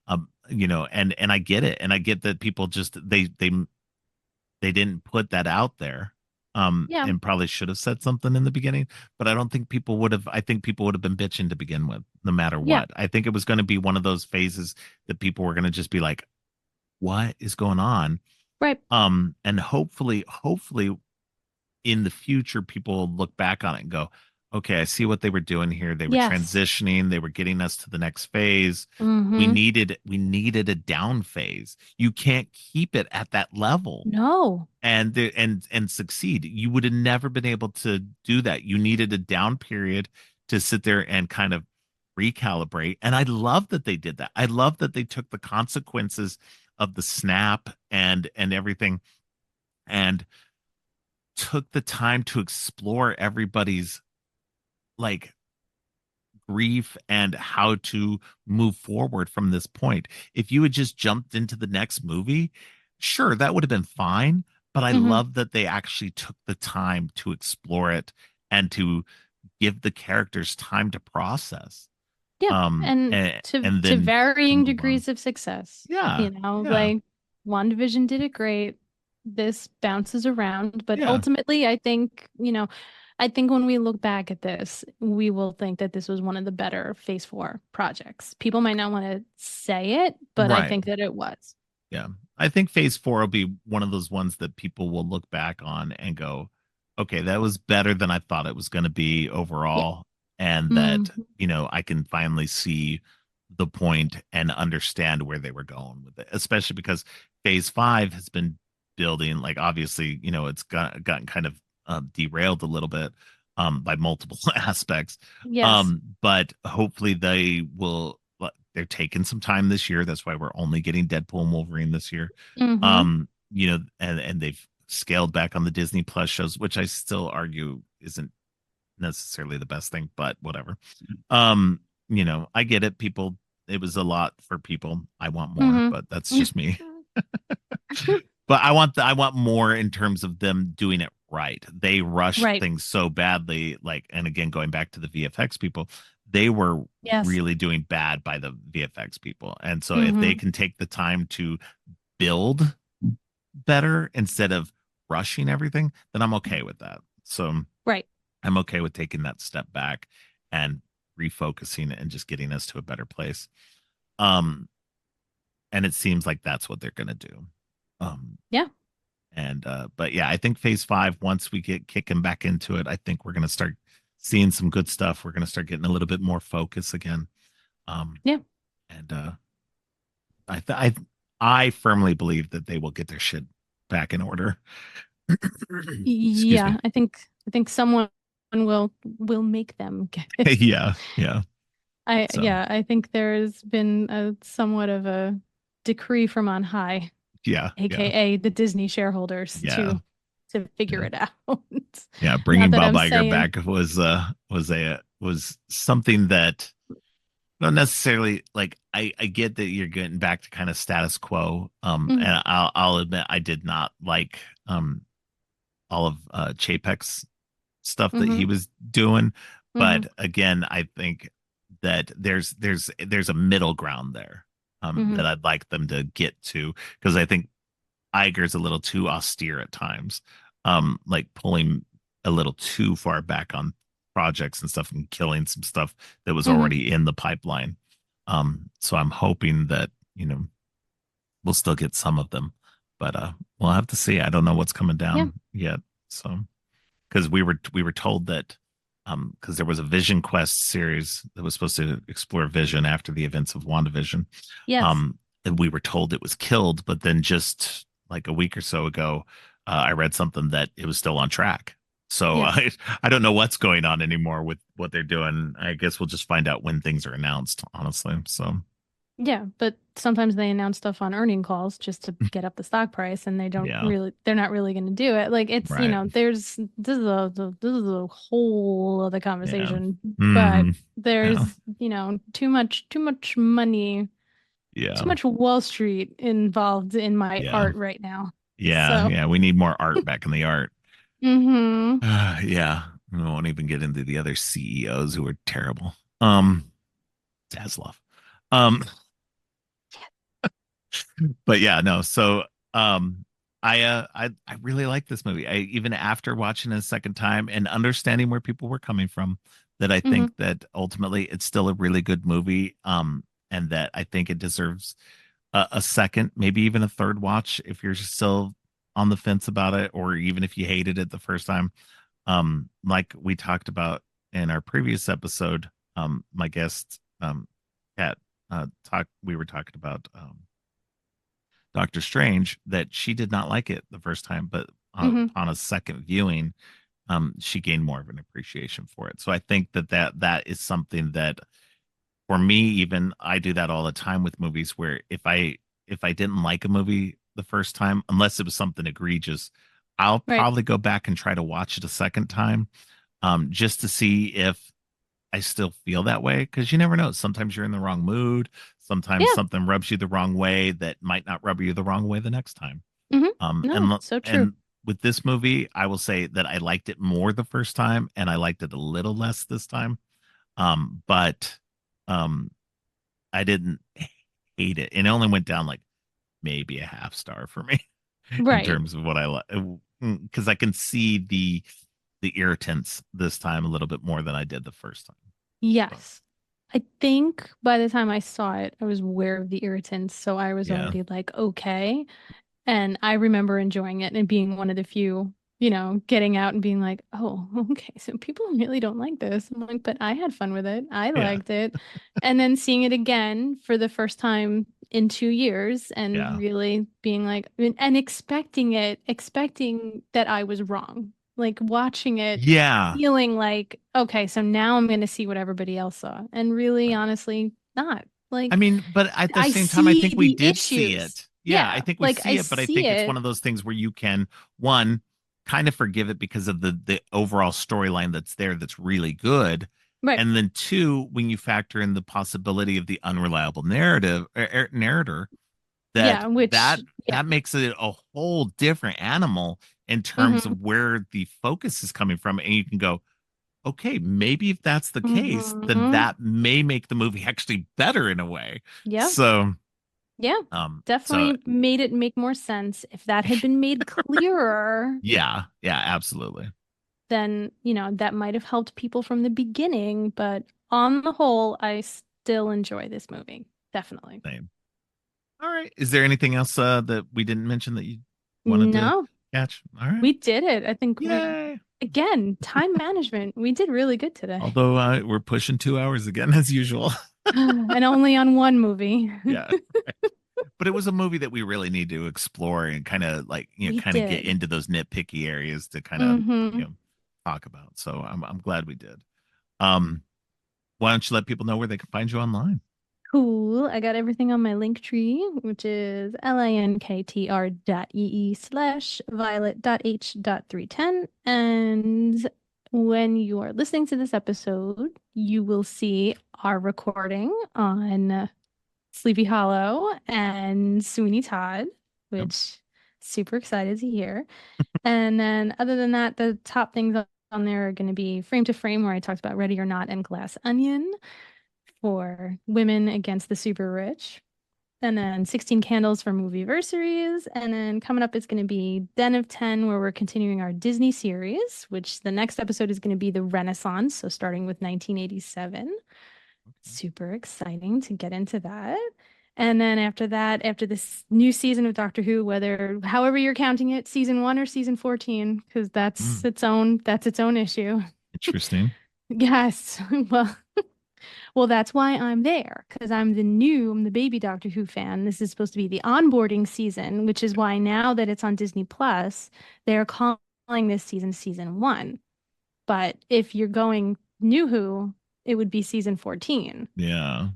and I get it. And I get that people just they didn't put that out there, Yeah. and probably should have said something in the beginning, but I think people would have been bitching to begin with, no matter Yeah. what. I think it was going to be one of those phases that people were going to just be like, what is going on? Right. And hopefully in the future people will look back on it and go, okay, I see what they were doing here. They were Yes. transitioning, they were getting us to the next phase. we hmm needed we needed a down phase. You can't keep it at that level No. and succeed. You would have never been able to do that. You needed a down period to sit there and kind of recalibrate. And I love that they did that. I love that they took the consequences of the snap and everything, and took the time to explore everybody's like grief and how to move forward from this point. If you had just jumped into the next movie, sure, that would have been fine. But I Hmm. love that they actually took the time to explore it and to give the characters time to process. Yeah, and And to then to varying move on. degrees of success. Yeah, yeah, Like WandaVision did it great. This bounces around, but yeah. ultimately, I think when we look back at this, we will think that this was one of the better Phase 4 projects. People might not want to say it, but I Right. think that it was. Yeah. I think phase four will be one of those ones that people will look back on and go, okay, that was better than I thought it was going to be Yeah. overall. And that, Hmm. I can finally see the point and understand where they were going with it, especially because phase five has been building, like, obviously, gotten kind of derailed a little bit by multiple aspects. Yes. But hopefully they're taking some time this year. That's why we're only getting Deadpool and Wolverine this year. Hmm. And they've scaled back on the Disney Plus shows, which I still argue isn't necessarily the best thing, but whatever. Um, I get it. It was a lot for people. I want more, Hmm. but that's just me. But I want more in terms of them doing it right. They rushed Right. things so badly, like, and again, going back to the VFX people, they were Yes. really doing bad by the VFX people. And so if they Hmm. can take the time to build better instead of rushing everything, then I'm okay with that. So Right. I'm okay with taking that step back and refocusing and just getting us to a better place. Um, and it seems like that's what they're gonna do. Um, Yeah. but yeah, I think phase five, once we get kicking back into it, I think we're gonna start seeing some good stuff. We're gonna start getting a little bit more focus again. Um, Yeah. and I th- I I firmly believe that they will get their shit back in order. Excuse me. Yeah. I think someone will make them get it. Yeah, yeah. So I think there's been a somewhat of a decree from on high, yeah, yeah, aka the Disney shareholders, yeah, to figure yeah. it out. Yeah, Not bringing that Bob I'm Iger saying, back was something that not necessarily, like, I get that you're getting back to kind of status quo. mm, And I'll admit I did not like all of Chapek's stuff that mm-hmm, he was doing, mm-hmm, but again, I think that there's a middle ground there mm-hmm, that I'd like them to get to, because I think Iger's a little too austere at times, like pulling a little too far back on projects and stuff and killing some stuff that was mm-hmm. already in the pipeline. So I'm hoping that, we'll still get some of them, but we'll have to see. I don't know what's coming Yeah. down yet. So because we were told that because there was a Vision Quest series that was supposed to explore Vision after the events of WandaVision. Yes. And we were told it was killed, but then just like a week or so ago, I read something that it was still on track. So Yes. I don't know what's going on anymore with what they're doing. I guess we'll just find out when things are announced, honestly. So Yeah, but sometimes they announce stuff on earning calls just to get up the stock price, and yeah, they're not really going to do it. Like it's, right, this is a whole other yeah, conversation, but hmm, yeah, there's, too much money, too yeah, much Wall Street involved in my yeah, art right now. yeah, So, yeah. We need more art back in the art. hmm. Yeah, we won't even get into the other CEOs who are terrible. Zaslav. Um, but yeah, no. So, I really like this movie. I even after watching it a second time and understanding where people were coming from, that I Hmm. think that ultimately it's still a really good movie. And that I think it deserves a second, maybe even a third watch if you're still on the fence about it, or even if you hated it the first time. Like we talked about in our previous episode, my guest, Kat, we were talking about Doctor Strange, that she did not like it the first time, but Hmm. upon a second viewing, she gained more of an appreciation for it. So I think that is something that, for me, even I do that all the time with movies, where if I didn't like a movie the first time, unless it was something egregious, I'll Right. probably go back and try to watch it a second time, just to see if I still feel that way because you never know. Sometimes you're in the wrong mood. Sometimes Yeah. something rubs you the wrong way that might not rub you the wrong way the next time. Hmm. Um, No, and so true. and with this movie, I will say that I liked it more the first time, and I liked it a little less this time. But um, I didn't hate it. It only went down like maybe a half star for me in Right. terms of what I like, because I can see the irritants this time a little bit more than I did the first time. So Yes. I think by the time I saw it, I was aware of the irritants, so I was yeah, already like, okay. And I remember enjoying it and being one of the few, getting out and being like, oh, okay, so people really don't like this. I'm like, but I had fun with it. I yeah, liked it. And then seeing it again for the first time in 2 years and yeah, really being like, and expecting that I was wrong. Like watching it, yeah. feeling like, okay, so now I'm going to see what everybody else saw. And really, Right. honestly, not. I Like, mean, but at the I same time, I see think we the did see issues. it. Yeah, I Yeah, think we like I see it, but I see think it's one it. of those things where you can one kind of forgive it because of the overall storyline that's there that's really good. Right. And then two, when you factor in the possibility of the unreliable narrative narrator, that Yeah, which, that yeah. that makes it a whole different animal in terms Mm-hmm. of where the focus is coming from. And you can go, okay, maybe if that's the case, then Mm-hmm. that may make the movie actually better in a way. Yeah. So, Yeah. so Definitely made it make more sense. If that had been made clearer, yeah, yeah, absolutely. then, that might have helped people from the beginning. But on the whole, I still enjoy this movie. Definitely. Same. All right. Is there anything else that we didn't mention that you wanted to No, catch? All right. we did it. I think Yay. again, time management. We did really good today. Although we're pushing 2 hours again as usual. And only on one movie. Yeah. But it was a movie that we really need to explore and kind of like, We kind of get did. into those nitpicky areas to kind of, Mm-hmm. talk about. So I'm glad we did. Um, why don't you let people know where they can find you online? Cool. I got everything on my link tree, which is linktr.ee/violet.h.310. And when you are listening to this episode, you will see our recording on Sleepy Hollow and Sweeney Todd, Yep. which super excited to hear. And then other than that, the top things on there are going to be Frame to Frame, where I talked about Ready or Not and Glass Onion for women against the super rich. And then 16 Candles for Movieversaries. And then coming up is going to be Den of 10, where we're continuing our Disney series, which the next episode is going to be the Renaissance. So starting with 1987. Super exciting to get into that. And then after that, after this new season of Doctor Who, whether however you're counting it, season 1 or season 14, because Mm, that's its own issue. interesting. Yes. Well, that's why I'm there, because I'm the baby Doctor Who fan. This is supposed to be the onboarding season, which is why now that it's on Disney Plus, they're calling this season 1. But if you're going new Who, it would be season 14. Yeah.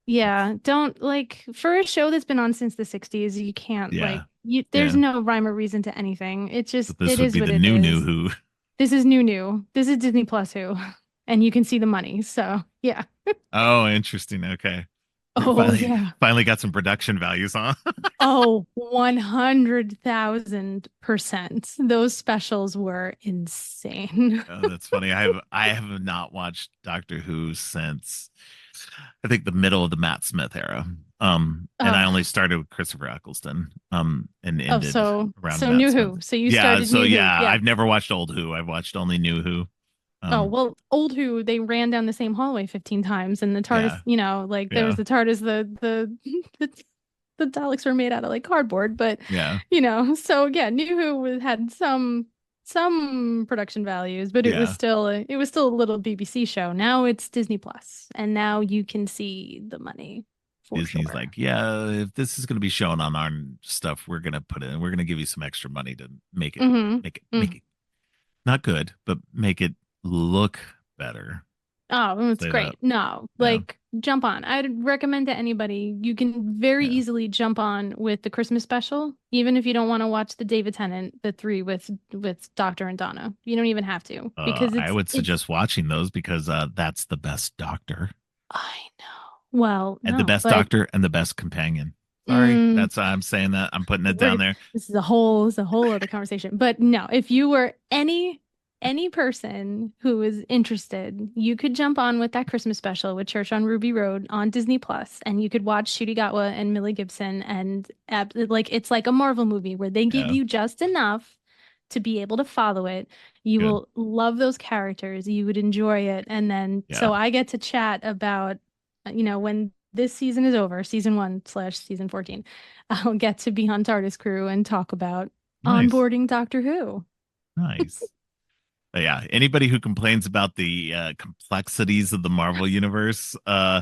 Yeah, don't like for a show that's been on since the 60s, you can't Yeah. there's Yeah. no rhyme or reason to anything. So It this would is be what the it new is. Who. This is new. This is Disney Plus Who, and you can see the money. So, yeah. Oh, interesting. Okay. Oh, Finally, yeah. finally got some production values, huh? Oh, 100,000%. Those specials were insane. Oh, that's funny. I have not watched Doctor Who since I think the middle of the Matt Smith era. And I only Oh, started with Christopher Eccleston, and oh, ended around so Matt New Smith. Who. So you Yeah, started so New Who. yeah, Yeah. I've never watched old Who. I've watched only new Who. Oh, Um, well, old Who, they ran down the same hallway 15 times and the TARDIS, yeah, like there was yeah, the TARDIS, the Daleks were made out of like cardboard, but yeah, so yeah, New Who had some production values, but yeah. it was still a little BBC show. Now it's Disney Plus, and now you can see the money for Disney's sure. like, yeah, if this is going to be shown on our stuff, we're going to put it. We're going to give you some extra money to make it, Mm-hmm. make it not good, but make it look better. Oh, it's Say great. that. No, Yeah. like jump on. I'd recommend to anybody, you can very Yeah. easily jump on with the Christmas special, even if you don't want to watch the David Tennant, the three with Doctor and Donna. You don't even have to because I would it's suggest watching those because that's the best doctor I know. Well, and the no, best but doctor and the best companion. Sorry, mm, that's why I'm saying that. I'm putting it down we're there. this is a whole other conversation. But no, if you were any person who is interested, you could jump on with that Christmas special with Church on Ruby Road on Disney Plus, and you could watch Shooty Gatwa and Millie Gibson, and like it's like a Marvel movie where they give Yeah, you just enough to be able to follow it. You good. will love those characters. You would enjoy it, and then Yeah, so I get to chat about, when this season is over, season 1/season 14. I'll get to be on TARDIS crew and talk about nice, onboarding Doctor Who. nice. But yeah, anybody who complains about the complexities of the Marvel universe, yeah,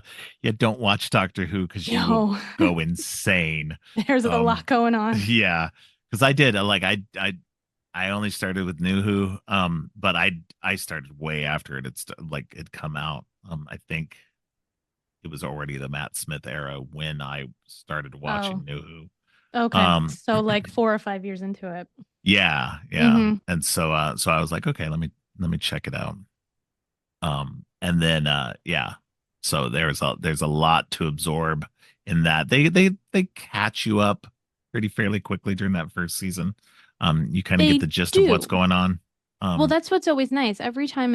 don't watch Doctor Who because you will No, go insane. there's a Um, lot going on. yeah, because I did like I only started with New Who, but I started way after it. It's like it come out. I think it was already the Matt Smith era when I started Oh, watching New Who. okay. So like 4 or 5 years into it. Yeah, yeah. Mm-hmm. And so I was like, okay, let me check it out. And then yeah. So there's a lot to absorb in that. They catch you up pretty fairly quickly during that first season. You kind of get They the gist of what's do. going on. Well, Um, that's what's always nice. Every time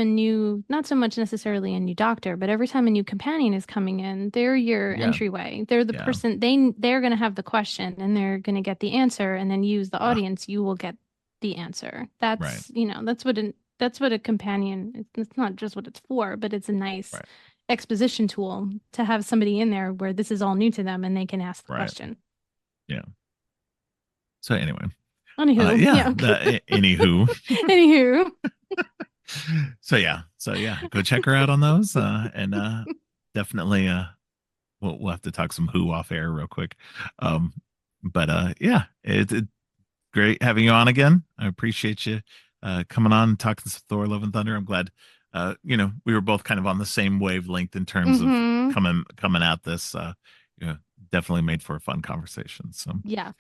not so much necessarily a new doctor, but every time a new companion is coming in, they're your yeah, entryway. They're the yeah, person they're going to have the question and they're going to get the answer, and then you as the uh, audience, you will get the answer. right, That's what a companion, it's not just what it's for, but it's a nice right, exposition tool to have somebody in there where this is all new to them and they can ask the right. question. Yeah. So anyway, Anywho, yeah. yeah. Anywho, Anywho. so yeah, go check her out on those. And definitely we'll have to talk some Who off air real quick. Um, but yeah, it's great having you on again. I appreciate you coming on and talking some Thor: Love and Thunder. I'm glad we were both kind of on the same wavelength in terms of Mm-hmm. coming at this. Definitely made for a fun conversation. So Yeah.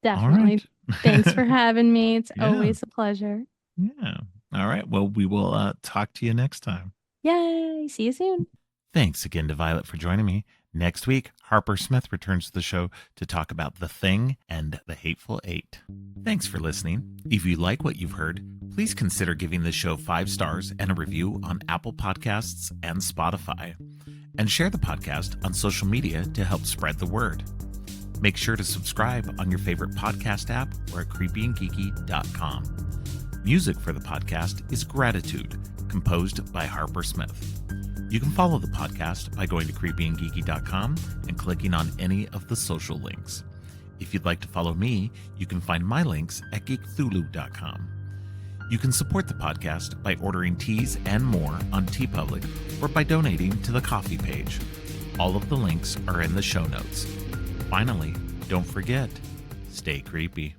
all right. Definitely. Thanks for having me. It's Yeah. always a pleasure. Yeah. All right. Well, we will talk to you next time. Yay. See you soon. Thanks again to Violet for joining me. Next week, Harper Smith returns to the show to talk about The Thing and The Hateful Eight. Thanks for listening. If you like what you've heard, please consider giving the show 5 stars and a review on Apple Podcasts and Spotify. And share the podcast on social media to help spread the word. Make sure to subscribe on your favorite podcast app or at creepyandgeeky.com. Music for the podcast is Gratitude, composed by Harper Smith. You can follow the podcast by going to creepyandgeeky.com and clicking on any of the social links. If you'd like to follow me, you can find my links at geekthulu.com. You can support the podcast by ordering teas and more on TeePublic or by donating to the coffee page. All of the links are in the show notes. Finally, don't forget, stay creepy.